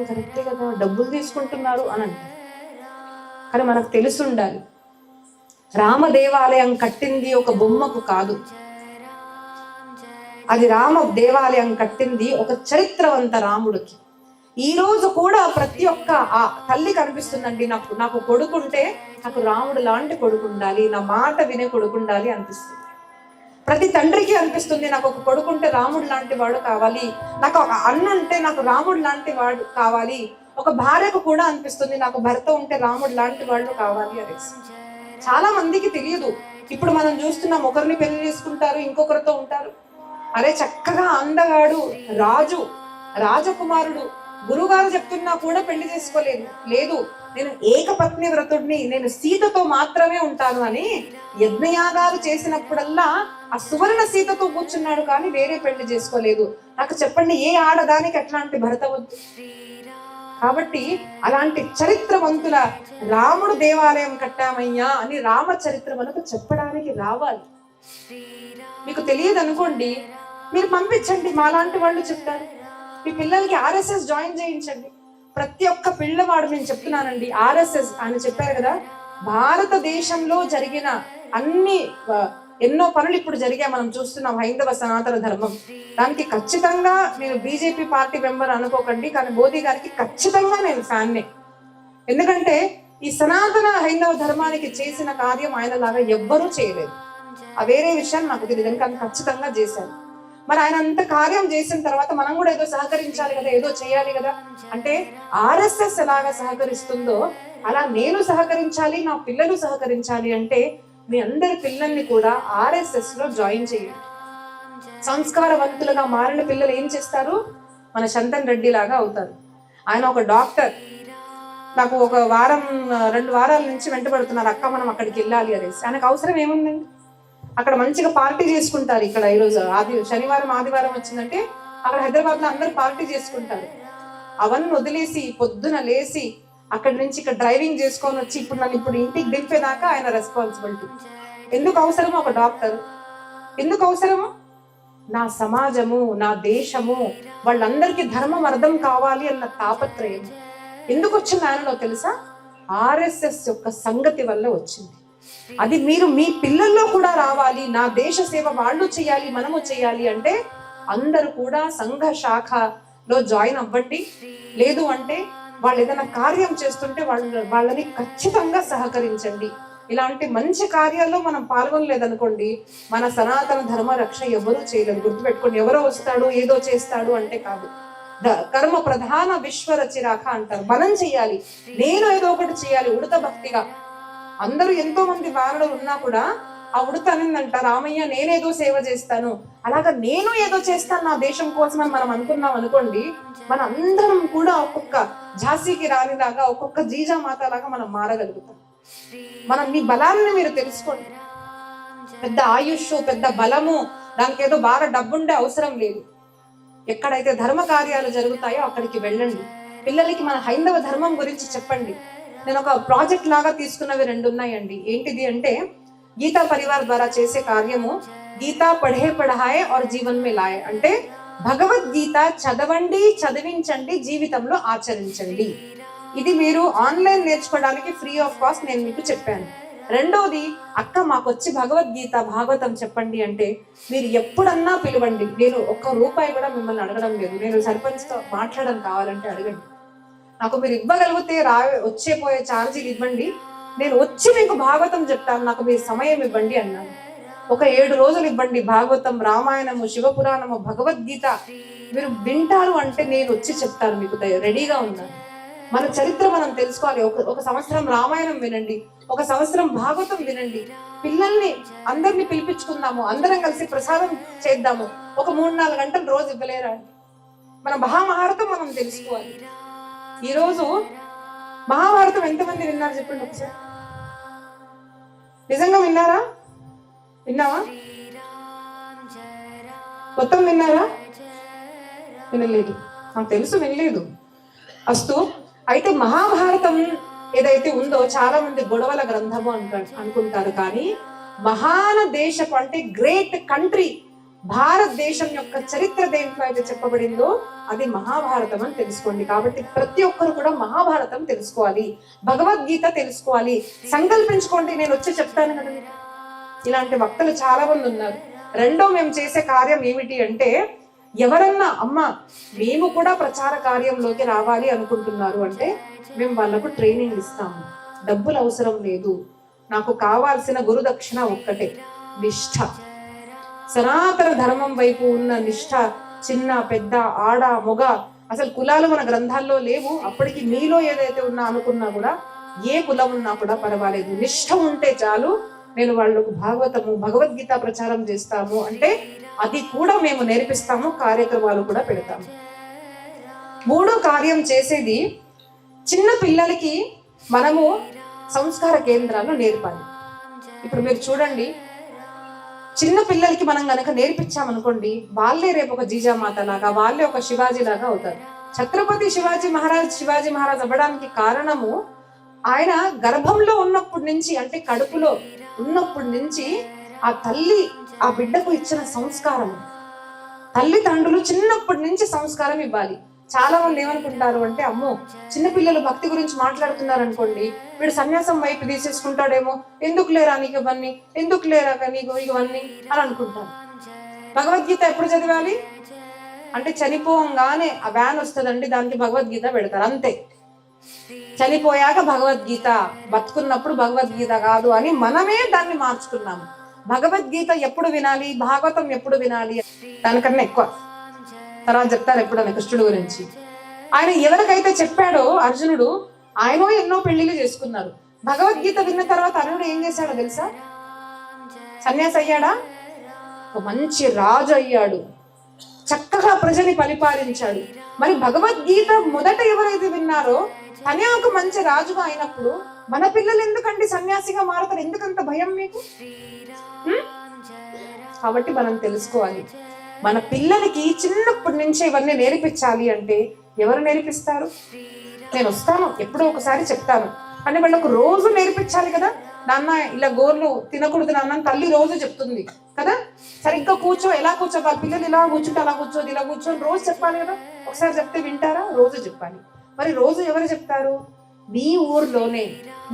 కరెక్టే కదా, డబ్బులు తీసుకుంటున్నారు అని అంటారు. కానీ మనకు తెలుసుండాలి, రామ దేవాలయం కట్టింది ఒక బొమ్మకు కాదు, అది రామ దేవాలయం కట్టింది ఒక చరిత్రవంత రాముడికి. ఈ రోజు కూడా ప్రతి ఒక్క ఆ తల్లి కనిపిస్తుందండి, నాకు కొడుకుంటే నాకు రాముడు లాంటి కొడుకు ఉండాలి, నా మాట వినే కొడుకు ఉండాలి అనిపిస్తుంది. ప్రతి తండ్రికి అనిపిస్తుంది, నాకు ఒక కొడుకుంటే రాముడు లాంటి వాడు కావాలి, నాకు ఒక అన్న ఉంటే నాకు రాముడు లాంటి వాడు కావాలి. ఒక భార్యకు కూడా అనిపిస్తుంది, నాకు భర్త ఉంటే రాముడు లాంటి వాళ్ళు కావాలి అనేసి. చాలా మందికి తెలియదు. ఇప్పుడు మనం చూస్తున్నాం, ఒకరిని పెళ్లి చేసుకుంటారు, ఇంకొకరితో ఉంటారు. అరే చక్కగా అందగాడు రాజు, రాజకుమారుడు, గురుగారు చెప్తున్నా కూడా పెళ్లి చేసుకోలేదు. లేదు నేను ఏకపత్ని వ్రతుడిని, నేను సీతతో మాత్రమే ఉంటాను అని యజ్ఞయాగాలు చేసినప్పుడల్లా ఆ సువర్ణ సీతతో కూర్చున్నాడు, కానీ వేరే పెళ్లి చేసుకోలేదు. నాకు చెప్పండి, ఏ ఆడదానికి అట్లాంటి భర్త వద్దు? కాబట్టి అలాంటి చరిత్రవంతుల రాముడు దేవాలయం కట్టామయ్యా అని రామ చరిత్ర మనకు చెప్పడానికి రావాలి. మీకు తెలియదు అనుకోండి, మీరు పంపించండి, మాలాంటి వాళ్ళు చెప్తారు. మీ పిల్లలకి RSS జాయిన్ చేయించండి. ప్రతి ఒక్క పిల్లవాడు, నేను చెప్తున్నానండి, RSS అని చెప్పారు కదా, భారతదేశంలో జరిగిన ఎన్నో పనులు ఇప్పుడు జరిగాయి, మనం చూస్తున్నాం. హైందవ సనాతన ధర్మం, దానికి ఖచ్చితంగా నేను బీజేపీ పార్టీ మెంబర్ అనుకోకండి, కానీ మోదీ గారికి ఖచ్చితంగా నేను ఫ్యాన్నే. ఎందుకంటే ఈ సనాతన హైందవ ధర్మానికి చేసిన కార్యం ఆయన లాగా ఎవ్వరూ చేయలేదు. ఆ వేరే విషయం నాకు తెలియదు, కానీ ఖచ్చితంగా చేశారు. మరి ఆయన అంత కార్యం చేసిన తర్వాత మనం కూడా ఏదో సహకరించాలి కదా, ఏదో చేయాలి కదా. అంటే ఆర్ఎస్ఎస్ ఎలాగా సహకరిస్తుందో అలా నేను సహకరించాలి, నా పిల్లలు సహకరించాలి. అంటే మీ అందరి పిల్లల్ని కూడా ఆర్ఎస్ఎస్ లో జాయిన్ చేయండి. సంస్కారవంతులుగా మారిన పిల్లలు ఏం చేస్తారు, మన చందన్ రెడ్డి లాగా అవుతారు. ఆయన ఒక డాక్టర్, నాకు ఒక వారం 2 వారాల నుంచి వెంటబడుతున్నారు, అక్క మనం అక్కడికి వెళ్ళాలి అనేసి. ఆయనకు అవసరం ఏముందండి, అక్కడ మంచిగా పార్టీ చేసుకుంటారు. ఇక్కడ ఈరోజు శనివారం ఆదివారం వచ్చిందంటే అక్కడ హైదరాబాద్ లో అందరూ పార్టీ చేసుకుంటారు. అవన్నీ వదిలేసి పొద్దున లేసి అక్కడి నుంచి ఇక్కడ డ్రైవింగ్ చేసుకొని వచ్చి ఇప్పుడు ఇంటికి దింపేదాకా ఆయన రెస్పాన్సిబిలిటీ. ఎందుకు అవసరము ఒక డాక్టర్, ఎందుకు అవసరము, నా సమాజము, నా దేశము, వాళ్ళందరికీ ధర్మం అర్థం కావాలి అన్న తాపత్రయం ఎందుకు వచ్చింది ఆయనలో తెలుసా? ఆర్ఎస్ఎస్ యొక్క సంగతి వల్ల వచ్చింది. అది మీరు మీ పిల్లల్లో కూడా రావాలి. నా దేశ సేవ వాళ్ళు చేయాలి, మనము చేయాలి అంటే అందరూ కూడా సంఘ శాఖలో జాయిన్ అవ్వండి. లేదు అంటే వాళ్ళు ఏదైనా కార్యం చేస్తుంటే వాళ్ళని ఖచ్చితంగా సహకరించండి. ఇలాంటి మంచి కార్యాల్లో మనం పాల్గొనలేదనుకోండి, మన సనాతన ధర్మ రక్ష ఎవరూ చేయలేదు. గుర్తుపెట్టుకోండి, ఎవరో వస్తాడు ఏదో చేస్తాడు అంటే కాదు. కర్మ ప్రధాన విశ్వరచిరాక అంటారు. మనం చెయ్యాలి, నేను ఏదో ఒకటి చేయాలి ఉడత భక్తిగా. అందరూ ఎంతో మంది వానరులు ఉన్నా కూడా ఆ ఉడత అనిందంట, రామయ్య నేనేదో సేవ చేస్తాను, అలాగా నేను ఏదో చేస్తాను నా దేశం కోసం అని మనం అనుకున్నాం అనుకోండి, మన అందరం కూడా ఒక్కొక్క ఝాన్సీకి రాణిలాగా, ఒక్కొక్క జీజామాత లాగా మనం మారగలుగుతాం. మనం మీ బలాన్ని మీరు తెలుసుకోండి. పెద్ద ఆయుష్, పెద్ద బలము, దానికి ఏదో బాగా డబ్బుండే అవసరం లేదు. ఎక్కడైతే ధర్మ కార్యాలు జరుగుతాయో అక్కడికి వెళ్ళండి. పిల్లలకి మన హైందవ ధర్మం గురించి చెప్పండి. నేను ఒక ప్రాజెక్ట్ లాగా తీసుకున్నవి 2 ఉన్నాయండి. ఏంటిది అంటే గీతా పరివార్ ద్వారా చేసే కార్యము గీతా పఢే పఢాయే और జీవన్ మే లాయే. అంటే భగవద్గీత చదవండి, చదివించండి, జీవితంలో ఆచరించండి. ఇది మీరు ఆన్లైన్ నేర్చుకోవడానికి ఫ్రీ ఆఫ్ కాస్ట్ నేను మీకు చెప్పాను. రెండోది, అక్క మాకొచ్చి భగవద్గీత భాగవతం చెప్పండి అంటే మీరు ఎప్పుడన్నా పిలవండి. నేను ₹1 కూడా మిమ్మల్ని అడగడం లేదు. నేను సర్పంచ్తో మాట్లాడడం కావాలంటే అడగండి. నాకు మీరు ఇవ్వగలిగితే వచ్చే ఛార్జీలు ఇవ్వండి, నేను వచ్చి మీకు భాగవతం చెప్తాను, నాకు మీరు సమయం ఇవ్వండి అన్నాను. ఒక 7 రోజులు ఇవ్వండి. భాగవతం, రామాయణము, శివపురాణము, భగవద్గీత మీరు వింటారు అంటే నేను వచ్చి చెప్తాను, మీకు రెడీగా ఉన్నాను. మన చరిత్ర మనం తెలుసుకోవాలి. ఒక సంవత్సరం రామాయణం వినండి, ఒక సంవత్సరం భాగవతం వినండి. పిల్లల్ని అందరినీ పిలిపించుకుందాము, అందరం కలిసి ప్రసాదం చేద్దాము. ఒక 3-4 గంటలు రోజు ఇవ్వలేరా? మన మహాభారతం మనం తెలుసుకోవాలి. ఈరోజు మహాభారతం ఎంతమంది విన్నారు చెప్పండి ఒకసారి. నిజంగా విన్నారా? విన్నావా? మొత్తం విన్నారా? వినలేదు. నాకు తెలుసు వినలేదు. అస్తు. అయితే మహాభారతం ఏదైతే ఉందో చాలా మంది గొడవల గ్రంథము అనుకుంటారు. కానీ మహాన దేశపు అంటే గ్రేట్ కంట్రీ భారతదేశం యొక్క చరిత్ర దేంట్లో అయితే చెప్పబడిందో అది మహాభారతం అని తెలుసుకోండి. కాబట్టి ప్రతి ఒక్కరు కూడా మహాభారతం తెలుసుకోవాలి, భగవద్గీత తెలుసుకోవాలి. సంకల్పించుకోండి, నేను వచ్చి చెప్తాను కదా. ఇలాంటి వక్తలు చాలా మంది ఉన్నారు. రెండో మేము చేసే కార్యం ఏమిటి అంటే, ఎవరన్నా అమ్మ మేము కూడా ప్రచార కార్యంలోకి రావాలి అనుకుంటున్నారు అంటే మేము వాళ్ళకు ట్రైనింగ్ ఇస్తాము. డబ్బులు అవసరం లేదు. నాకు కావాల్సిన గురుదక్షిణ ఒక్కటే, నిష్ఠ. సనాతన ధర్మం వైపు ఉన్న నిష్ఠ. చిన్న పెద్ద ఆడ మొగ అసలు కులాలు మన గ్రంథాల్లో లేవు. అప్పటికి మీలో ఏదైతే ఉన్నా అనుకున్నా కూడా, ఏ కులం ఉన్నా కూడా పర్వాలేదు, నిష్ఠ ఉంటే చాలు. నేను వాళ్ళకు భాగవతము, భగవద్గీత ప్రచారం చేస్తాము అంటే అది కూడా మేము నేర్పిస్తాము, కార్యక్రమాలు కూడా పెడతాము. 3వ కార్యం చేసేది, చిన్న పిల్లలకి మనము సంస్కార కేంద్రాలు నేర్పాలి. ఇప్పుడు మీరు చూడండి, చిన్న పిల్లలకి మనం గనక నేర్పించామనుకోండి, వాళ్ళే రేపు ఒక జీజామాత లాగా, వాళ్ళే ఒక శివాజీ లాగా అవుతారు. ఛత్రపతి శివాజీ మహారాజ్ అవ్వడానికి కారణము ఆయన గర్భంలో ఉన్నప్పటి నుంచి, అంటే కడుపులో ఉన్నప్పటి నుంచి ఆ తల్లి ఆ బిడ్డకు ఇచ్చిన సంస్కారం. తల్లిదండ్రులు చిన్నప్పటి నుంచి సంస్కారం ఇవ్వాలి. చాలా మంది ఏమనుకుంటారు అంటే, అమ్మో చిన్నపిల్లలు భక్తి గురించి మాట్లాడుతున్నారు అనుకోండి, వీడు సన్యాసం వైపు తీసేసుకుంటాడేమో, ఎందుకు లేరా నీకు ఇవన్నీ, ఎందుకు లేరా నీకు ఇవన్నీ అని అనుకుంటారు. భగవద్గీత ఎప్పుడు చదివాలి అంటే చనిపోగానే ఆ వ్యాన్ వస్తుందండి, దానికి భగవద్గీత పెడతారు అంతే. చనిపోయాక భగవద్గీత, బతుకున్నప్పుడు భగవద్గీత కాదు అని మనమే దాన్ని మార్చుకున్నాము. భగవద్గీత ఎప్పుడు వినాలి, భాగవతం ఎప్పుడు వినాలి, దానికన్నా ఎక్కువ తర్వాత చెప్తారు ఎప్పుడన్నా కృష్ణుడు గురించి. ఆయన ఎవరికైతే చెప్పాడో అర్జునుడు, ఆయన ఎన్నో పెళ్లిళ్ళు చేసుకున్నారు. భగవద్గీత విన్న తర్వాత అర్జునుడు ఏం చేశాడో తెలుసా? సన్యాసి అయ్యాడా? ఒక మంచి రాజు అయ్యాడు, చక్కగా ప్రజని పరిపాలించాడు. మరి భగవద్గీత మొదట ఎవరైతే విన్నారో తనే ఒక మంచి రాజుగా అయినప్పుడు మన పిల్లలు ఎందుకండి సన్యాసిగా మారుతారు? ఎందుకంత భయం మీకు? కాబట్టి మనం తెలుసుకోవాలి, మన పిల్లలకి చిన్నప్పటి నుంచే ఇవన్నీ నేర్పించాలి. అంటే ఎవరు నేర్పిస్తారు? నేను వస్తాను ఎప్పుడో ఒకసారి చెప్తాను అంటే వాళ్ళకు రోజు నేర్పించాలి కదా. నాన్న ఇలా గోర్లు తినకూడదు నాన్న తల్లి రోజు చెప్తుంది కదా. సరిగ్గా కూర్చో, ఎలా కూర్చోవాలి, పిల్లలు ఇలా కూర్చుంటే అలా కూర్చోదు, ఇలా కూర్చొని రోజు చెప్పాలి కదా. ఒకసారి చెప్తే వింటారా? రోజు చెప్పాలి. మరి రోజు ఎవరు చెప్తారు? మీ ఊర్లోనే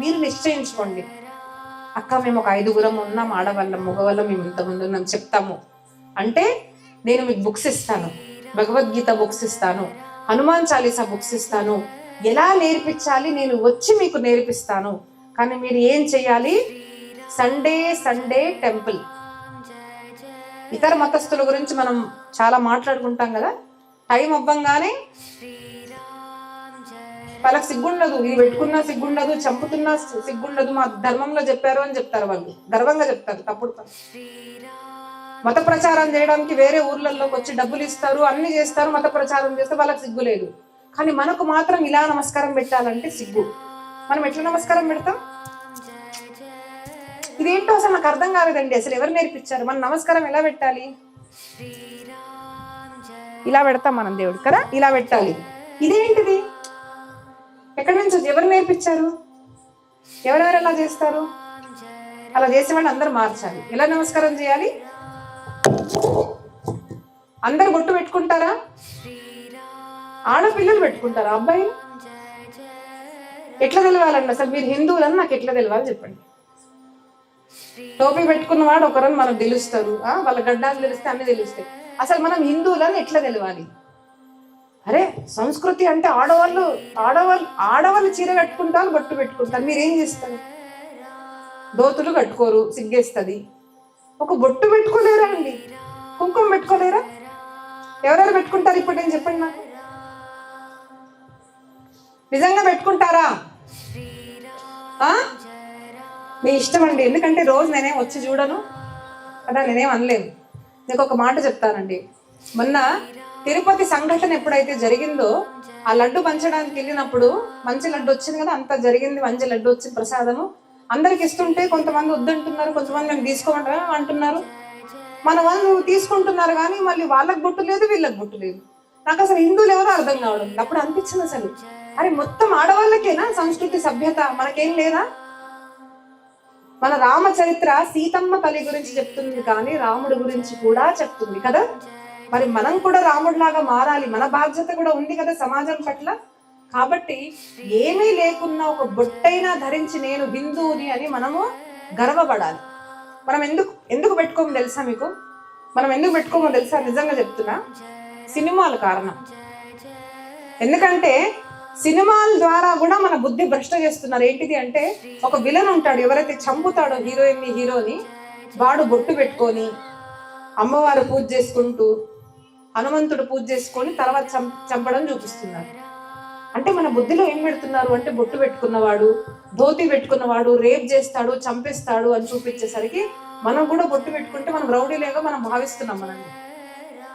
మీరు నిశ్చయించుకోండి, అక్క మేము ఒక 5గురం ఉన్నాం, ఆడవాళ్ళం మగవాళ్ళం మేము ఇంతమంది ఉన్నాం చెప్తాము అంటే నేను మీకు బుక్స్ ఇస్తాను, భగవద్గీత బుక్స్ ఇస్తాను, హనుమాన్ చాలీసా బుక్స్ ఇస్తాను. ఎలా నేర్పించాలి నేను వచ్చి మీకు నేర్పిస్తాను. కానీ మీరు ఏం చెయ్యాలి? Sunday temple. ఇతర మతస్థుల గురించి మనం చాలా మాట్లాడుకుంటాం కదా, టైం అవ్వంగానే వాళ్ళకి సిగ్గుండదు, ఇది పెట్టుకున్నా సిగ్గుండదు, చంపుతున్నా సిగ్గుండదు, మా ధర్మంలో చెప్పారు అని చెప్తారు. వాళ్ళు గర్వంగా చెప్తారు. తప్పుడు మత ప్రచారం చేయడానికి వేరే ఊర్లలోకి వచ్చి డబ్బులు ఇస్తారు, అన్ని చేస్తారు, మత ప్రచారం చేస్తే వాళ్ళకి సిగ్గు లేదు. కానీ మనకు మాత్రం ఇలా నమస్కారం పెట్టాలంటే సిగ్గు. మనం ఎట్లా నమస్కారం పెడతాం? ఇదేంటో అసలు నాకు అర్థం కాలేదండి. అసలు ఎవరు నేర్పించారు? మన నమస్కారం ఎలా పెట్టాలి? ఇలా పెడతాం మనం దేవుడు కదా, ఇలా పెట్టాలి. ఇదేంటిది? ఎక్కడి నుంచి ఎవరు నేర్పించారు? ఎవరెవరు ఎలా చేస్తారు? అలా చేసే వాళ్ళు అందరూ మార్చాలి. ఎలా నమస్కారం చేయాలి? అందరు బొట్టు పెట్టుకుంటారా? ఆడపిల్లలు పెట్టుకుంటారా? అబ్బాయిలు ఎట్లా తెలవాలండి? అసలు మీరు హిందువులని నాకు ఎట్లా తెలవాలి చెప్పండి. టోపీ పెట్టుకున్నవాడు ఒకరని మనకు తెలుస్తారు, వాళ్ళ గడ్డాలు తెలిస్తే అన్ని తెలుస్తాయి. అసలు మనం హిందువులని ఎట్లా తెలవాలి? అరే సంస్కృతి అంటే ఆడవాళ్ళు చీర కట్టుకుంటారు, బొట్టు పెట్టుకుంటారు. మీరేం చేస్తారు? దోతులు కట్టుకోరు, సిగ్గేస్తుంది. ఒక బొట్టు పెట్టుకోలేరా అండి? కుంకుమ పెట్టుకోలేరా? ఎవరెవరు పెట్టుకుంటారు ఇప్పుడు నేను చెప్పండి నాకు. నిజంగా పెట్టుకుంటారా? మీ ఇష్టం అండి. ఎందుకంటే రోజు నేనేం వచ్చి చూడను కదా, నేనేం అనలేను. నీకు ఒక మాట చెప్తానండి. మొన్న తిరుపతి సంఘటన ఎప్పుడైతే జరిగిందో, ఆ లడ్డు పంచడానికి వెళ్ళినప్పుడు మంచి లడ్డు వచ్చింది కదా, అంత జరిగింది, మంచి లడ్డు వచ్చింది ప్రసాదము అందరికి ఇస్తుంటే కొంతమంది వద్దంటున్నారు, కొంతమంది మేము తీసుకోమంటాం అంటున్నారు. మన వాళ్ళు తీసుకుంటున్నారు కానీ మళ్ళీ వాళ్ళకి బొట్టు లేదు, వీళ్ళకి బొట్టు లేదు. నాకు అసలు హిందువులు ఎవరో అర్థం కావడం. అప్పుడు అనిపించింది అసలు అరే మొత్తం ఆడవాళ్ళకేనా సంస్కృతి సభ్యత, మనకేం లేదా? మన రామచరిత్ర సీతమ్మ తల్లి గురించి చెప్తుంది కానీ రాముడి గురించి కూడా చెప్తుంది కదా. మరి మనం కూడా రాముడిలాగా మారాలి, మన బాధ్యత కూడా ఉంది కదా సమాజం పట్ల. కాబట్టి ఏమీ లేకున్నా ఒక బొట్టైనా ధరించి నేను హిందువుని అని మనము గర్వపడాలి. మనం ఎందుకు పెట్టుకోమో తెలుసా మీకు? మనం ఎందుకు పెట్టుకోమో తెలుసా? నిజంగా చెప్తున్నా, సినిమాలు కారణం. ఎందుకంటే సినిమాల ద్వారా కూడా మన బుద్ధి భ్రష్ట చేస్తున్నారు. ఏంటిది అంటే, ఒక విలన్ ఉంటాడు, ఎవరైతే చంపుతాడో హీరోని, వాడు బొట్టు పెట్టుకొని అమ్మవారు పూజ చేసుకుంటూ హనుమంతుడు పూజ చేసుకొని తర్వాత చంపడం చూపిస్తున్నారు. అంటే మన బుద్ధిలో ఏం పెడుతున్నారు అంటే, బొట్టు పెట్టుకున్నవాడు, ధోతి పెట్టుకున్నవాడు రేప్ చేస్తాడు, చంపేస్తాడు అని చూపించేసరికి మనం కూడా బొట్టు పెట్టుకుంటే మనం రౌడీలేగా మనం భావిస్తున్నాం మనల్ని.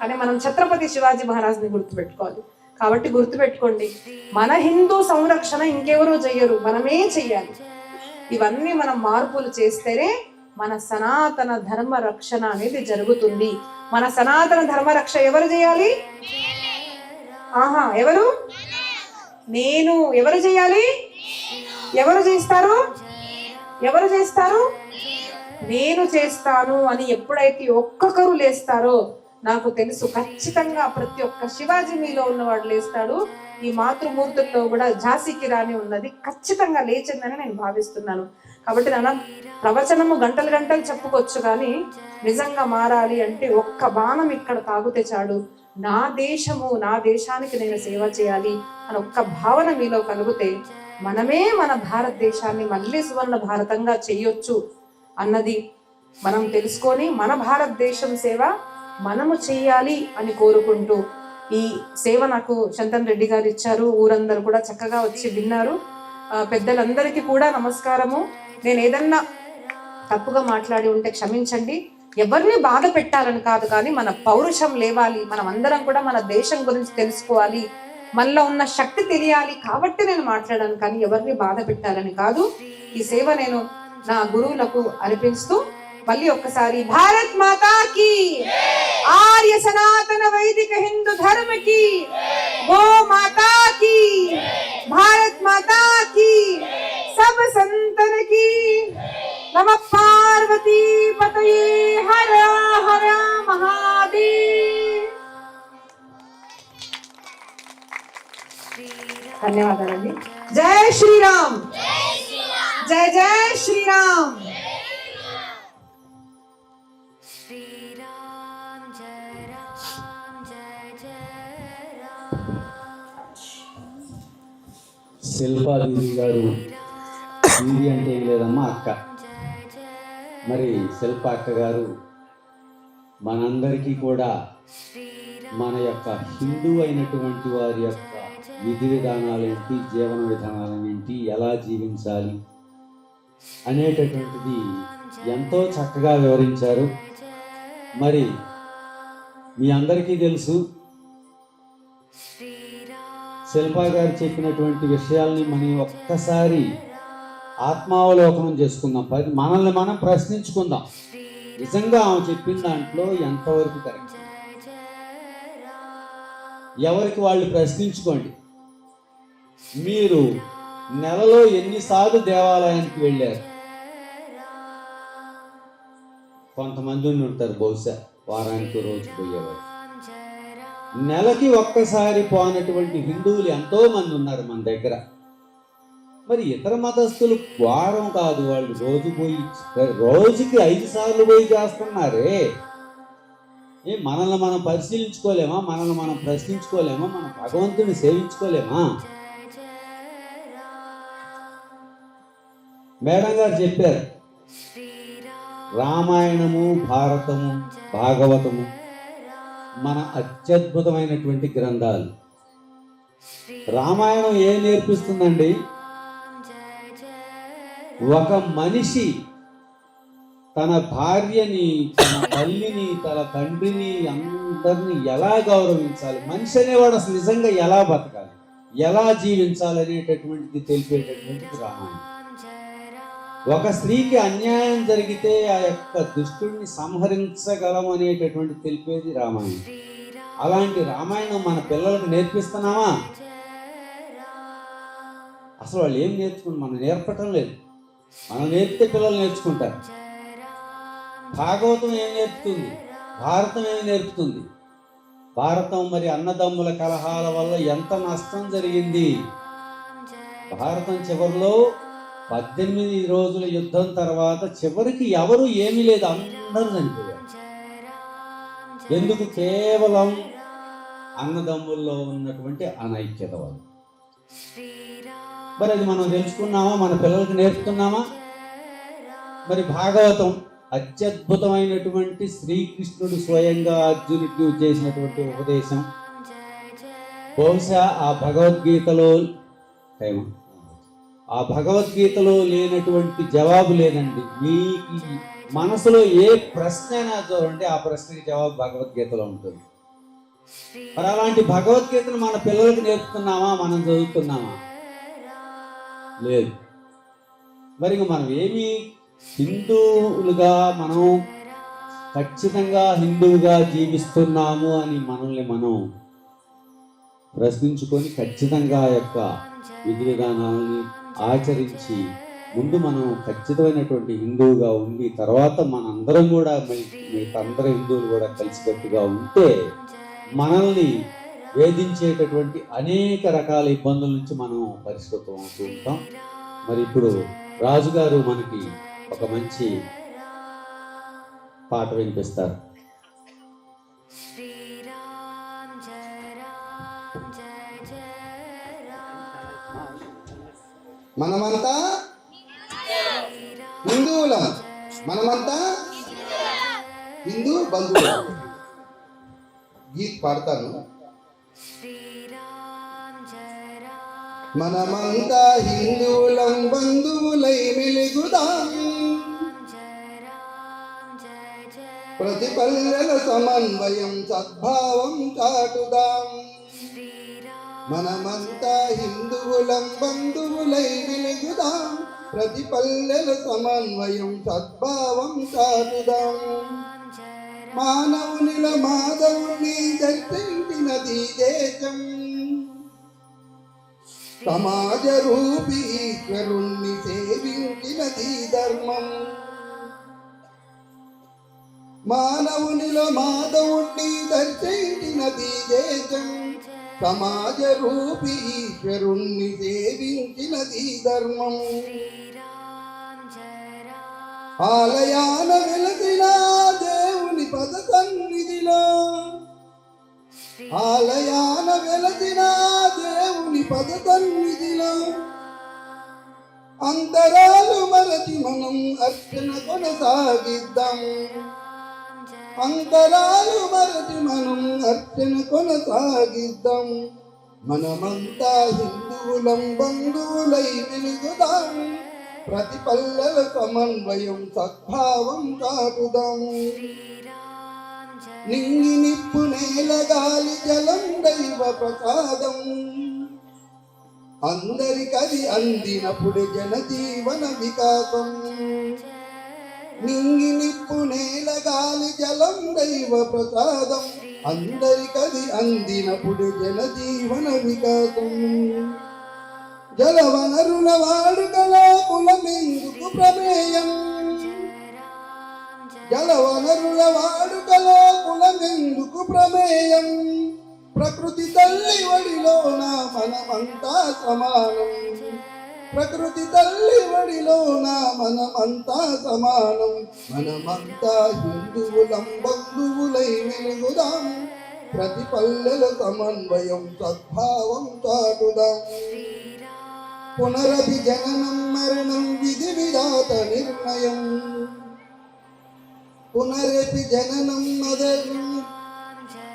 కానీ మనం ఛత్రపతి శివాజీ మహారాజ్ని గుర్తుపెట్టుకోవాలి. కాబట్టి గుర్తుపెట్టుకోండి, మన హిందూ సంరక్షణ ఇంకెవరో చెయ్యరు, మనమే చెయ్యాలి. ఇవన్నీ మనం మార్పులు చేస్తేనే మన సనాతన ధర్మ రక్షణ అనేది జరుగుతుంది. మన సనాతన ధర్మ రక్ష ఎవరు చేయాలి? ఎవరు? నేను. ఎవరు చేయాలి? ఎవరు చేస్తారు? ఎవరు చేస్తారు? నేను చేస్తాను అని ఎప్పుడైతే ఒక్కొక్కరు లేస్తారో, నాకు తెలుసు ఖచ్చితంగా ప్రతి ఒక్క శివాజీ మీలో ఉన్నవాడు లేస్తాడు. ఈ మాతృమూర్తుల్లో కూడా ఝాన్సీకి రాణి ఉన్నది, ఖచ్చితంగా లేచిందని నేను భావిస్తున్నాను. కాబట్టి నాన్న ప్రవచనము గంటలు గంటలు చెప్పుకోవచ్చు, కానీ నిజంగా మారాలి అంటే ఒక్క బాణం ఇక్కడ తాగుతే చాలు, నా దేశము, నా దేశానికి నేను సేవ చేయాలి అని ఒక్క భావన మీలో కలిగితే మనమే మన భారతదేశాన్ని మళ్ళీ సువర్ణ భారతంగా చెయ్యొచ్చు అన్నది మనం తెలుసుకొని మన భారతదేశం సేవ మనము చేయాలి అని కోరుకుంటూ ఈ సేవ నాకు చందన్ రెడ్డి గారు ఇచ్చారు. ఊరందరూ కూడా చక్కగా వచ్చి విన్నారు. పెద్దలందరికీ కూడా నమస్కారము. నేను ఏదన్నా తప్పుగా మాట్లాడి ఉంటే క్షమించండి. ఎవరిని బాధ పెట్టాలని కాదు, కానీ మన పౌరుషం లేవాలి. మనం అందరం కూడా మన దేశం గురించి తెలుసుకోవాలి, మనలో ఉన్న శక్తి తెలియాలి కాబట్టి నేను మాట్లాడాను, కానీ ఎవరిని బాధ పెట్టాలని కాదు. ఈ సేవ నేను నా గురువులకు అర్పిస్తూ మళ్ళీ ఒక్కసారి భారత్ మాతా की आर्य सनातन वैदिक हिंदू धर्म की गो माता की भारत माता की सब संतन की नमः पार्वती पतये हर हर महादेव. ధన్యవాదాలండి. జై శ్రీరామ్, జై జై శ్రీరామ్. శిల్పాదేవి గారు దీది అంటే ఏం లేదమ్మా, అక్క. మరి శిల్ప అక్క గారు మనందరికీ కూడా మన యొక్క హిందూ అయినటువంటి వారి యొక్క విధి విధానాలు ఏంటి, జీవన విధానాలు ఏంటి, ఎలా జీవించాలి అనేటటువంటిది ఎంతో చక్కగా వివరించారు. మరి మీ అందరికీ తెలుసు, శిల్పా గారు చెప్పినటువంటి విషయాల్ని మనం ఒక్కసారి ఆత్మావలోకనం చేసుకుందాం. మనల్ని మనం ప్రశ్నించుకుందాం, నిజంగా ఆమె చెప్పిన దాంట్లో ఎంతవరకు కరెక్ట్. ఎవరికి వాళ్ళు ప్రశ్నించుకోండి. మీరు నెలలో ఎన్నిసార్లు దేవాలయానికి వెళ్ళారు? కొంతమంది ఉంటారు బహుశా వారానికి రోజు పోయేవారు. నెలకి ఒక్కసారి పోనటువంటి హిందువులు ఎంతో మంది ఉన్నారు మన దగ్గర. మరి ఇతర మతస్థులు వారం కాదు, వాళ్ళు రోజు పోయి రోజుకి 5 సార్లు పోయి చేస్తున్నారే. మనల్ని మనం పరిశీలించుకోలేమా? మనల్ని మనం ప్రశ్నించుకోలేమా? మన భగవంతుని సేవించుకోలేమా? మేడం గారు చెప్పారు, రామాయణము, భారతము, భాగవతము మన అత్యద్భుతమైనటువంటి గ్రంథాలు. రామాయణం ఏం నేర్పిస్తుందండి? ఒక మనిషి తన భార్యని, తన తల్లిని, తన తండ్రిని, అందరిని ఎలా గౌరవించాలి, మనిషి అనేవాడు అసలు నిజంగా ఎలా బతకాలి, ఎలా జీవించాలి అనేటటువంటిది తెలిపేటటువంటిది రామాయణం. ఒక స్త్రీకి అన్యాయం జరిగితే ఆ యొక్క దుష్టుడిని సంహరించగలం అనేటటువంటి తెలిపేది రామాయణం. అలాంటి రామాయణం మన పిల్లలకు నేర్పిస్తున్నామా? అసలు వాళ్ళు ఏం నేర్చుకుని మనం నేర్పటం లేదు. మనం నేర్పితే పిల్లలు నేర్చుకుంటారు. భాగవతం ఏం నేర్పుతుంది? భారతం ఏమి నేర్పుతుంది? భారతం మరి అన్నదమ్ముల కలహాల వల్ల ఎంత నష్టం జరిగింది. భారతం చివరిలో 18 రోజుల యుద్ధం తర్వాత చివరికి ఎవరు ఏమీ లేదు, అందరూ చనిపోయారు. ఎందుకు? కేవలం అన్నదమ్ముల్లో ఉన్నటువంటి అనైక్యత వల్ల. మరి అది మనం తెలుసుకున్నామా? మన పిల్లలకు నేర్పుతున్నామా? మరి భాగవతం అత్యద్భుతమైనటువంటి శ్రీకృష్ణుడు స్వయంగా అర్జునుడికి చేసినటువంటి ఉపదేశం. బహుశా ఆ భగవద్గీతలో లేనటువంటి జవాబు లేదండి. మీకు మనసులో ఏ ప్రశ్న అయినా చూడండి, ఆ ప్రశ్నకి జవాబు భగవద్గీతలో ఉంటుంది. మరి అలాంటి భగవద్గీతను మన పిల్లలకు నేర్పుతున్నామా? మనం చదువుతున్నామా? లేదు. మరి మనం ఏమి హిందువులుగా మనం ఖచ్చితంగా హిందువుగా జీవిస్తున్నాము అని మనల్ని మనం ప్రశ్నించుకొని ఖచ్చితంగా యొక్క విధి విధానాలని ఆచరించి ముందు మనం ఖచ్చితమైనటువంటి హిందువుగా ఉండి తర్వాత మనందరం కూడా అందరూ హిందువులు కూడా కలిసికట్టుగా ఉంటే మనల్ని వేధించేటటువంటి అనేక రకాల ఇబ్బందుల నుంచి మనం పరిష్కృతం అవుతూ ఉంటాం. మరి ఇప్పుడు రాజుగారు మనకి ఒక మంచి పాట వినిపిస్తారు. మనమంతా హిందువులం, మనమంతా హిందూ బంధువులు. గీత్ పాడతాను. మనమంతా హిందువులం బంధువులై మెలుగుదాం, ప్రతి పల్లెల సమన్వయం సద్భావం చాటుదాం. మనమంతా హిందువులం బంధువులై మెలుగుదాం, ప్రతి పల్లెల సమన్వయం సద్భావం చాటుదాం. మానవునిల మాధవుని దర్శించినది దేశం, సమాజ రూపీ ఈశ్వరుణ్ణి సేవించినది ధర్మం. మానవునిలో మాధవుణ్ణి దర్శించినది దేశం, సమాజ రూపీ ఈశ్వరుణ్ణి సేవించినది ధర్మం. ఆలయాన వెలసిన దేవుని పద సన్నిధిలో, ఆలయాన వెలసిన దేవుని పద సన్నిధిలో అంతరాలు మరచి మనం అర్చన కొనసాగిద్దాం. అంతరాలు మరచి మనం అర్చన కొనసాగిద్దాం. మనమంతా హిందువులం బంధువులై వెలుగుదాం, ప్రతి పల్లెల సమన్వయం సద్భావం చాటుదాం. నింగి నిప్పు నేల గాలి జలం దైవ ప్రసాదం, అందరికది అందినప్పుడు జనజీవన వికాసం. నింగి నిప్పు నేల గాలి జలం దైవ ప్రసాదం, అందరికది అందినప్పుడు జనజీవన వికాసం. జలవనరుల వాడుకలో కులమెందుకు ప్రమేయం, జలవనరుల వాడుకలో కులమెందుకు ప్రమేయం. ప్రకృతి తల్లి ఒడిలోన మనమంతా సమానం, ప్రకృతి తల్లి ఒడిలోన మనమంతా సమానం. మనమంతా హిందువులం బంధువులై మెలుగుదాం, ప్రతి పల్లెల సమన్వయం సద్భావం చాటుదాం. పునరపి జననం మరణం విధి విధాత నిర్ణయం, పునరపి జననం మరణం,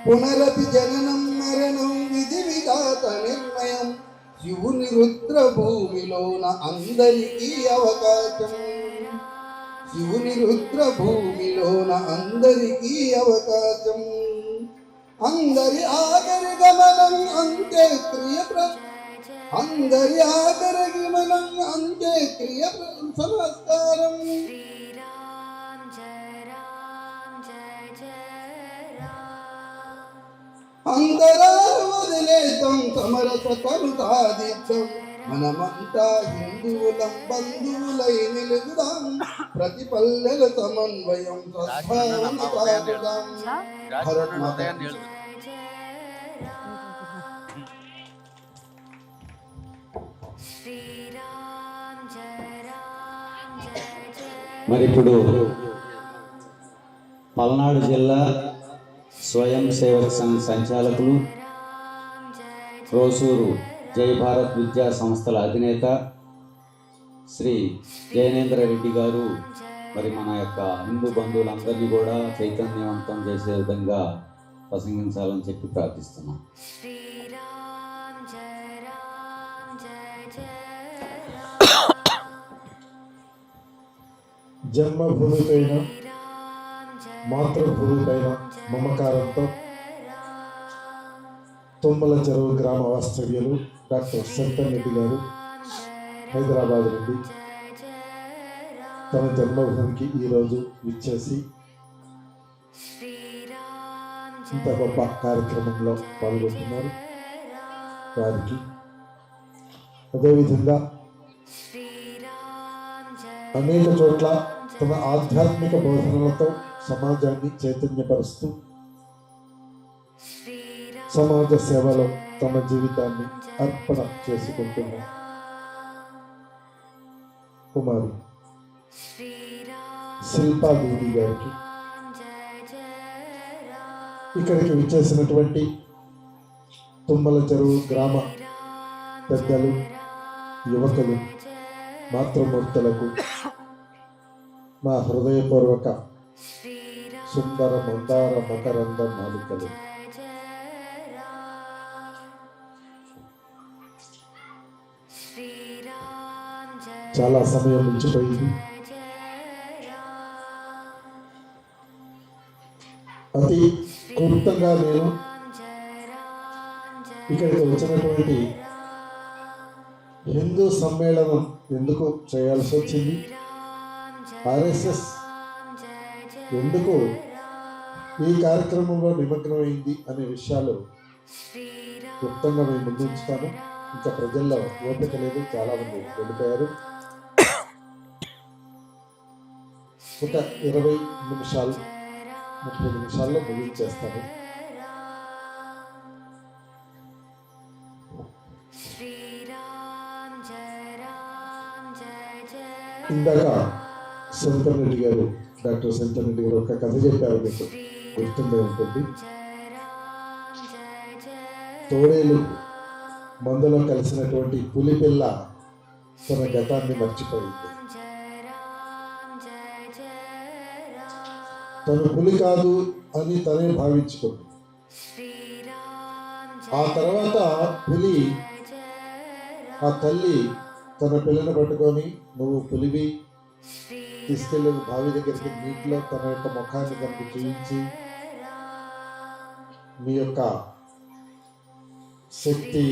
పునరపి జననం మరణం విధి విధాత నిర్ణయం. శివుని రుద్ర భూమిలోన అందరికీ అవకాశం, శివుని రుద్ర భూమిలోన అందరికీ అవకాశం. అందరి ఆఖరి గమనం అంత్యక్రియ, అందరి ఆఖరి గమనం అంత్యక్రియ సంస్కారం. అందరాలు వదిలేద్దాం, సమరస కను సాధిద్దాం. మనమంతా హిందువులం బంధువులై నిలుగుదాం, ప్రతి పల్లెల సమన్వయం సద్భావం చాటుదాం. భారత్ మాతా కీ జై. మరి ఇప్పుడు పల్నాడు జిల్లా స్వయం సేవక సంఘ సంచాలకులు, రోసూరు జై భారత్ విద్యా సంస్థల అధినేత శ్రీ జయనేంద్ర రెడ్డి గారు మరి మన యొక్క హిందూ బంధువులందరినీ కూడా చైతన్యవంతం చేసే విధంగా ప్రసంగించాలని చెప్పి ప్రార్థిస్తున్నాం. జన్మభూమిపైన మాతృభూమిపైన మమకారంతో తుమ్మల చెరువు గ్రామ వాస్తవ్యులు డాక్టర్ శంకర్ రెడ్డి గారు హైదరాబాద్ నుండి తన జన్మభూమికి ఈరోజు విచ్చేసి ఇంత గొప్ప కార్యక్రమంలో పాల్గొంటున్నారు. వారికి అదేవిధంగా అనేక చోట్ల తమ ఆధ్యాత్మిక బోధనలతో సమాజాన్ని చైతన్యపరుస్తూ సమాజ సేవలో తమ జీవితాన్ని అర్పణ చేసుకుంటున్న కుమారి శిల్పా దేవి గారికి, ఇక్కడికి విచ్చేసినటువంటి తుమ్మల చెరువు గ్రామ పెద్దలు, యువకులు, మాతృమూర్తులకు మా హృదయపూర్వక సుందర మందార మకరంద మాలికలు. చాలా సమయం మించిపోయింది. అతి క్లుప్తంగా నేను ఇక్కడికి వచ్చినటువంటి హిందూ సమ్మేళనం ఎందుకు చేయాల్సి వచ్చింది, ఆర్ఎస్ఎస్ ఎందుకు ఈ కార్యక్రమంలో నిమగ్నమైంది అనే విషయాలు క్లుప్తంగా మేము ముందుంచుతాను. ఇంకా ప్రజల్లో ఓపిక లేదు, చాలామంది వెళ్ళిపోయారు. ఒక 20 నిమిషాలు 30 నిమిషాల్లో ముగించేస్తాను. ఇందాక శంకర్ రెడ్డి గారు, డాక్టర్ శంకర్ రెడ్డి గారు ఒక కథ చెప్పారు, మీకు గుర్తుండే ఉంటుంది. తోడేలు మందులో కలిసినటువంటి పులిపిల్ల తన గతాన్ని మర్చిపోయింది. తను పులి కాదు అని తనే భావించుకుంది. ఆ తర్వాత పులి, ఆ తల్లి తన పిల్లని పట్టుకొని, నువ్వు పులివి, తీసుకెళ్ళి బావి దగ్గరికి నీటిలో తన యొక్క ముఖాన్ని కనుక చూపించి, నీ యొక్క శక్తి,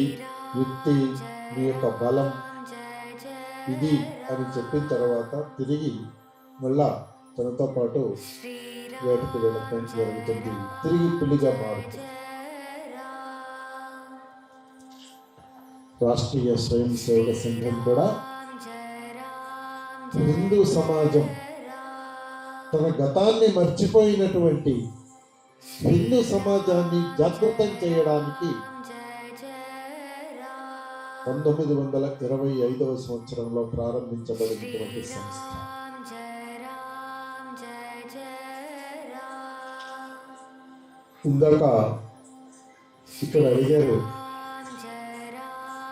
యుక్తి, నీ యొక్క బలం ఇది అని చెప్పిన తర్వాత తిరిగి మళ్ళా తనతో పాటు వేటకు వెళ్ళడం జరుగుతుంది. తిరిగి పులిగా మారుతుంది. రాష్ట్రీయ స్వయం సేవక సంఘం కూడా హిందూ సమాజం తన గతాన్ని మర్చిపోయినటువంటి హిందూ సమాజాన్ని జాగృతం చేయడానికి 1925వ సంవత్సరంలో ప్రారంభించబడినటువంటి సంస్థ. ఇందాక ఇక్కడ అడిగారు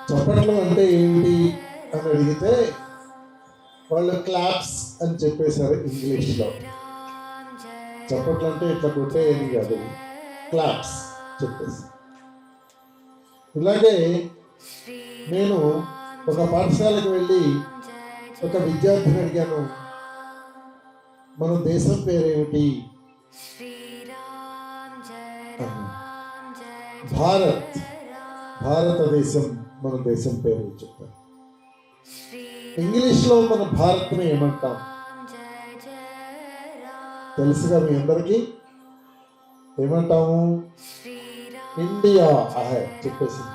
చప్పట్లు అంటే ఏంటి అని అడిగితే వాళ్ళు క్లాప్స్ అని చెప్పేశారు ఇంగ్లీష్లో. చప్పట్లు అంటే ఇట్లా కొట్టేది కాదు, క్లాప్స్ చెప్పేసి. ఇలాగే నేను ఒక పాఠశాలకు వెళ్ళి ఒక విద్యార్థిని అడిగాను, మన దేశం పేరేమిటి? భారత్, భారతదేశం మన దేశం పేరు చెప్పారు. ఇంగ్లీష్లో మన భారత్ని ఏమంటాం తెలుసుగా మీ అందరికీ? ఏమంటాము? ఇండియా అహే చెప్పేసింది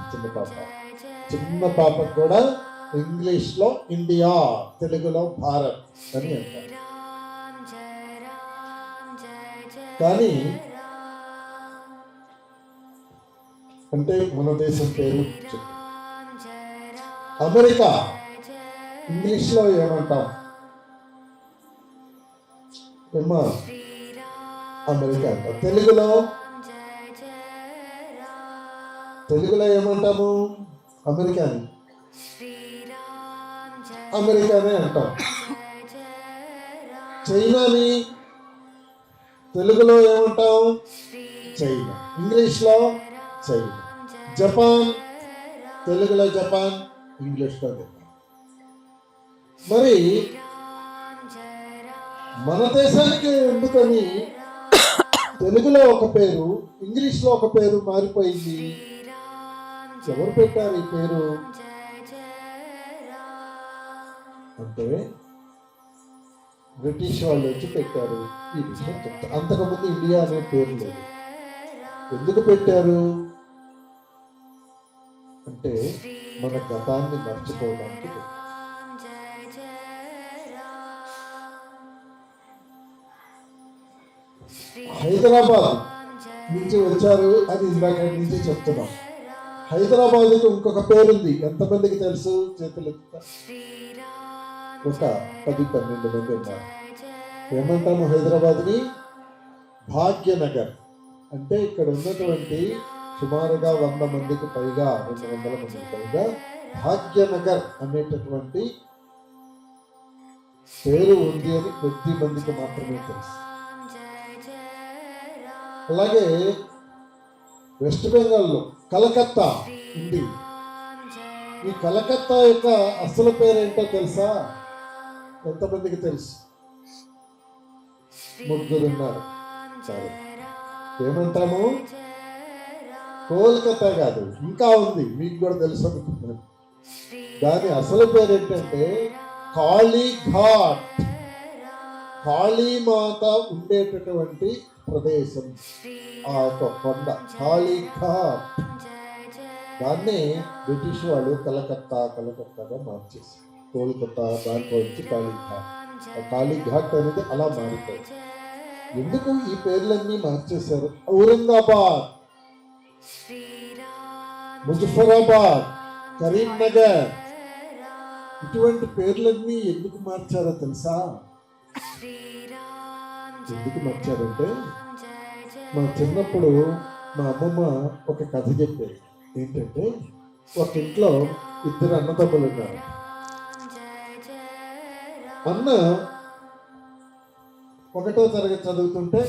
చిన్న పాపకు కూడా ఇంగ్లీష్లో ఇండియా, తెలుగులో భారత్ అని అంటారు. కానీ అంటే మన దేశం పేరు చెప్పు. అమెరికా ఇంగ్లీష్లో ఏమంటాం? ఏమా అమెరికా అంటాం. తెలుగులో ఏమంటాము? అమెరికాని అమెరికానే అంటాం. చైనాని తెలుగులో ఏమంటాం? చైనా, ఇంగ్లీష్లో చైనా. జపాన్ తెలుగులో జపాన్, ఇంగ్లీష్లో జపాన్. మరి మన దేశానికి ఎందుకని తెలుగులో ఒక పేరు, ఇంగ్లీష్లో ఒక పేరు మారిపోయింది? ఎవరు పెట్టారు ఈ పేరు అంటే బ్రిటిష్ వాళ్ళు వచ్చి పెట్టారు. ఈ విషయం చెప్తారు. అంతకుముందు ఇండియా అనే పేరు లేదు. ఎందుకు పెట్టారు అంటే మన గతాన్ని మర్చిపోవడానికి పెట్టారు. హైదరాబాద్ నుంచి వచ్చారు అని ఇందాక నుంచి చెప్తున్నాం. హైదరాబాద్కి ఇంకొక పేరుంది. ఎంతమందికి తెలుసు? చేతులు ఒక 10-12 మంది ఉన్నారు. ఏమంటాము హైదరాబాద్ని? భాగ్యనగర్. అంటే ఇక్కడ ఉన్నటువంటి సుమారుగా 100 మందికి పైగా, 200 మందికి పైగా భాగ్యనగర్ అనేటటువంటి పేరు ఉంది అని కొద్ది మందికి మాత్రమే తెలుసు. అలాగే వెస్ట్ బెంగాల్లో కలకత్తా ఉంది. ఈ కలకత్తా యొక్క అసలు పేరేంటో తెలుసా? ఎంతమందికి తెలుసు? ముగ్గురున్నారు. సరే, ఏమంటాము? కోల్కతా కాదు, ఇంకా ఉంది, మీకు కూడా తెలుసు అనుకుంటున్నాను. దాని అసలు పేరు ఏంటంటే కాళీఘాట్. కాళీమాత ఉండేటటువంటి ప్రదేశం ఆ యొక్క కొండ కాళీఘాట్. దాన్ని బ్రిటిష్ వాళ్ళు కలకత్తాగా మార్చేసి కోల్కతా దాంట్లో వచ్చి కాళీఘాట్. ఆ కాళీఘాట్ అనేది అలా మారిపోయింది. ఎందుకు ఈ పేర్లన్నీ మార్చేశారు? ఔరంగాబాద్, ముజఫరాబాద్, కరీంనగర్, ఇటువంటి పేర్లన్నీ ఎందుకు మార్చారో తెలుసా? ఎందుకు మార్చారంటే మా చిన్నప్పుడు మా అమ్మమ్మ ఒక కథ చెప్పేది. ఏంటంటే ఒక ఇంట్లో ఇద్దరు అన్నదమ్ములు ఉన్నారు. అన్న 1వ తరగతి చదువుతుంటే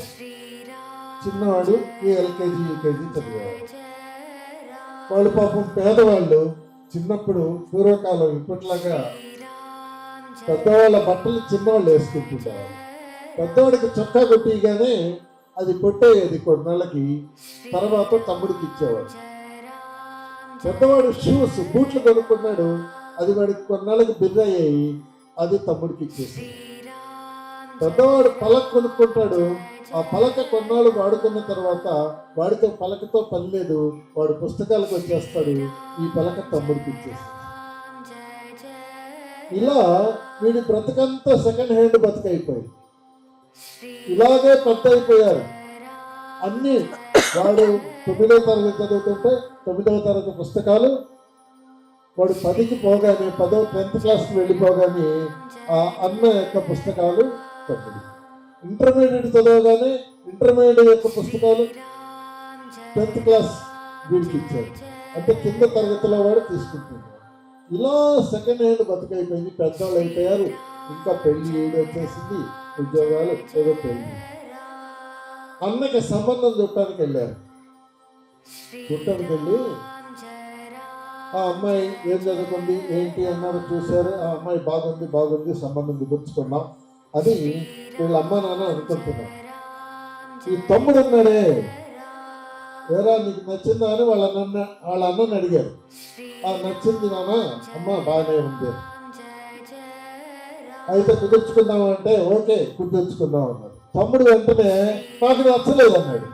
చిన్నవాడు ఎల్కేజీ యూకేజీ చదివేవాడు. వాళ్ళు పాపం పేదవాళ్ళు. చిన్నప్పుడు పూర్వకాలం ఇప్పట్లాగా పెద్దవాళ్ళ బట్టలు చిన్నవాళ్ళు వేసుకుంటుండేవాళ్ళు. పెద్దవాడికి చొక్కా కొట్టిగానే అది పొట్టేది కొన్నాళ్ళకి. తర్వాత తమ్ముడికి ఇచ్చేవాడు. పెద్దవాడు షూస్ బూట్లు కొనుక్కున్నాడు, అది వాడికి కొన్నాళ్ళకి బిర్రయ్యాయి, అది తమ్ముడికి ఇచ్చేసాడు. పెద్దవాడు పలక కొనుక్కుంటాడు, ఆ పలక కొన్నాళ్ళు వాడుకున్న తర్వాత వాడితో పలకతో పని లేదు, వాడు పుస్తకాలకు వచ్చేస్తాడు, ఈ పలక తమ్ముడికి ఇచ్చేస్తాడు. ఇలా వీడి బ్రతకంతా సెకండ్ హ్యాండ్ బతుకైపోయింది. ఇలాగే పెద్ద అయిపోయారు అన్ని. వాడు 9వ తరగతి చదువుతుంటే 9వ తరగతి పుస్తకాలు, వాడు 10కి పోగానే 10th క్లాస్కి వెళ్ళిపోగానే ఆ అన్న యొక్క పుస్తకాలు తమ్ముడు. ఇంటర్మీడియట్ చదవగానే ఇంటర్మీడియట్ యొక్క పుస్తకాలు 10th క్లాస్ వీడికి ఇచ్చారు. అంటే కింద తరగతిలో వాడు తీసుకుంటున్నాడు. ఇలా సెకండ్ హ్యాండ్ బతుకైపోయింది. పెద్దవాళ్ళు అయిపోయారు, ఇంకా పెళ్లి ఏడు వచ్చేసింది, ఉద్యోగాలు ఏదో పెళ్లి. అన్నకి సంబంధం చుట్టానికి వెళ్ళారు. చుట్టానికి వెళ్ళి ఆ అమ్మాయి ఏం చదువుకుంది ఏంటి అన్నారు, చూశారు. ఆ అమ్మాయి బాగుంది సంబంధం కుదుర్చుకున్నాం అని వీళ్ళ అమ్మ నాన్న అనుకుంటున్నారు. ఈ తమ్ముడు ఉన్నాడే, ఏరా నీకు నచ్చిందా అని వాళ్ళ అన్నని అడిగారు. ఆ నచ్చింది నాన్న, అమ్మ బాగానే ఉంది, అయితే కుదుర్చుకుందాం అంటే ఓకే కుదుర్చుకుందాం అన్నాడు. తమ్ముడు వెంటనే నాకు నచ్చలేదు అన్నాడు.